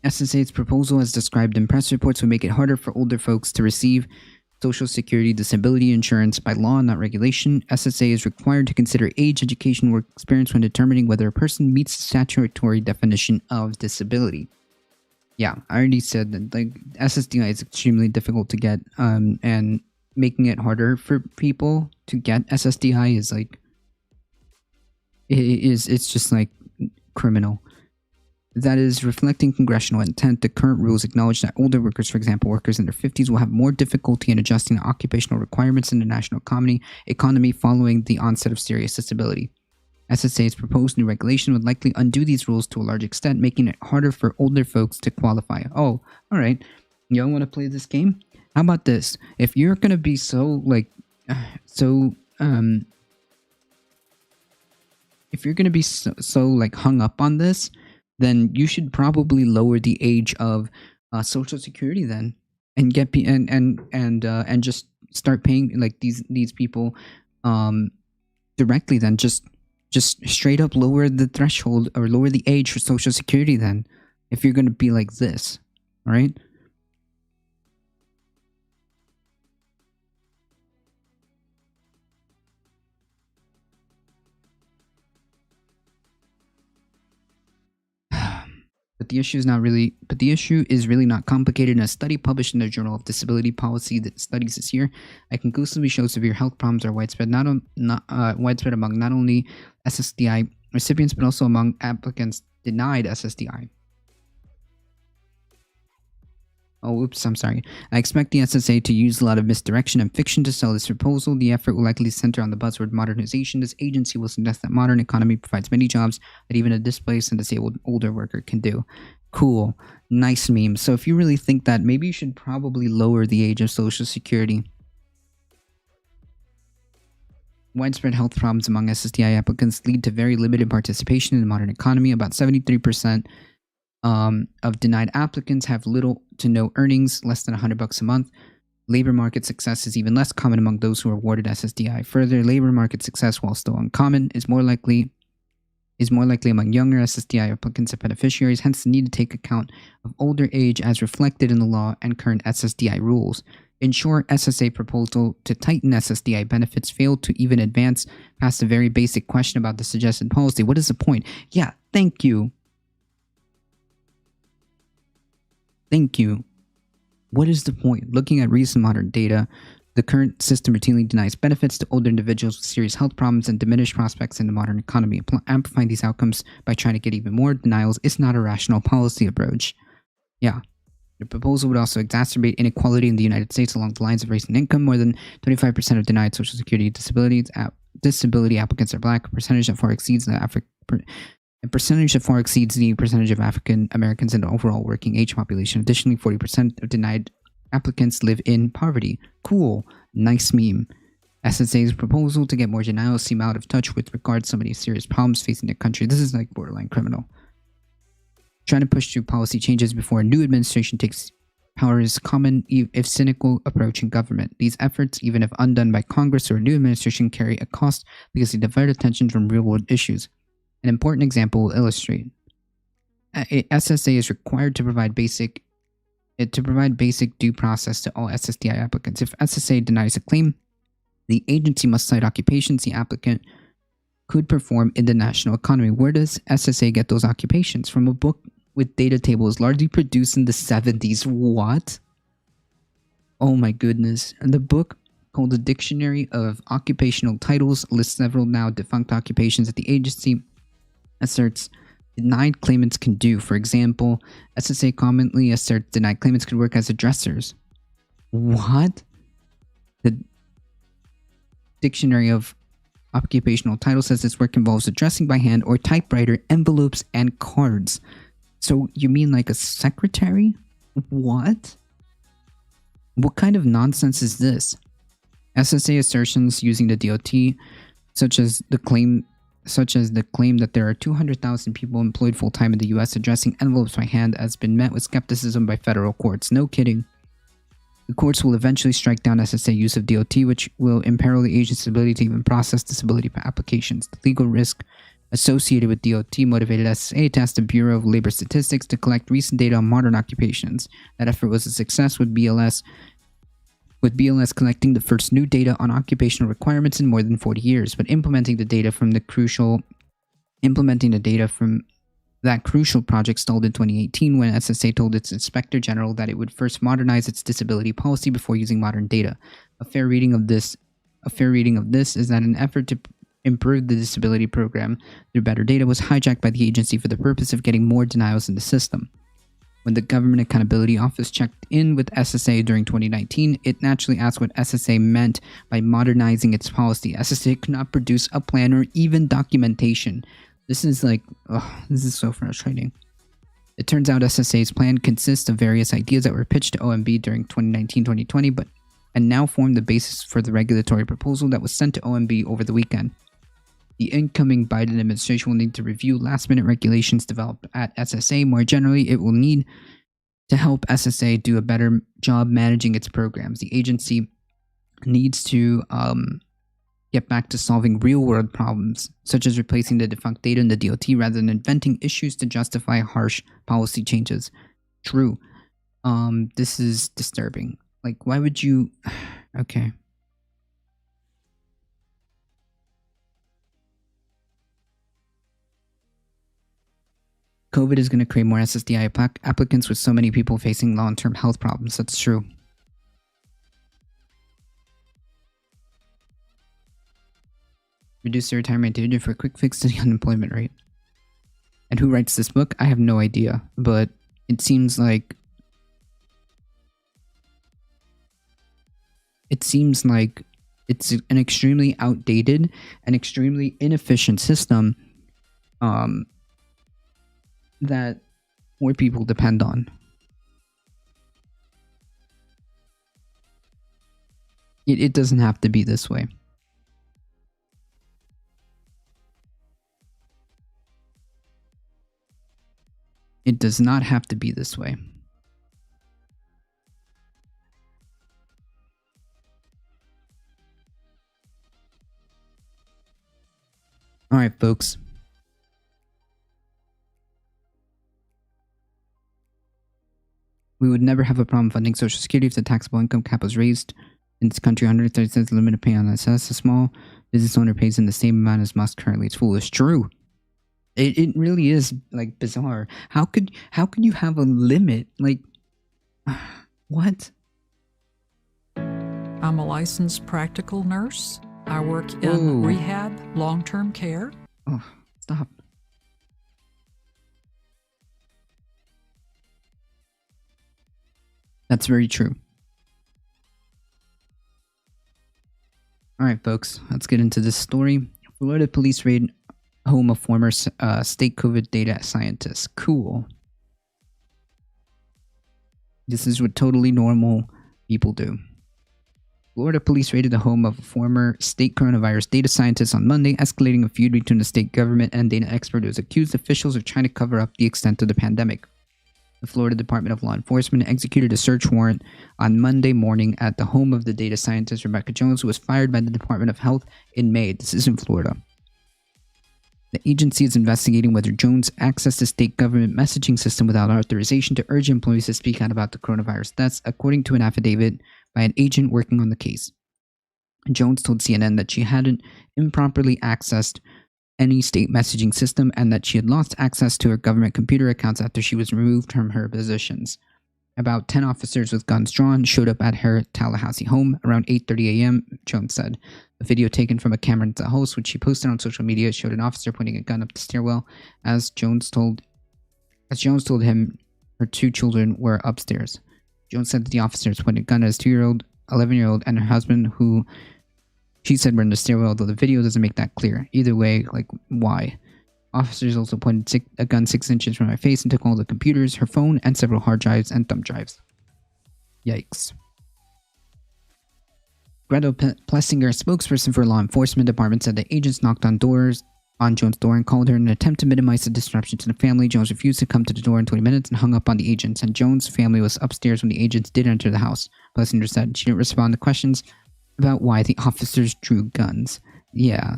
SSA's proposal, as described in press reports, would make it harder for older folks to receive Social Security disability insurance by law, not regulation. SSA is required to consider age, education, work experience when determining whether a person meets the statutory definition of disability. Yeah, I already said that like SSDI is extremely difficult to get, and making it harder for people to get SSDI is like it's just like criminal. That is reflecting congressional intent. The current rules acknowledge that older workers, for example, workers in their 50s, will have more difficulty in adjusting to occupational requirements in the national economy following the onset of serious disability. SSA's proposed new regulation would likely undo these rules to a large extent, making it harder for older folks to qualify. Oh, all right. Y'all want to play this game? How about this? If you're going to be so, like, if you're going to be so like hung up on this, then you should probably lower the age of Social Security then, and get and just start paying like these people directly. Then just straight up lower the threshold or lower the age for Social Security then, if you're gonna be like this, all right? But the issue is really not complicated. In a study published in the Journal of Disability Policy that studies this year, I conclusively show severe health problems are widespread, widespread among not only SSDI recipients but also among applicants denied SSDI. Oh, oops, I'm sorry. I expect the SSA to use a lot of misdirection and fiction to sell this proposal. The effort will likely center on the buzzword modernization. This agency will suggest that modern economy provides many jobs that even a displaced and disabled older worker can do. Cool. Nice meme. So if you really think that, maybe you should probably lower the age of Social Security. Widespread health problems among SSDI applicants lead to very limited participation in the modern economy. About 73% of denied applicants have little to no earnings, less than $100 a month. Labor market success is even less common among those who are awarded SSDI. Further, labor market success, while still uncommon, is more likely among younger SSDI applicants and beneficiaries. Hence, the need to take account of older age as reflected in the law and current SSDI rules. In short, SSA proposal to tighten SSDI benefits failed to even advance past a very basic question about the suggested policy. What is the point? Yeah, thank you. Thank you. What is the point? Looking at recent modern data, the current system routinely denies benefits to older individuals with serious health problems and diminished prospects in the modern economy. Amplifying these outcomes by trying to get even more denials is not a rational policy approach. Yeah. The proposal would also exacerbate inequality in the United States along the lines of race and income. More than 25% of denied Social Security disability applicants are Black. A percentage that far exceeds the percentage of African Americans in the overall working age population. Additionally, 40% of denied applicants live in poverty. Cool. Nice meme. SSA's proposal to get more denials seem out of touch with regard to so many serious problems facing the country. This is like borderline criminal. Trying to push through policy changes before a new administration takes power is common, if cynical, approach in government. These efforts, even if undone by Congress or a new administration, carry a cost because they divert attention from real-world issues. An important example will illustrate. SSA is required to provide basic due process to all SSDI applicants. If SSA denies a claim, the agency must cite occupations the applicant could perform in the national economy. Where does SSA get those occupations? From a book with data tables largely produced in the 70s. What? Oh my goodness. And the book, called The Dictionary of Occupational Titles, lists several now defunct occupations that the agency asserts denied claimants can do. For example, SSA commonly asserts denied claimants could work as dressers. What? The Dictionary of Occupational Title says this work involves addressing by hand or typewriter envelopes and cards. So you mean like a secretary? What? What kind of nonsense is this? SSA assertions using the DOT, such as the claim that there are 200,000 people employed full-time in the U.S. addressing envelopes by hand, has been met with skepticism by federal courts. No kidding. The courts will eventually strike down SSA use of DOT, which will imperil the agency's ability to even process disability applications. The legal risk associated with DOT motivated SSA to ask the Bureau of Labor Statistics to collect recent data on modern occupations. That effort was a success, with BLS with BLS collecting the first new data on occupational requirements in more than 40 years, but implementing the data from that crucial project stalled in 2018 when SSA told its Inspector General that it would first modernize its disability policy before using modern data. A fair reading of this is that an effort to improve the disability program through better data was hijacked by the agency for the purpose of getting more denials in the system. When the Government Accountability Office checked in with SSA during 2019, it naturally asked what SSA meant by modernizing its policy. SSA could not produce a plan or even documentation. This is so frustrating. It turns out SSA's plan consists of various ideas that were pitched to OMB during 2019-2020, and now form the basis for the regulatory proposal that was sent to OMB over the weekend. The incoming Biden administration will need to review last-minute regulations developed at SSA. More generally, it will need to help SSA do a better job managing its programs. The agency needs to get back to solving real-world problems, such as replacing the defunct data in the DOT rather than inventing issues to justify harsh policy changes. True. This is disturbing. Like, why would you... Okay. COVID is going to create more SSDI applicants with so many people facing long-term health problems. That's true. Reduce the retirement age for a quick fix to the unemployment rate. And who writes this book? I have no idea, but it seems like it's an extremely outdated and extremely inefficient system that more people depend on. It doesn't have to be this way. It does not have to be this way. All right, folks. We would never have a problem funding Social Security if the taxable income cap was raised in this country. 130 cents limit of pay on SS. A small business owner pays in the same amount as must currently. It's foolish. True. It really is like bizarre. How could you have a limit? Like, what? I'm a licensed practical nurse. I work in rehab, long-term care. Oh, stop. That's very true. All right, folks, let's get into this story. Florida police raid home of former state COVID data scientist. Cool. This is what totally normal people do. Florida police raided the home of a former state coronavirus data scientist on Monday, escalating a feud between the state government and data expert who has accused officials of trying to cover up the extent of the pandemic. The Florida Department of Law Enforcement executed a search warrant on Monday morning at the home of the data scientist Rebecca Jones, who was fired by the Department of Health in May. This is in Florida. The agency is investigating whether Jones accessed the state government messaging system without authorization to urge employees to speak out about the coronavirus deaths, according to an affidavit by an agent working on the case. Jones told CNN that she hadn't improperly accessed any state messaging system and that she had lost access to her government computer accounts after she was removed from her positions. About 10 officers with guns drawn showed up at her Tallahassee home around 8:30 a.m., Jones said. A video taken from a camera at the house, which she posted on social media, showed an officer pointing a gun up the stairwell. As Jones told him, her two children were upstairs. Jones said that the officers pointed a gun at his 2-year-old, 11-year-old, and her husband, who she said were in the stairwell, though the video doesn't make that clear. Either way, like, why? Officers also pointed a gun 6 inches from my face and took all the computers, her phone, and several hard drives and thumb drives. Yikes. Greta Plessinger, spokesperson for law enforcement department, said the agents knocked on Jones' door and called her in an attempt to minimize the disruption to the family. Jones refused to come to the door in 20 minutes and hung up on the agents, and Jones' family was upstairs when the agents did enter the house. Plessinger said she didn't respond to questions about why the officers drew guns. Yeah.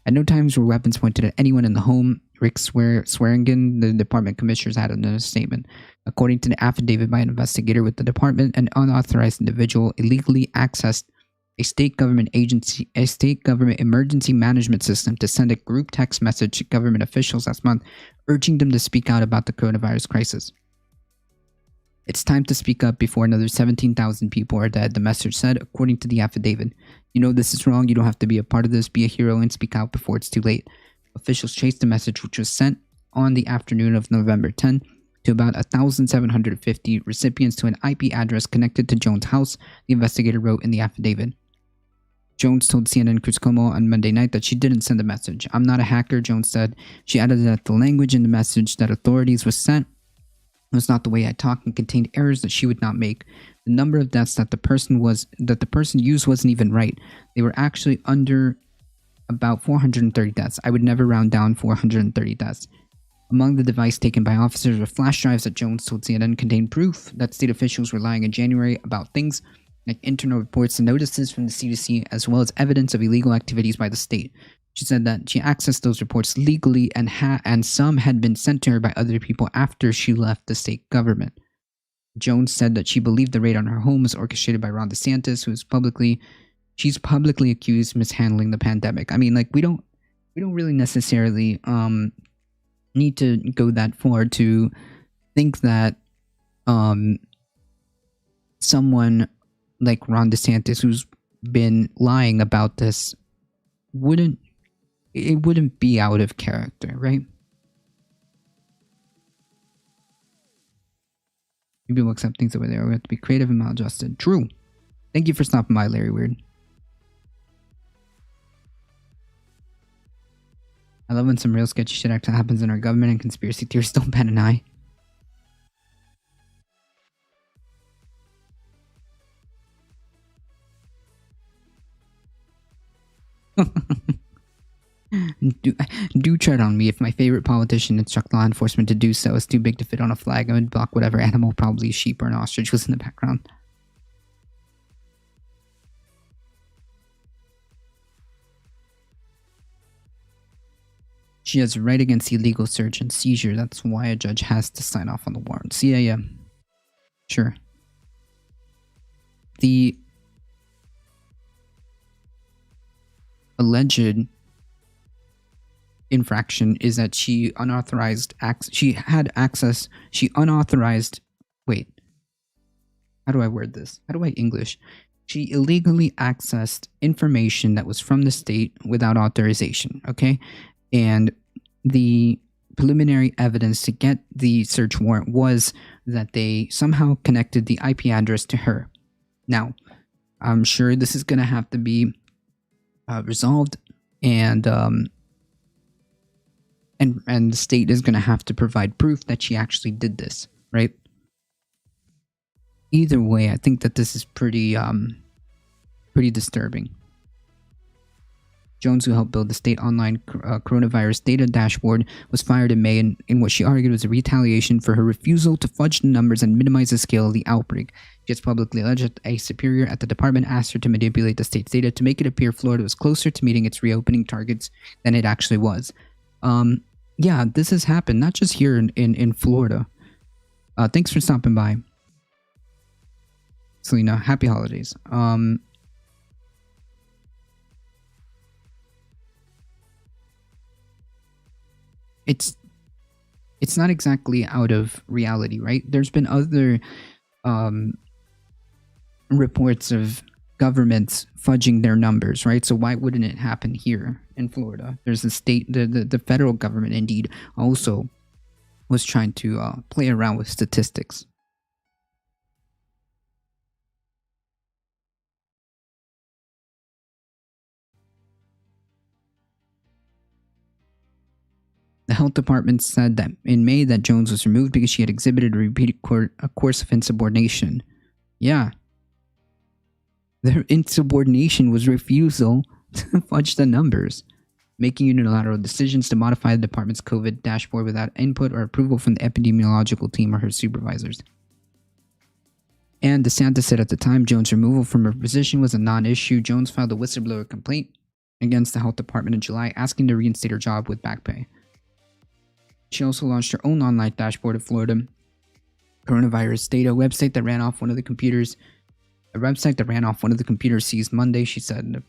At no times were weapons pointed at anyone in the home, Rick Swearingen, the department commissioners, had in a statement. According to the affidavit by an investigator with the department, an unauthorized individual illegally accessed a state government emergency management system to send a group text message to government officials last month, urging them to speak out about the coronavirus crisis. It's time to speak up before another 17,000 people are dead, the message said, according to the affidavit. You know this is wrong. You don't have to be a part of this. Be a hero and speak out before it's too late. Officials traced the message, which was sent on the afternoon of November 10 to about 1,750 recipients to an IP address connected to Jones' house, the investigator wrote in the affidavit. Jones told CNN Cruzcomo on Monday night that she didn't send the message. I'm not a hacker, Jones said. She added that the language in the message that authorities was sent was not the way I talk and contained errors that she would not make. The number of deaths that the person used wasn't even right. They were actually under about 430 deaths. I would never round down 430 deaths. Among the device taken by officers were flash drives that Jones told CNN contained proof that state officials were lying in January about things like internal reports and notices from the CDC, as well as evidence of illegal activities by the state. She said that she accessed those reports legally and some had been sent to her by other people after she left the state government. Jones said that she believed the raid on her home was orchestrated by Ron DeSantis, she's publicly accused mishandling the pandemic. I mean, like, we don't really necessarily need to go that far to think that someone like Ron DeSantis, who's been lying about this, wouldn't be out of character, right? People accept things over there. We have to be creative and maladjusted. True. Thank you for stopping by, Larry Weird. I love when some real sketchy shit actually happens in our government and conspiracy theories don't bat an eye. Do tread on me. If my favorite politician instruct law enforcement to do so, it's too big to fit on a flag. I would block whatever animal, probably a sheep or an ostrich, was in the background. She has a right against illegal search and seizure. That's why a judge has to sign off on the warrants. Yeah. Sure. The alleged infraction is that she unauthorized wait, how do I word this? How do I English? She illegally accessed information that was from the state without authorization, okay? And the preliminary evidence to get the search warrant was that they somehow connected the IP address to her. Now, I'm sure this is going to have to be resolved, and the state is going to have to provide proof that she actually did this, right? Either way, I think that this is pretty disturbing. Jones, who helped build the state online coronavirus data dashboard, was fired in May in what she argued was a retaliation for her refusal to fudge the numbers and minimize the scale of the outbreak. She has publicly alleged that a superior at the department asked her to manipulate the state's data to make it appear Florida was closer to meeting its reopening targets than it actually was. Yeah, this has happened, not just here in Florida. Thanks for stopping by, Selena. Happy holidays. It's not exactly out of reality, right? There's been other reports of governments fudging their numbers, right? So why wouldn't it happen here in Florida? There's the state, the federal government, indeed, also was trying to play around with statistics. The health department said that in May that Jones was removed because she had exhibited a repeated course of insubordination. Yeah. Their insubordination was refusal to fudge the numbers, making unilateral decisions to modify the department's COVID dashboard without input or approval from the epidemiological team or her supervisors. And DeSantis said at the time Jones' removal from her position was a non-issue. Jones filed a whistleblower complaint against the health department in July, asking to reinstate her job with back pay. She also launched her own online dashboard of Florida coronavirus data website that ran off one of the computers. A website that ran off one of the computers seized Monday. She said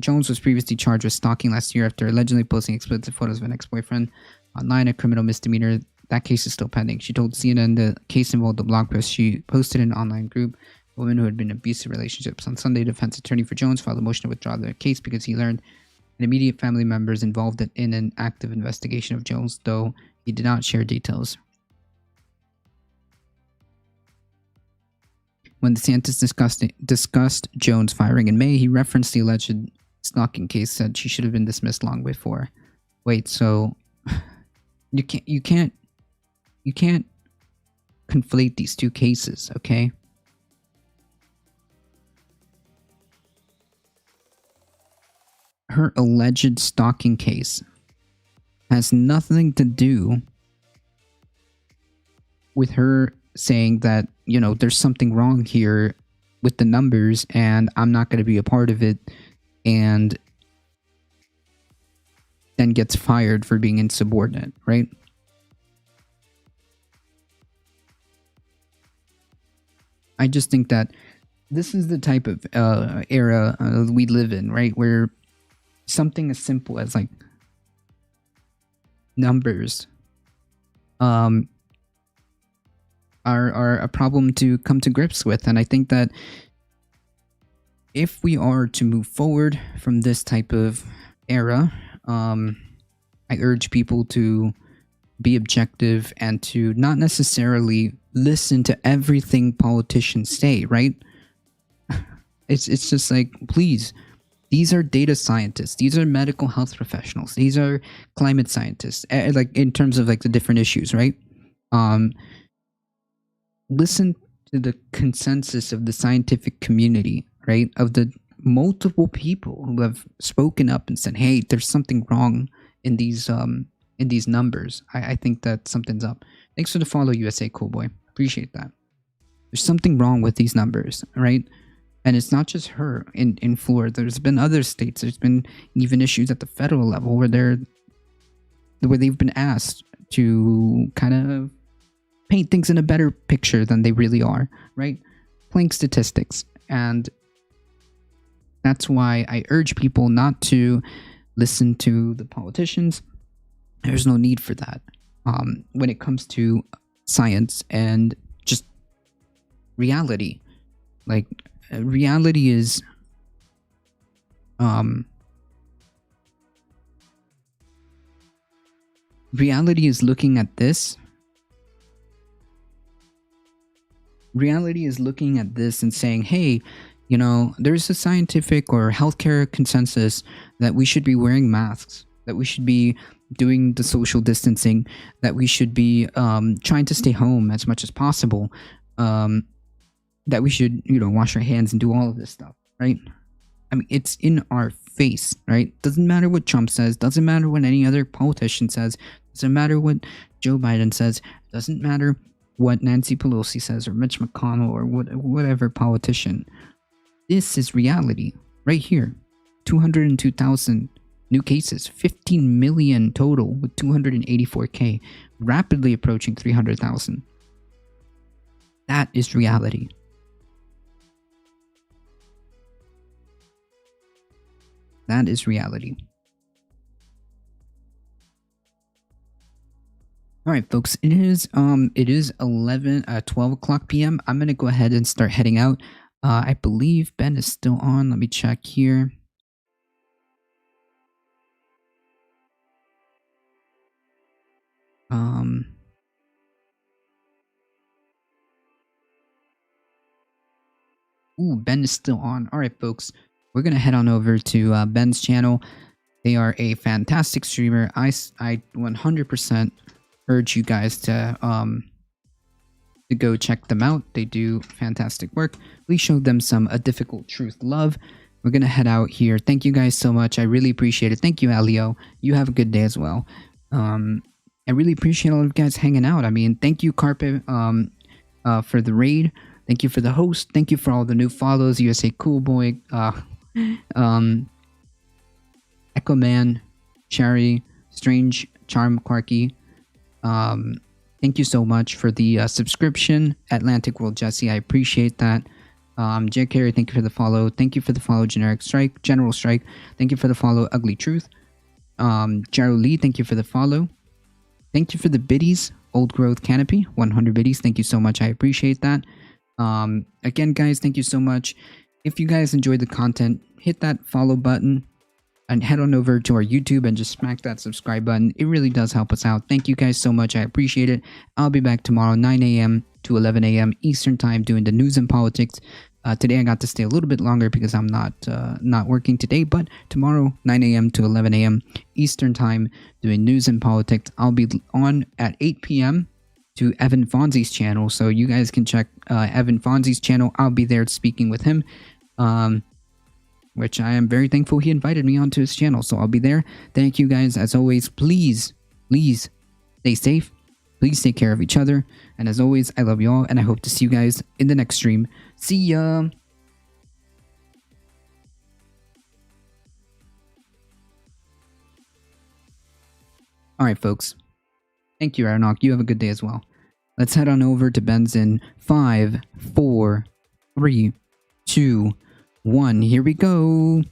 Jones was previously charged with stalking last year after allegedly posting explicit photos of an ex-boyfriend online, a criminal misdemeanor. That case is still pending. She told CNN the case involved a blog post she posted in an online group. A woman who had been in abusive relationships. On Sunday, defense attorney for Jones filed a motion to withdraw the case because he learned an immediate family members involved in an active investigation of Jones, though he did not share details. When DeSantis discussed Jones' firing in May, he referenced the alleged stalking case, said she should have been dismissed long before. Wait, so you can't conflate these two cases, okay? Her alleged stalking case has nothing to do with her saying that, you know, there's something wrong here with the numbers and I'm not going to be a part of it, and then gets fired for being insubordinate, right? I just think that this is the type of era we live in, right? Where something as simple as like numbers are a problem to come to grips with. And I think that if we are to move forward from this type of era, I urge people to be objective and to not necessarily listen to everything politicians say, right? It's just like, please, these are data scientists, these are medical health professionals, these are climate scientists, like in terms of like the different issues, right? Listen to the consensus of the scientific community, right? Of the multiple people who have spoken up and said, hey, there's something wrong in these numbers. I think that something's up. Thanks for the follow, USA Coolboy. Appreciate that. There's something wrong with these numbers, right? And it's not just her in Florida. There's been other states. There's been even issues at the federal level where they've been asked to kind of paint things in a better picture than they really are, right? Playing statistics. And that's why I urge people not to listen to the politicians. There's no need for that when it comes to science and just reality. Like, reality is looking at this. Reality is looking at this and saying, hey, you know, there's a scientific or healthcare consensus that we should be wearing masks, that we should be doing the social distancing, that we should be trying to stay home as much as possible, that we should, you know, wash our hands and do all of this stuff, right? I mean, it's in our face, right? Doesn't matter what Trump says, doesn't matter what any other politician says, doesn't matter what Joe Biden says, doesn't matter what Nancy Pelosi says or Mitch McConnell or whatever politician. This is reality right here. 202,000 new cases, 15 million total with 284K, rapidly approaching 300,000. That is reality. That is reality. All right, folks, it is 12 o'clock p.m. I'm going to go ahead and start heading out. I believe Ben is still on. Let me check here. Ooh, Ben is still on. All right, folks, we're going to head on over to Ben's channel. They are a fantastic streamer. I 100% urge you guys to go check them out. They do fantastic work. Please show them some ADifficultTruth love. We're going to head out here. Thank you guys so much. I really appreciate it. Thank you, Alio. You have a good day as well. I really appreciate all of you guys hanging out. I mean, thank you, Carpet, for the raid. Thank you for the host. Thank you for all the new follows. USA Coolboy, Echo Man, Sherry, Strange, Charm, Quarky, Thank you so much for the subscription, Atlantic World Jesse. I appreciate that. Jay Carey, thank you for the follow. Thank you for the follow, General Strike. Thank you for the follow, Ugly Truth. Jaro Lee, thank you for the follow. Thank you for the biddies, Old Growth Canopy, 100 biddies. Thank you so much. I appreciate that. Again, guys, thank you so much. If you guys enjoyed the content, hit that follow button and head on over to our YouTube and just smack that subscribe button. It really does help us out. Thank you guys so much. I appreciate it. I'll be back tomorrow, 9 a.m. to 11 a.m. Eastern Time, doing the news and politics. Today I got to stay a little bit longer because I'm not working today, but tomorrow 9 a.m. to 11 a.m. Eastern Time, doing news and politics. I'll be on at 8 p.m. to Evan Fonzie's channel, so you guys can check Evan Fonzie's channel. I'll be there speaking with him, which I am very thankful he invited me onto his channel, so I'll be there. Thank you guys. As always, please stay safe. Please take care of each other. And as always, I love you all, and I hope to see you guys in the next stream. See ya! Alright, folks. Thank you, Aronok. You have a good day as well. Let's head on over to Ben's in 5, 4, 3, 2, 1. Here we go!